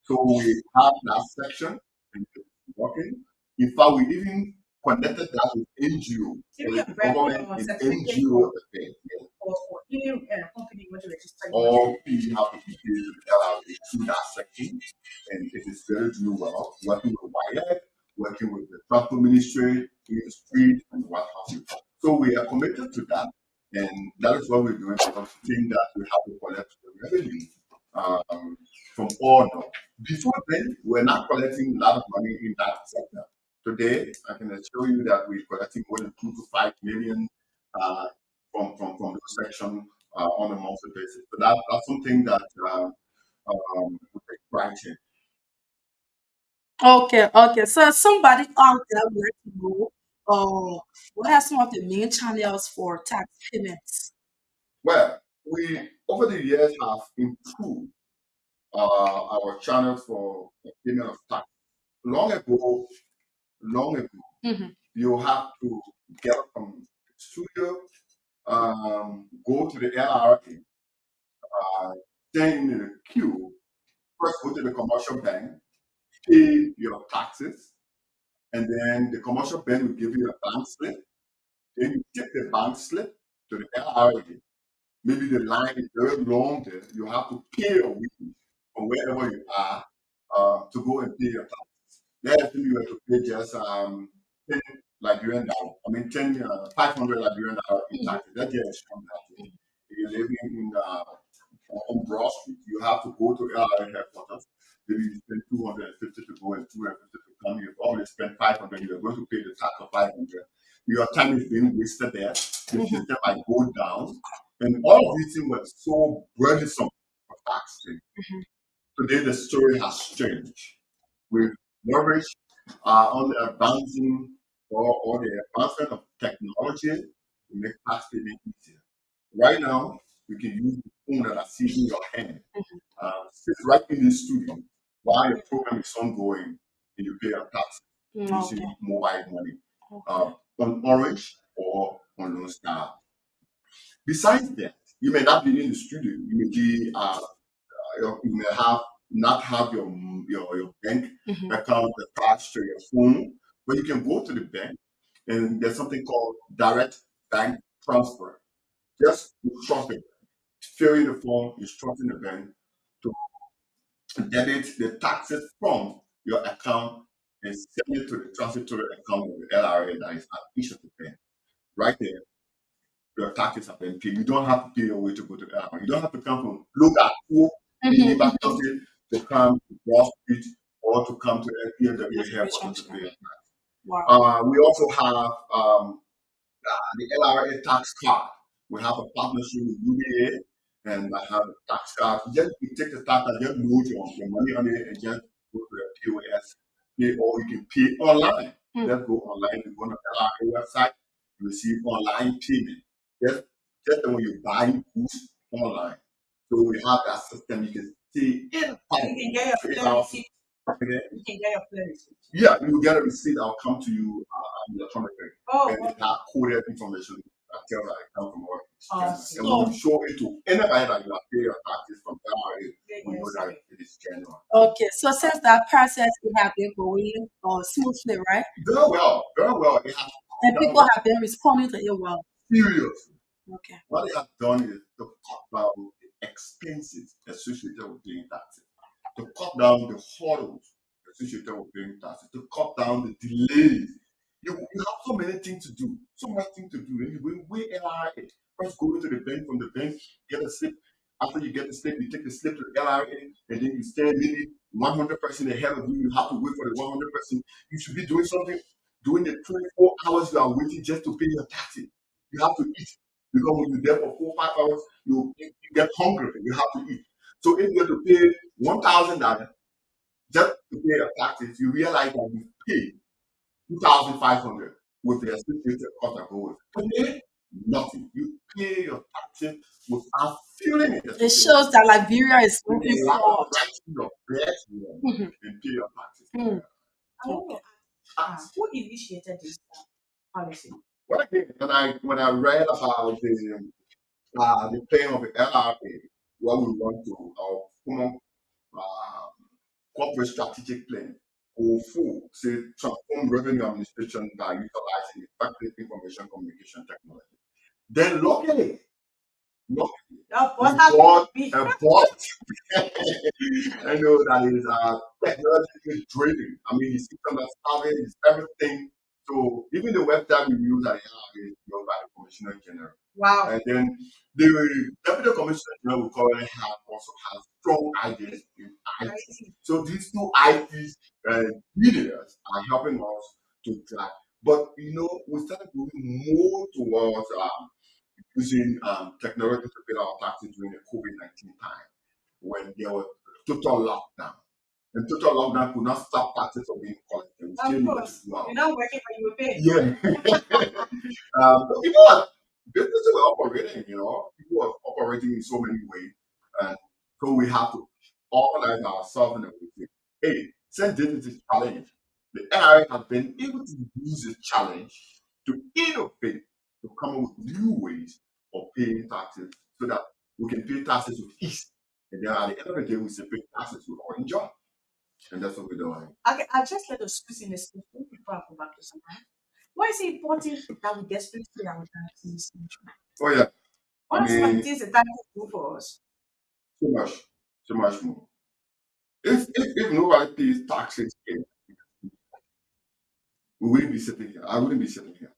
So we have that section and it's working. In fact, we even connected that with NGO. Give So me it's a break government or and certificate NGO affairs. Yes. for any company you want to register. All fees have to be paid to the LRA through that section, and it is very doing well, working with WIAC, working with the transport ministry, in the street, and what have you. So we are committed to that, and that is what we're doing because we think that we have to collect the revenue from all now. Before then, we're not collecting a lot of money in that sector. Today, I can assure you that we're collecting more than 2 to 5 million uh, from those sections on a monthly basis. So that's something that we take pride in. Okay, okay. So somebody out there would like to know, what are some of the main channels for tax payments? Well, we over the years have improved our channels for the payment of tax. Long ago, long ago, Mhm. you have to get up from the studio, go to the LRA, stand in the queue, first go to the commercial bank, pay your taxes, and then the commercial bank will give you a bank slip. Then you take the bank slip to the LRA. Maybe the line is very long there. You have to pay a week from wherever you are to go and pay your taxes. Let's say you have to pay just 10 Liberian dollars. I mean, 500 Liberian dollars in taxes. That's just from that. If you're living in on Broad Street, you have to go to LRA headquarters. Maybe you spend 250 to go and 250 to come. You've already spent 500. You're going to pay the tax of 500. Your time is being wasted there. The system might go down. And all of these things were so burdensome for taxing. Today, the story has changed. We've leveraged on the advancing or the advancement of technology to make tax payment easier. Right now, you can use the phone that I see in your hand. Sit right in the studio while your program is ongoing and you pay your tax using Okay. mobile money on Orange or on Lone Star. Besides that, you may not be in the studio. You may be you may have not have your bank Mhm. account attached to your phone, but you can go to the bank and there's something called direct bank transfer. Just instruct it, fill in the form, instructing the bank to debit the taxes from your account and send it to the transitory account of the LRA that is at each of the bank. Right there, your taxes have been paid. You don't have to pay your way to go to the LRA. You don't have to come from look at who in Mhm, Liberia mhm. to come to Wall Street or to come to LPNW headquarters to Information. pay. Wow. We also have the LRA tax card. We have a partnership with UBA and I have a tax card. Just you take the tax and just load your money on it and just go to the POS. Pay, or you can pay online. Mm. Just go online, you go on the LRA website, you receive online payment. Just, just when you buy goods online. So we have that system. You can see in You can get your figure clear out. receipt. Okay. You can get your clear receipt. Yeah, you get a receipt. I'll come to you electronically, Oh, and it has coded information that tells that it comes from our oh, channel. And when So, you show it to anybody that you have paid your taxes from LRA, they we can know receive that it. it is genuine. okay. So since that process it has been going smoothly, right? Very well, very well. It has And done people well, have been responding to it well. seriously. Okay. What it has done is to cut down the expenses associated with paying taxes, to cut down the hurdles associated with paying taxes, to cut down the delays. You have so many things to do, so much things to do. And you wait LRA. First go into the bank, from the bank, get a slip. After you get the slip, you take the slip to the LRA, and then you stand maybe 100% ahead of you. You have to wait for the 100%. You should be doing something during the 24 hours you are waiting just to pay your taxes. You have to eat. Because when you're there for 4 or 5 hours, you get hungry. You have to eat. So if you have to pay $1,000 just to pay your taxes, you realize that you pay 2,500 with the associated cost that go with it. Pay nothing. You pay your taxes without feeling it. It shows that Liberia is You moving allow forward. right to your bed Mhm. and pay your taxes. Mm. I want to ask, who initiated this policy? Well, again, when I read about the plan of the LRA, what we want to our common uh, corporate strategic plan, or four, say transform revenue administration by utilizing effective information communication technology. Then luckily, Your we boss has bought been a bot. I know that is technologically driven. I mean, it's system that's having is everything. So even the website we use at LRA is built by the Commissioner General. wow. And then the Deputy Commissioner General we currently have also has strong ideas in I IT. see. So these two IT leaders are helping us to drive. But we started moving more towards using technology to pay our taxes during the COVID-19 time when there was total lockdown. And total lockdown could not stop taxes from being collected. We still Of needed to course. do our You're not working, but you will pay. yeah. But what? Businesses were operating, people were operating in so many ways. And so we have to organize ourselves in a way. Hey, since this is a challenge, the NRA has been able to use this challenge to innovate, to come up with new ways of paying taxes so that we can pay taxes with ease. And then at the end of the day, we say pay taxes with all enjoy. And that's what we're doing. Okay, I just let us squeeze in a question before I go back to some. Why is it important that we desperately pay our taxes? Oh, yeah. What I are some of the mean, things the taxes do for us? so much, so much more. If nobody pays taxes here, we wouldn't be sitting here. I wouldn't be sitting here.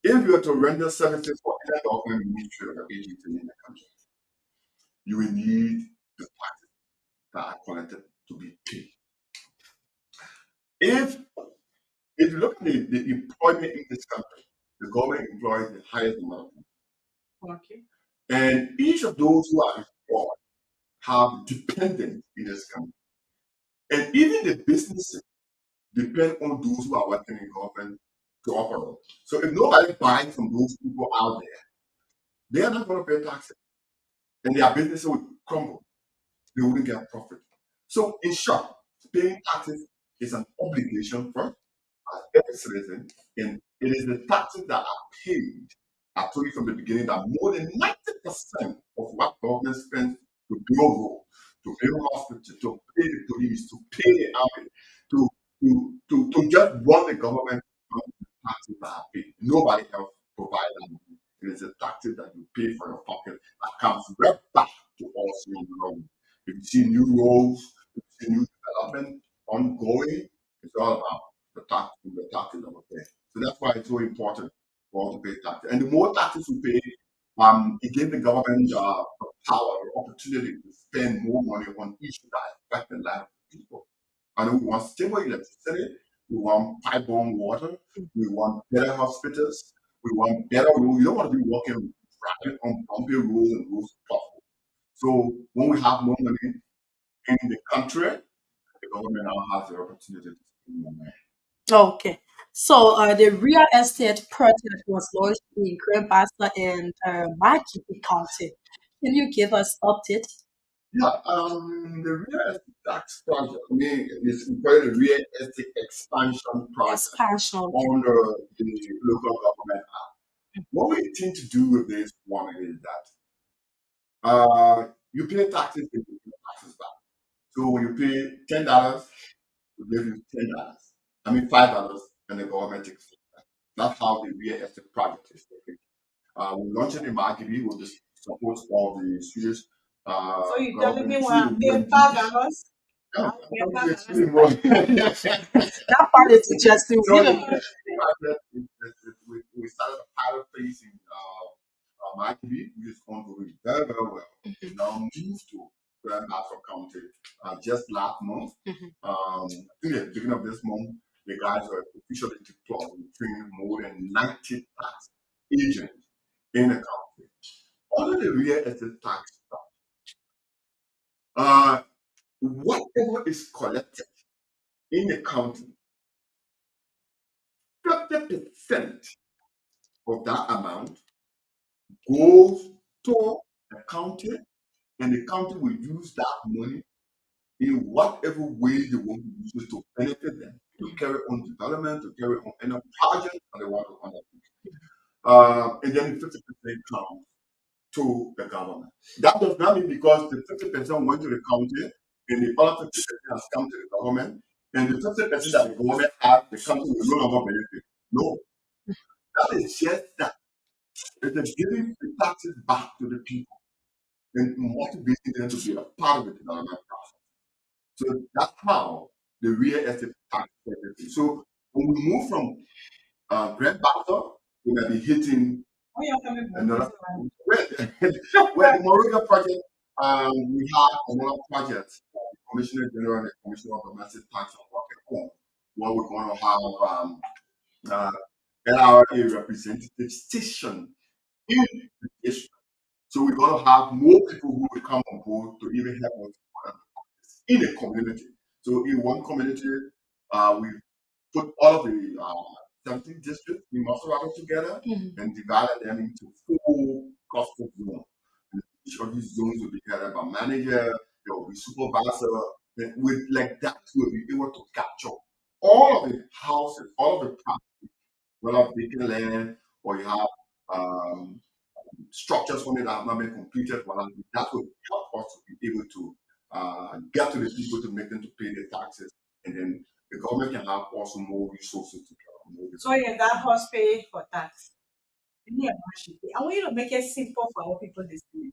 If you were to render services for any government ministry or agency in the country, you will need the taxes that are collected to be paid. If if you look at the employment in this country, the government employs the highest amount of people. Okay. And each of those who are employed have dependents in this country. And even the businesses depend on those who are working in government to operate. So if nobody buys from those people out there, they are not going to pay taxes, and their businesses will crumble. They wouldn't get profit. So in short, paying taxes is an obligation first as every citizen, and it is the taxes that are paid. I told you from the beginning that more than 90% of what government spends to build roads, to build hospitals, to pay the police, to pay the army, to just run the government, taxes that are paid. Nobody else provides that money. It is the taxes that you pay for your pocket that comes right back to us in the road. If you see new roads, if you see new development ongoing, it's all about the taxes that we pay. So that's why it's so important for us to pay taxes. And the more taxes we pay, it gives the government the power, the opportunity to spend more money on issues that affect the life of people. And we want stable electricity, we want pipe-borne water, we want better hospitals, we want better roads. You don't want to be walking driving on bumpy roads and roads potholes. So when we have more money in the country, the government now has the opportunity to spend more money. Okay. So the real estate project was launched in Grandmaster and Makipi County. Can you give us update? Yeah, the real estate tax project, I mean, it's called the real estate expansion project Expansion. Okay. under the local government act. What we intend to do with this one is that you pay taxes and you pay taxes back. So when you pay $10, we give you $10. I mean $5, and the government takes it. That's how the real estate project is taken. We launched it in Marketing. We'll just supports all the serious So you telling government me through when the they UNDP. bag us? Yeah, I'll I'm be a coming to bag explain more. That part is interesting. So You the know, project we started a pilot phase in ITV, which is ongoing very, very well. We now moved to Grand Bassa County just last month. I think at the beginning of this month, the guys were officially deployed. We trained more than 90 tax agents in the country. Under the real estate tax, whatever is collected in the county, 50% of that amount goes to the county, and the county will use that money in whatever way they want to use it to benefit them, to carry on development, to carry on any project that they want to undertake. And then the 50% comes to the government. That does not mean because the 50% went to the county and the other 50% has come to the government, and the 50% that the government has, the county will no longer benefit. No, that is just that. It's giving the taxes back to the people and motivating them to be a part of the development process. So that's how the real estate tax is. So when we move from Grand Bassa, we might be hitting Oh, you're coming from another. Israel. Where the Moringa project, we have another project, the Commissioner General and the Commissioner of Domestic Tax are working on, where we're going to have uh, LRA representative station in the district. So we're going to have more people who will come on board to even help us in a community. So in one community, we put all of the 17 districts in Maserati together and divided them into 4 cluster zones. And each of these zones will be headed by manager, there will be supervisor, and with like that, we'll be able to capture all of the houses, all of the property, whether vacant land or you have um, structures on it that have not been completed. Well, that will help us to be able to get to the people to make them to pay their taxes, and then the government can have also more resources to more. So yeah, that horse pay for tax. Any of us should pay. I want you to make it simple for our people listening.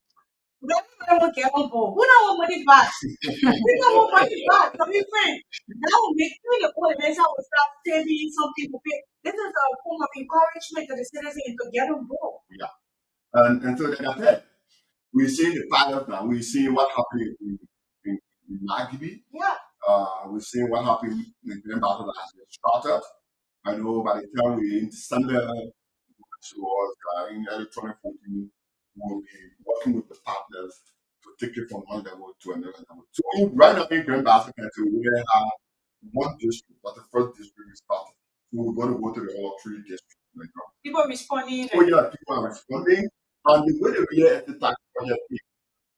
Everybody will get on board. Who don't want money back? We don't want money back. So we friend. That will make you the old and will start saving some people pay. This is a form of encouragement to the citizens to get on board. Yeah, and so like I said, we see the pilot now. We see what happened in Nagby. Yeah. We see what happened in Grand Battle as it started. I know by the time we in December, which was in early 2014, we'll be working with the partners to take it from one level to another level. So right now in Grand Basket Country, we have one district, but the first district is started. So we're going to go to the other 3 districts. People responding. Oh yeah, people are responding. And the way the real estate tax project is,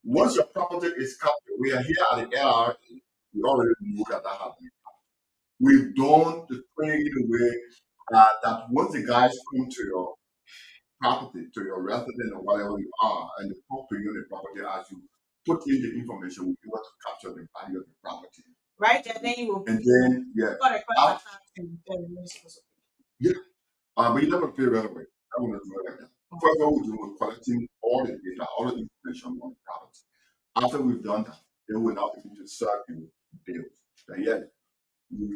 once your property is captured, we are here at the LRA, we already know that that happened. We've done the training in a way that once the guys come to your property, to your resident or whatever you are, and they talk to you on the property as you put in the information, we'll be able to capture the value of the property. Right, and then you will And then, yeah. Yeah. But you never pay right away. I'm going to do it like that. First, what we do, we're collecting all the data, all the information on the property. After we've done that, then we're now begin to serve you bills. And yeah,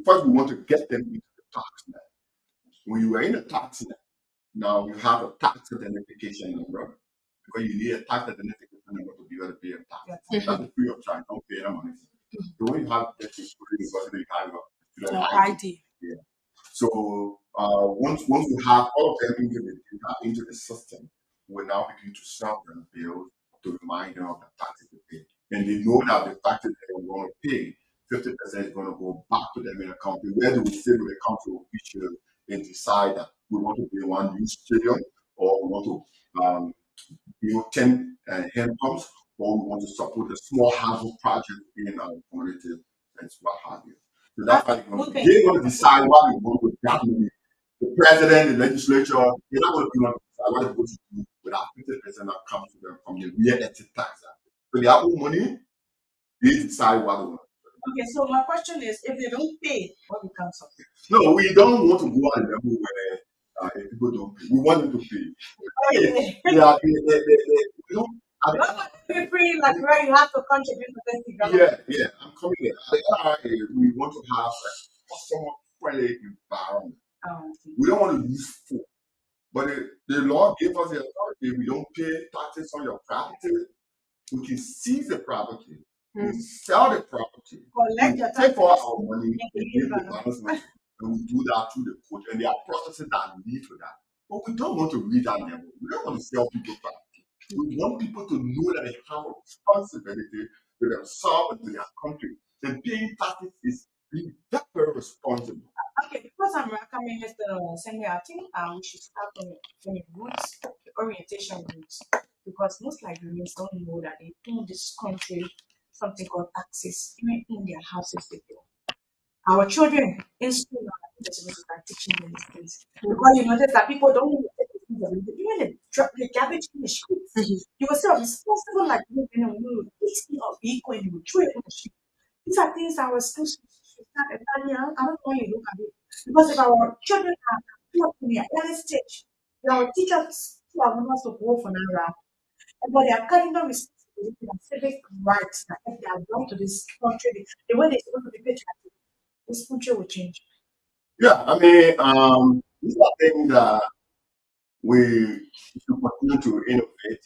first we want to get them into the tax net. When you are in the tax net, now you have a tax identification number because you need a tax identification number to be able to pay a tax. That's a free of charge. Don't pay any money. So when you have that, you have your ID. Yeah. So once we have all of them into the system, we now begin to serve them bills to remind them of the taxes they pay. And they know that the taxes they are going to pay, 50% is going to go back to them in a country where they will sit with the country officials and decide that we want to build 1 new stadium or we want to build 10 hand pumps or we want to support a small housing project in our community and what have you. So that's why they're going to decide what they want with that money. The president, the legislature, they're not going to decide what they're going to do with that 50% that comes to them from the real estate tax. So they have own money, they decide what they want. Okay, so my question is, if they don't pay, what becomes of it? No, we don't want to go at a level where if people don't pay. We want them to pay. Okay. Yeah, we don't Not be free, like where you have to contribute to this development. Yeah, I'm coming there. At the NRA, we want to have a customer-friendly environment. Oh, I see. We don't want to use food. But the law gave us the authority. We don't pay taxes on your property. We can seize the property. We sell the property. Collect We your take all taxes our money and and give give you the back. balance money. And we do that through the court. And there are processes that lead to that. But we don't want to reach that level. We don't want to sell people property. We want people to know that they have a responsibility to themselves and to their country. And paying taxes is being very responsible. Okay, because I'm coming just send me, I think we should start from the roots, the orientation roots, because most Liberians don't know that they in this country something called taxes, even in their houses they do. Our children in school now, I think they're supposed to start teaching them these things. Because you notice that people don't even take the things away. Even the garbage in the streets. You will say, responsible like you know, you pick it up vehicle and you will throw it in the street. These are things our schools should start entirely. I don't know how you look at it. Because if our children are taught in their early stage, our teachers who are not to go for now, but they are carrying on responsibility and civic rights that if they are brought to this country, the way they're supposed to be patriotic, this country will change. Yeah, I mean, these are things that we should continue to innovate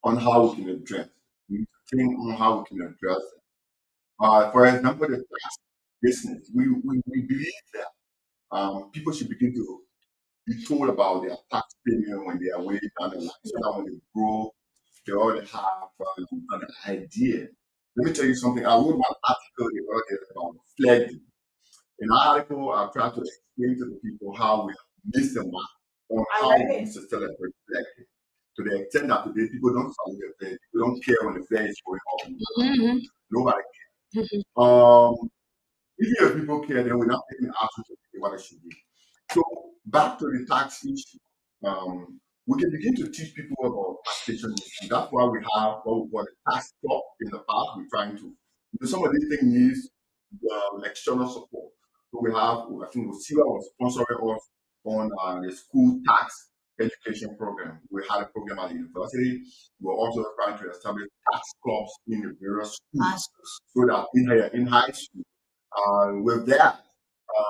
on how we can address. We need to think on how we can address it. For example, the tax business. We believe that people should begin to be told about their tax payment when they are way down the line, so that when they grow, they already have an idea. Let me tell you something. I wrote one article the other day about flagging. In the article, I tried to explain to the people how we have missed the mark on I how read we it. used to celebrate Flag Day. To the extent that today people don't celebrate Flag, people don't care when the flag is going off. Nobody cares. If your people care, then we're not taking action to do what it should be. So back to the tax issue. We can begin to teach people about taxation issue. That's why we have what we call the tax club in the past. We're trying to, because some of these things needs external support. So we have, I think, Lucia was sponsoring us on the school tax education program. We had a program at the university. We're also trying to establish tax clubs in the various schools so that in high school, with that,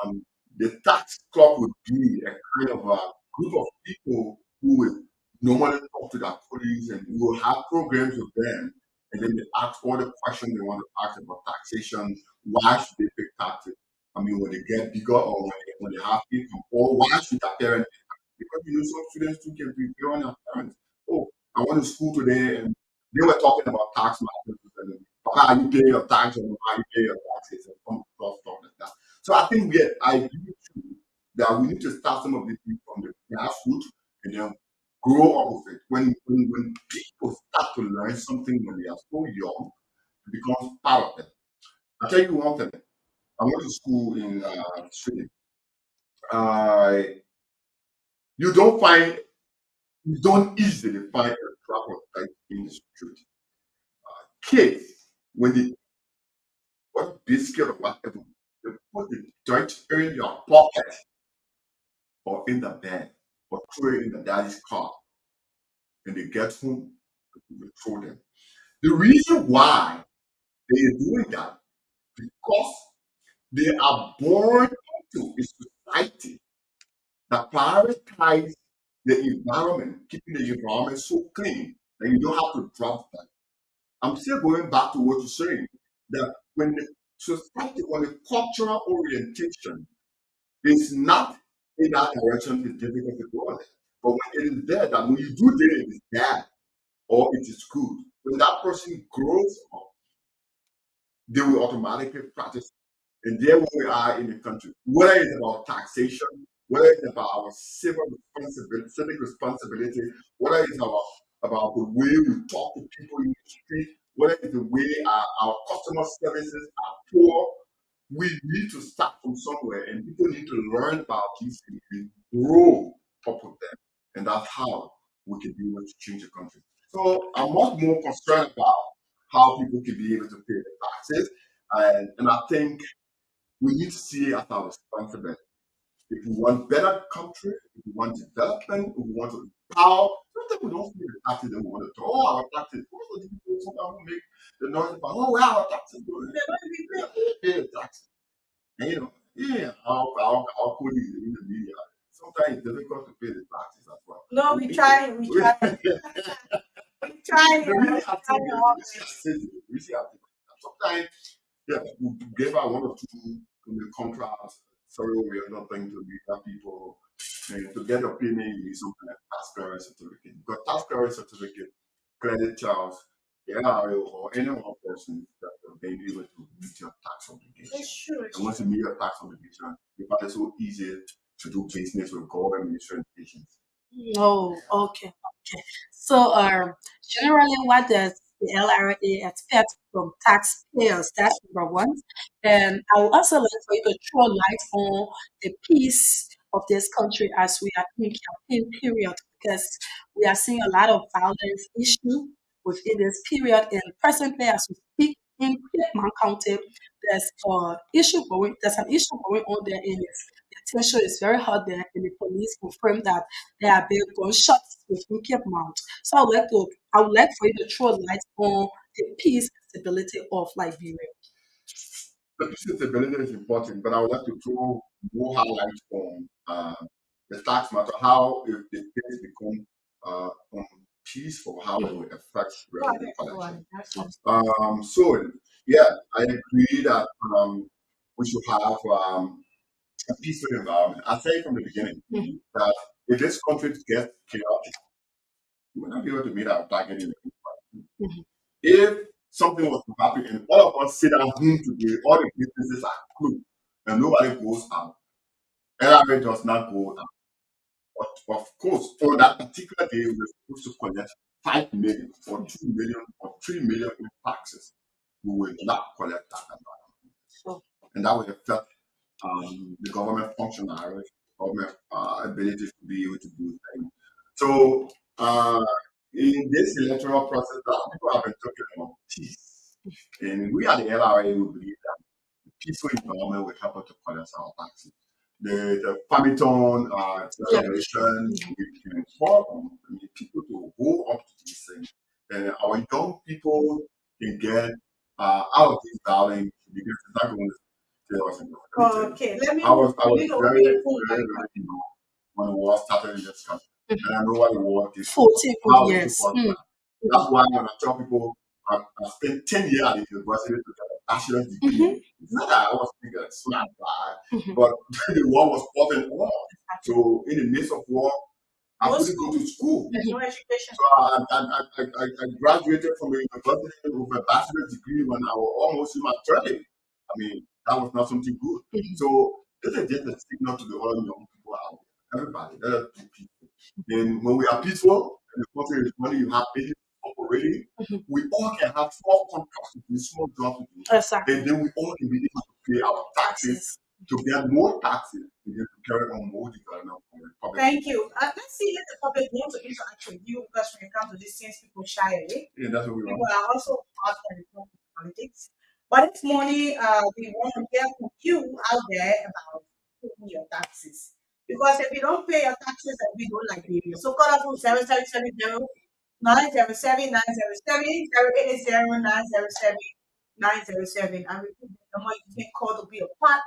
um, the tax club would be a kind of a group of people who will normally talk to their colleagues and we will have programs with them. And then they ask all the questions they want to ask about taxation. Why should they pay taxes? I mean, when they get bigger or when they have income, or why should their parents pay taxes? Because you know, some students too can be on their parents. Oh, I went to school today and they were talking about tax matters. And how you pay your tax and how you pay your taxes and some stuff like that. So I think I agree with you that we need to start some of these things from the grassroots and then grow up with it. When people start to learn something when they are so young, it becomes part of them. I'll tell you one thing. I went to school in Sweden. Uh, you don't find, you don't easily find a drop of dirt in the street. Kids, when they want biscuit or whatever, they put the dirt in your pocket or in the bed or throw it in the daddy's car and they get home, they throw them. The reason why they are doing that because they are born into a society that prioritize the environment, keeping the environment so clean that you don't have to drop that. I'm still going back to what you're saying that when the society, when the cultural orientation is not in that direction, it's difficult to go there. But when it is there, that when you do there, it is bad or it is good. When that person grows up, they will automatically practice. And there we are in the country. Whether it's about taxation, whether it's about our civic responsibility, whether it's about the way we talk to people in the street, whether it's the way our customer services are poor, we need to start from somewhere and people need to learn about these things and grow up with them. And that's how we can be able to change the country. So I'm much more concerned about how people can be able to pay their taxes. And I think we need to see it as our responsibility. If we want better country, if we want development, if we want to empower, sometimes we don't feel the taxes that we want to talk. Oh, our taxes. Most of the people sometimes will make the noise about, oh, where our taxes going? They don't even They pay. don't pay the taxes. And, yeah, our colleagues in the media, sometimes it's difficult to pay the taxes as well. No, we try. We We, try. We try. we really We have to try get, our we see our best. citizens, we see our people. Sometimes, yeah, we gave out one or two contracts, sorry, we are not going to media people. And to get a payment, you need something like tax clearance certificate. Because tax clearance certificate, credit charge, the NRA or any one person that will be able to meet your tax obligation. It's true. It's And once you true. meet your tax obligation, you find it so easy to do business with government administrations. Oh, okay, okay. So, generally, what does the LRA expect from taxpayers? That's number one. And I would also like for you to throw light on the peace of this country as we are in campaign period, because we are seeing a lot of violence issue within this period. And presently, as we speak in Piedmont County, there's an issue going on there, and the tension is very hot there, and the police confirmed that there have been gunshots within Cape Mount. So I would like for you to throw light on the peace and stability of Liberia. The sustainability is important, but I would like to throw more highlights on the tax matter, how if the things become peaceful, how it will affect Go revenue ahead. Go collection. ahead. That's awesome. So yeah, I agree that we should have a peaceful environment. I said from the beginning Mhm. that if this country gets chaotic, we will not be able to meet our target in the Mhm. if something was to happen and all of us sit at home today, all the businesses are closed and nobody goes out, LRA does not go out. But of course, on that particular day, we were supposed to collect 5 million or 2 million or 3 million in taxes. We will not collect that amount. So, And that will affect the government functionaries, government ability to be able to do things. So, in this electoral process, a lot of people have been talking about peace. And we at the LRA, we believe that peaceful environment will help us to collect our taxes. The Farmington yeah. declaration, we can call on people to go up to these things. And our young people can get out of this violence because it's not going to tell us anything. Let me tell you, Okay. Let me. I You was need to very, open your phone. very, very young when the war started in this country. And I know what the war did to 14 good how it took years. us back. That's why when I tell people I spent 10 years at the university to get a bachelor's degree, Mhm. it's not that I was thinking it's not bad, Mhm. but the war was fought and on. So in the midst of war, I No couldn't go school. to school. There's no education. So I graduated from the university with a bachelor's degree when I was almost in my 30s. I mean, that was not something good. Mhm. So this is just a signal to the other young people out there. Everybody, let us be peaceful. And when we are peaceful, and the country is money, you have business operating, Mhm. we all can have small contracts to do, small jobs to do, Exactly. and then we all can be able to pay our taxes Taxes. to get more taxes and then to carry on more development for the public. Thank you. Let's see if the public wants to interact with you because when it comes to these things, people shy away. Yeah, that's what we People want. are also hard when it comes to politics. But this morning, we want to hear from you out there about paying your taxes. Because if you don't pay your taxes, then we don't like you. So call us on 7770 907 and repeat the number you can call to be a part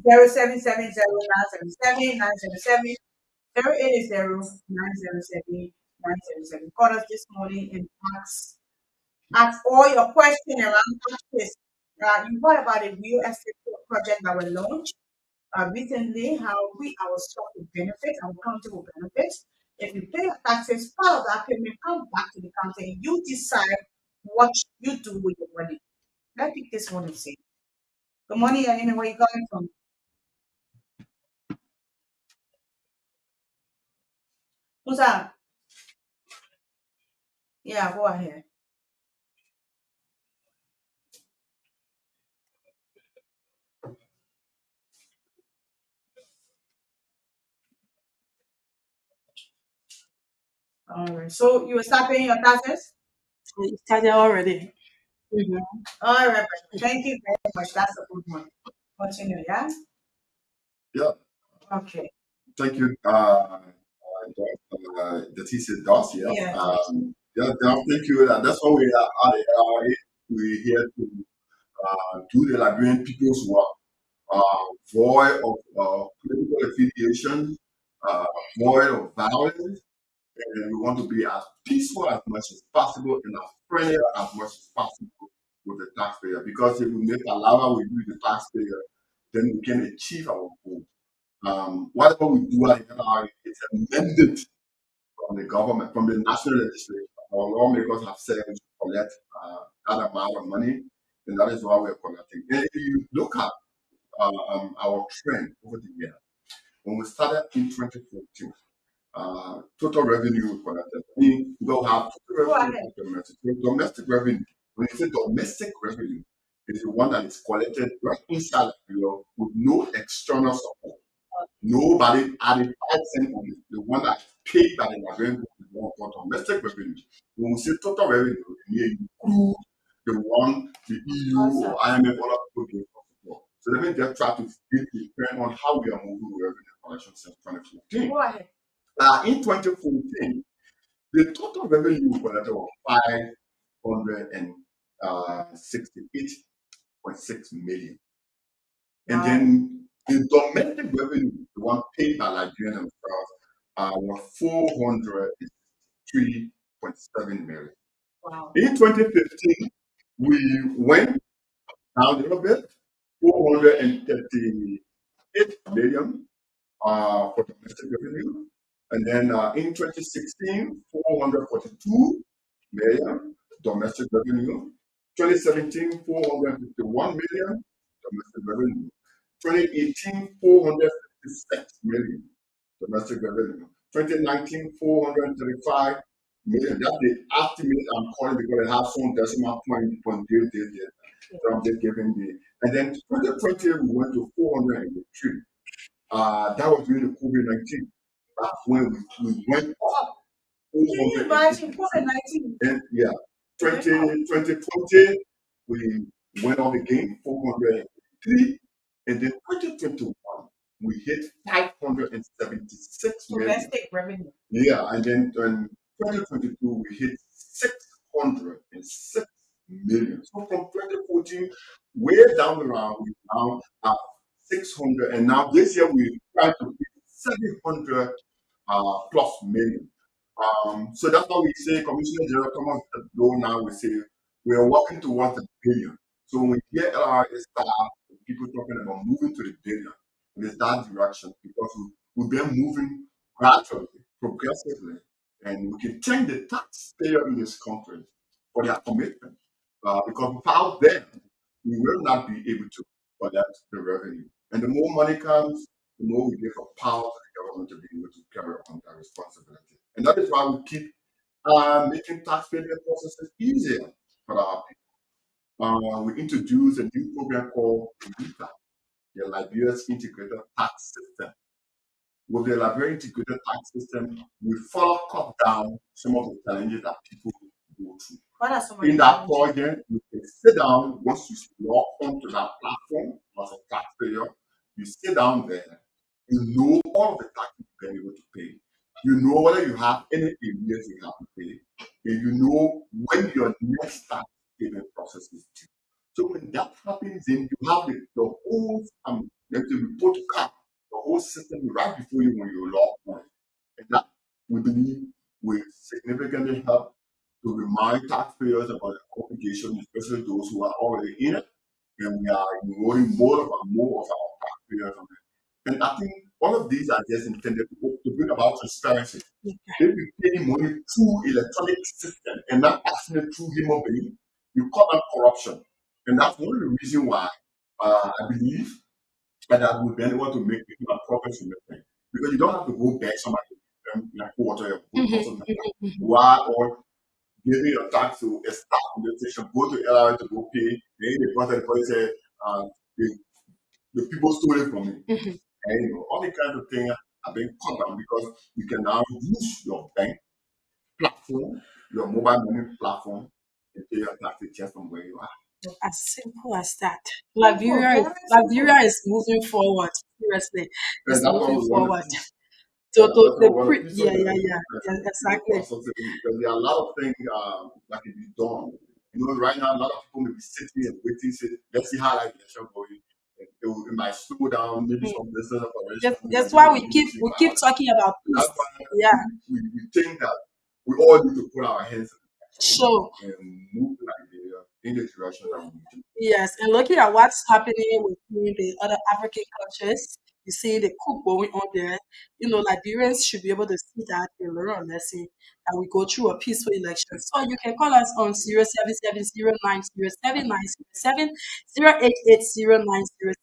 0770-907-907. Call us this morning and ask all your questions around taxes. You heard about a real estate project that was launched recently, how we our stock will benefit, our county will benefit. If you pay your taxes, part of that payment come back to the county and you decide what you do with your money. Let's pick this one and see. Good morning, Yanina, where you coming from? Who's that? Yeah, go ahead. All right. So you will start paying your taxes? So it started already. Mhm. All right, brother. Thank you very much. That's a good one. Continue, yeah? Yeah, Okay. thank you, Doc. the thesis does, yeah. Yes. Thank you. That's why we are at the LRA. We're here to do the Liberian people's work, void of political affiliation, uh, void of violence, and we want to be as peaceful as much as possible and as friendly as much as possible with the taxpayer. Because if we make a lava we do the taxpayer, then we can achieve our goal. Whatever we do at the NRA is a mandate from the government, from the national legislature. Our lawmakers have said we should collect that amount of money, and that is why we're collecting. And if you look at our trend over the year, when we started in 2014, total revenue we collected. I mean, we don't have total Go revenue ahead. and domestic. So domestic revenue, when you say domestic revenue, is the one that is collected right inside Liberia with no external support. Nobody added 5 cents on it. The one that's paid by the Liberian government is one called domestic revenue. When we say total revenue, it may include the one the EU Awesome. or IMF or other people give for support. So let me just try to give the trend on how we are moving with revenue collection since 2014. Go ahead. In 2014, the total revenue we collected was 568.6 million. And Wow. then the domestic revenue, the one paid by Nigerians themselves, was 403.7 million. Wow. In 2015, we went down a little bit, 438 million for domestic revenue. And then in 2016, 442 million domestic revenue. 2017, 451 million domestic revenue. 2018, 456 million domestic revenue. 2019, 435 million. That's the estimate I'm calling because I have some decimal point there. So I'm just giving the. And then 2020, we went to 483. That was during the COVID-19. That's when we went up Can you imagine 483. COVID-19? And yeah, 2020, we went up again, 403. And then 2021, we hit 576 million. Domestic revenue. Yeah, and then in 2022, we hit 606 million. So from 2014, way down the line, we now have 600. And now this year, we try to hit 700 plus million. So that's why we say, Commissioner General Thomas Doe now, we say we are working towards a billion. So when we hear LRA start, people talking about moving to the billion, it is that direction because we've been moving gradually, progressively, and we can thank the taxpayer in this country for their commitment. Because without them, we will not be able to collect the revenue. And the more money comes, the more we give a power to the government to be able to carry on their responsibility. And that is why we keep making taxpaying processes easier for our people. We introduced a new program called LITA, the Liberia's Integrated Tax System. With the Liberian Integrated Tax System, we further cut down some of the challenges that people go through. What are some of In the that challenges? project, you can sit down once you log onto that platform as a taxpayer. You sit down there, you know all of the taxes you've been able to pay. You know whether you have any arrears you have to pay, and you know when your next tax payment process is due. So when that happens, then you have the whole the report card, the whole system right before you when you log on. And that we believe will significantly help to remind taxpayers about the obligation, especially those who are already in it, and we are enrolling more of our taxpayers on it. And I think all of these are just intended to bring about transparency. If you pay money through electronic system and not passing it through human being, you cut down corruption. And that's one of the reasons why I believe that we've been able to make people profits in the thing. Because you don't have to go back somebody like water, why or giving your tax to a staff organization, go to LRA to go pay, then the person say, the, the people stole it from me. And all the kinds of things are being cut down because you can now use your bank platform, your mobile money platform, and pay your taxes just from where you are. As simple as that. Simple, Liberia is very simple. Liberia is moving forward. Seriously, And it's that's what moving we want forward. to see. to That's the what we want to pre, be so yeah, that yeah, we yeah, can yeah, look for exactly. something because there are a lot of things that can be done. Right now, a lot of people may be sitting and waiting, say, let's see how I get going. It might slow down maybe Mm. some business operation. That's, We that's might why able to we keep see we by keep others. talking about That's peace. why Yeah, we think that we all need to put our hands sure. and move Nigeria in the direction that we need to. Yes, and looking at what's happening within the other African countries, you see the coup going on there. Liberians should be able to see that and learn a lesson that we go through a peaceful election. So you can call us on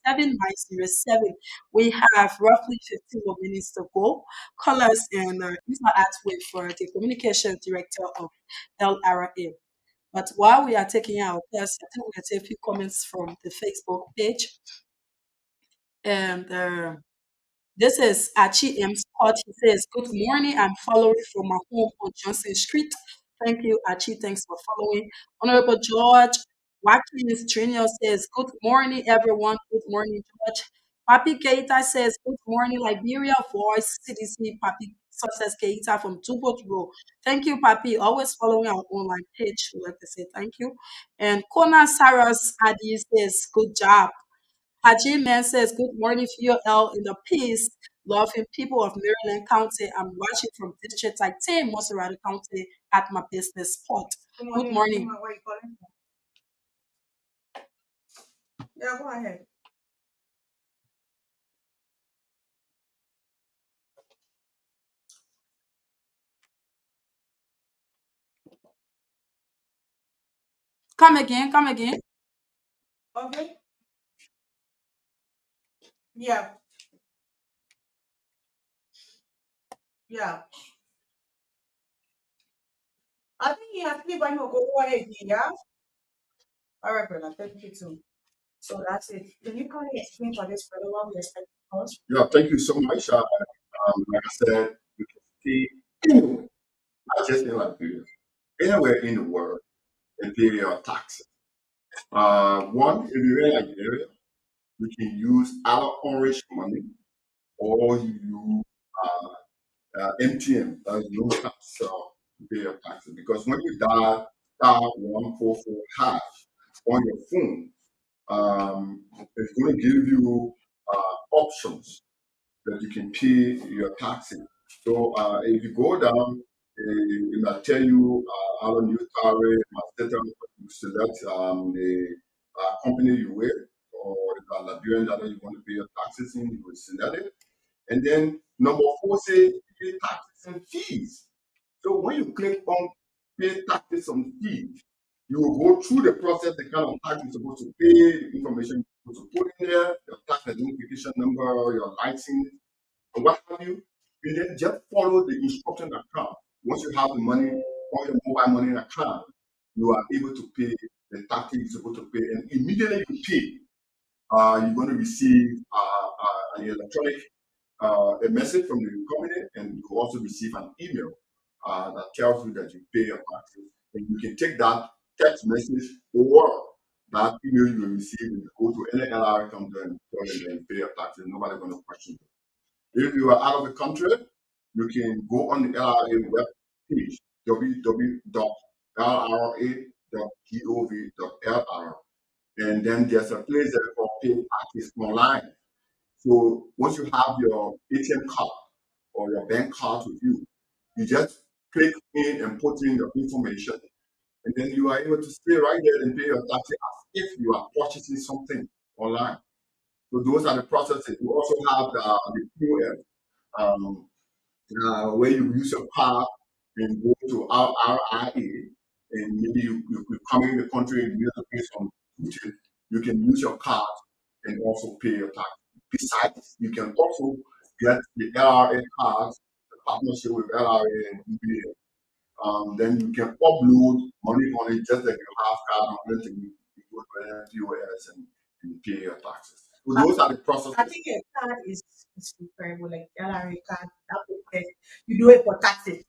0770907907880907907. We have roughly 15 more minutes to go. Call us and interact with for the communication director of LRA. But while we are taking our test, I think we can take a few comments from the Facebook page. And this is Achi M. Scott. He says, "Good morning. I'm following from my home on Johnson Street. Thank you, Achi. Thanks for following." Honorable George Watkins Jr. says, "Good morning, everyone. Good morning, George." Papi Keita says, "Good morning, Liberia-VOL CDC." Papi Success Keita from Dubot Road. Thank you, Papi. Always following our online page. We'd like to say thank you. And Kona Saras Adi says, "Good job." Haji Man says, "Good morning, VOL in the peace, loving people of Maryland County. I'm watching from District 10, Monserrate County at my business spot. Good Good morning, morning." Akuma. Where you calling from? Yeah, go ahead. Come again, come again. Okay. Yeah, yeah. I think he has people who go ahead, yeah. All right, brother. Thank you too. So that's it. Can you kindly explain for this brother what we expect from us? Yeah, thank you so much. Like I said, you can see anywhere, not just in Liberia, anywhere in the world, and pay your taxes. One, if you're in Nigeria, you can use our orange money or you use MTM, loan tax, to pay your taxes. Because when you dial *144# on your phone, it's going to give you options that you can pay your taxes. So if you go down, it might tell you our new tariff, you select the company you with, or if a Liberian that you want to pay your taxes in, you will select it. And then number four say pay taxes and fees. So when you click on pay taxes and fees, you will go through the process, the kind of tax you're supposed to pay, the information you're supposed to put in there, your tax identification number, your license, or what have you. And then just follow the instruction account. Once you have the money on your mobile money account, you are able to pay the taxes you're supposed to pay. And immediately you pay, you're going to receive an electronic a message from the company, and you also receive an email that tells you that you pay your taxes. And you can take that text message or that email you will receive and go to any LRA company and tell them that you pay your taxes. Nobody's going to question you. If you are out of the country, you can go on the LRA web page, www.lra.gov.lr, and then there's a place there called Pay Taxes Online. So once you have your ATM card or your bank card with you, you just click in and put in your information, and then you are able to stay right there and pay your taxes as if you are purchasing something online. So those are the processes. We also have the POS, where you use your card and go to our RIA, and maybe you come in the country and you need to pay some duty, you can use your card and also pay your tax. Besides, you can also get the LRA cards, the partnership with LRA and UBA. Then you can upload money on it just like you have card on it, and you go to POS and pay your taxes. So I, those are the I processes. think a card is preferable, like LRA card. That would be- You do it for taxes.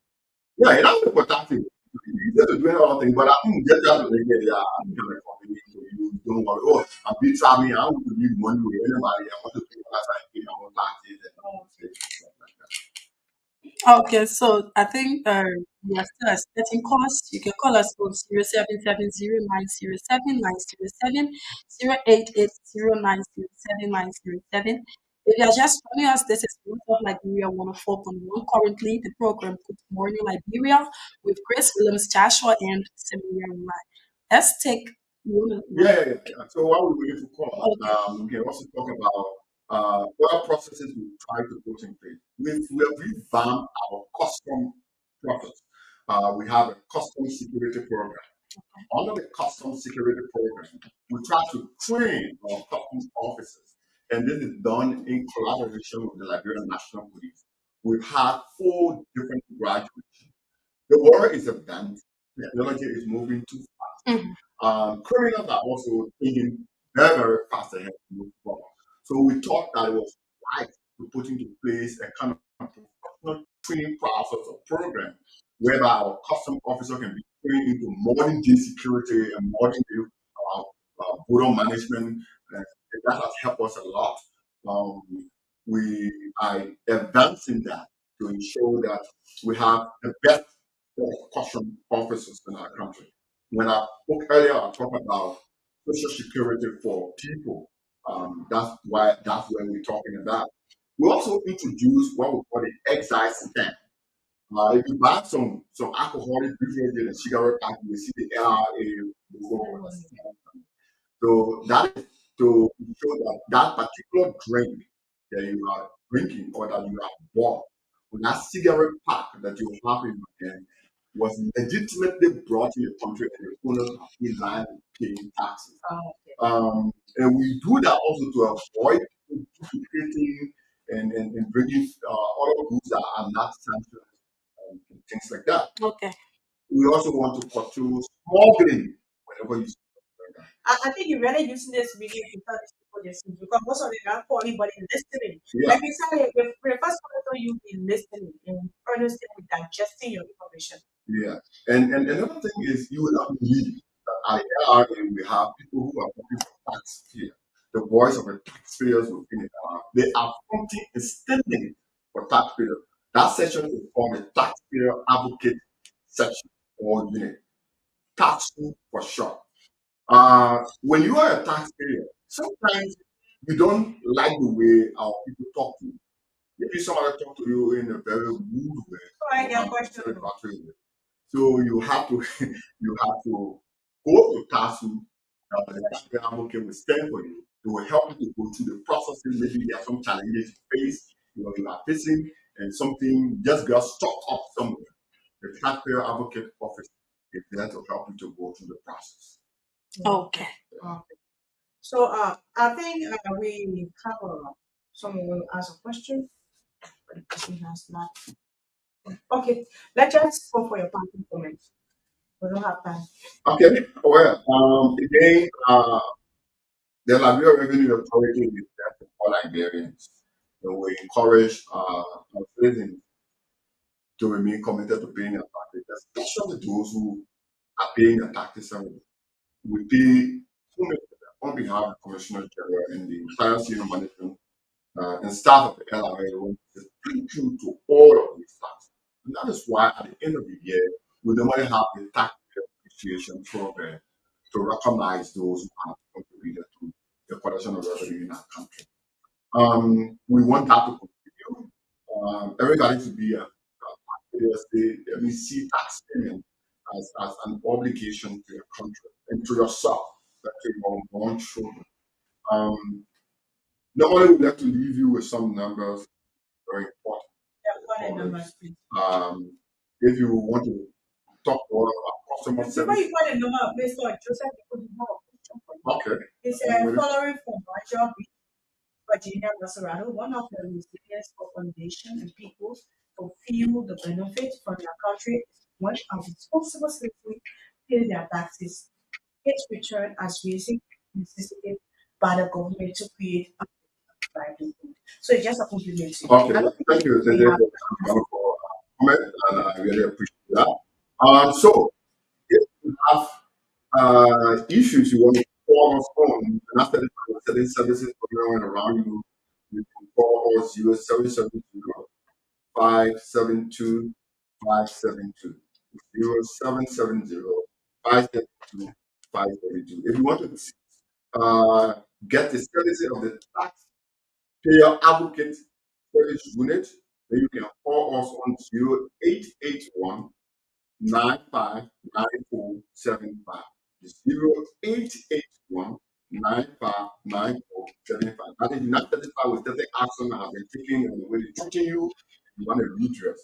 Yeah, it has for taxes. You get to do all things, but I think get that to get yeah, I'm coming from it. So you don't worry. Oh, I'm be traveling. I want to leave money with anybody. I want to pay what I pay my own taxes and Oh, stuff like that. Okay, so I think we are still expecting calls. You can call us on 0770-907-907-088-090-797. If you are just joining us, this is Voice of Liberia 104.1. Currently, the program Good Morning Liberia with Grace Williams, Joshua, and Samira Lai. Let's take one. Yeah. So while we're waiting for call, Okay. we can also talk about what processes we try to put in place. We have revamped our custom process. We have a custom security program. Under the custom security program, we try to train our customs officers, and this is done in collaboration with the Liberian National Police. We've had 4 different graduates. The world is advanced. Technology is moving too fast. Mhm. Criminals are also thinking very fast ahead to move forward. So we thought that it was right to put into place a kind of professional training process or program whereby our custom officer can be trained into modern day security and modern day uh, border management. And that has helped us a lot. Um, we are advancing that to ensure that we have the best custom officers in our country. When I spoke earlier, I talked about social security for people. That's where we're talking about. We also introduced what we call the excise stamp. If you buy some alcoholic beverages and cigarette pack, you will see the LRA logo on the stamp. So that is to show that that particular drink that you are drinking or that you have bought, or that cigarette pack that you have in your hand, was legitimately brought to your country and the owners have been line paying taxes. And we do that also to avoid duplicating and bringing other goods that are not sanctioned and things like that. Okay. We also want to pursue smuggling whenever you see something like that. I think you're really using this video to tell these people this thing because most of them are calling but in listening. Yeah. Like you said, the first part you be listening and understanding, digesting your information. Yeah. And another thing is you will not believe that at the LRA we have people who are working for taxpayer. The voice of the taxpayers within the LRA. They are fronting and standing for taxpayers. That section is called the taxpayer advocate section or unit. Taxu for short. When you are a taxpayer, sometimes you don't like the way our people talk to you. Maybe somebody talk to you in a very rude way So I or get very questionable. battery way. So you have to you have to go to TASU, the taxpayer advocate will stand for you. They will help you to go through the processes. Maybe there are some challenges you face, you are facing, and something just got stuck up somewhere. The taxpayer advocate office is there to help you to go through the process. Okay. Okay. So I think we have someone will ask a question, but the person has not. Okay, let's just go for your parting comments. We don't have time. Okay, well, again, the Liberia Revenue Authority is there for all Liberians. So we encourage our citizens to remain committed to paying their taxes, especially those who are paying their taxes early. We pay so much on behalf of the Commissioner General and the entire senior management and staff of the LRA. We want to say thank you to all of these staff. And that is why at the end of the year, we normally have the tax appreciation program to recognize those who have contributed to the collection of revenue in our country. We want that to continue. Everybody to be we see tax payment as an obligation to your country and to yourself, to your own children. Um, Normally, we'd like to leave you with some numbers, very important. Yeah, what are the numbers, please? If you want to talk to all of our customer Before service, you call the number, Mr. Joseph, because you have a question for you. okay. It's following from Roger Virginia Maserano, one of the recipients of foundation and people to feel the benefit from their country as much as responsible citizens pay their taxes. Its return as basic necessity by the government to create a livelihood. So it's just a compliment to you. Okay, I don't think thank you, we Tete, have for comment, and I really appreciate that. So, if you have issues you want to call us on, and after the certain services going on around you, you can call us 0770 770 572. 0770 572 572. If you want to get the services of the taxpayer advocate service unit, then you can call us on 0881 959475. 0881 959475. That is not satisfied with certain action that has been taken and the way they're treating you, you want to redress.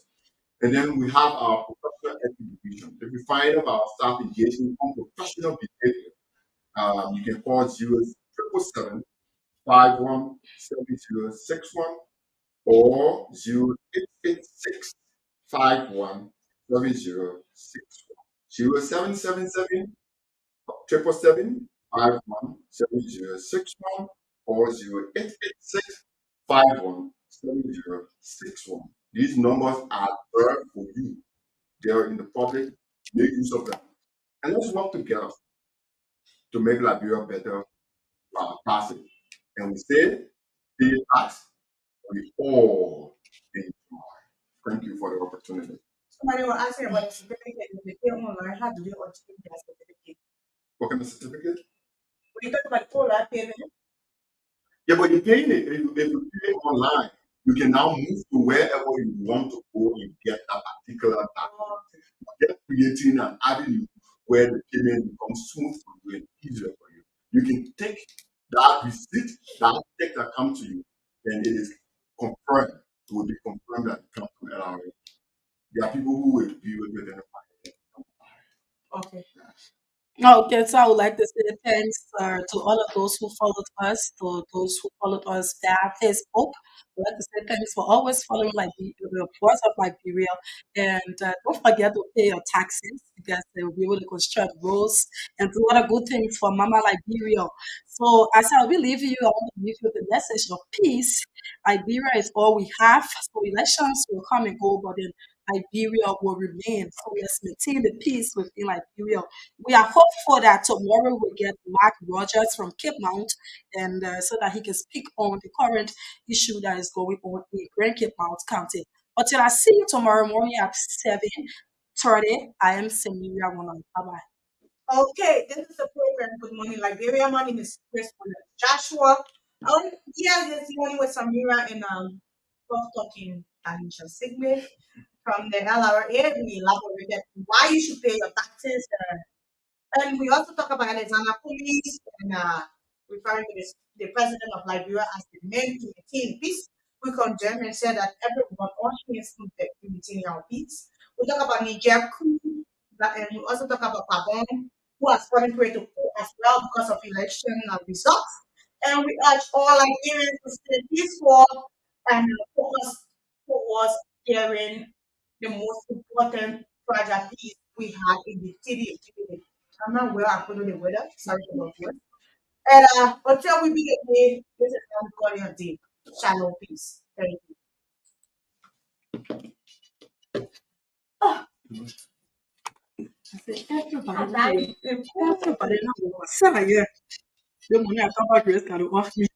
And then we have our professional ethics division. If you find out our staff engaging on professional behavior, you can call 0777 517061 or 0886 0777 777 or 0886 These numbers are there for you. They are in the public. Make use of them. And let's work together to make Liberia better for our passage. And we say, pay tax, we all enjoy. Thank you for the opportunity. Somebody will ask you about the certificate. If they pay online, how do they obtain their certificate? What kind of certificate? When you talk about full payment, Yeah, but you're paying it. If you pay it online, you can now move to wherever you want to go and get that particular document. Get creating an avenue where the payment becomes smooth for you and easier for you. You can take that receipt, that check that comes to you, and it is confirmed. It will be confirmed that it comes from LRA. There are people who will be able to identify it. okay. Okay, so I would like to say thanks to all of those who followed us, to those who followed us via Facebook. I'd like to say thanks for always following like the reports of Liberia. And don't forget to pay your taxes because they will be able to construct roads and do other good things for Mama Liberia. So as I will leave you, I want to leave you with the message of peace. Liberia is all we have. So elections will come and go, but then Liberia will remain. So let's maintain the peace within Liberia. We are hopeful that tomorrow we'll get Mark Rogers from Cape Mount, and so that he can speak on the current issue that is going on in Grand Cape Mount County. Until I see you tomorrow morning at 7:30, I am Semiria Woman. Bye bye. Okay, this is the program. Good morning, Liberia. My name is Chris Joshua. Yeah, this morning with Samira and both talking financial segment from the LRA. We elaborated why you should pay your taxes. And we also talk about Alexander Police and referring to the president of Liberia as the man to maintain peace. We condemn and say that everyone all is to maintain our peace. We talk about Niger coup, and we also talk about Gabon, who has fallen prey to coup as well because of election results. And we urge all Nigerians to stay peaceful and focus towards hearing the most important fragile peace we have in the city. I'm not well according to the weather. Sorry about that. And until we meet again, this is I'm calling a day. Shalom, peace. Thank you. I say everybody now, yeah. The money I come back with can off me.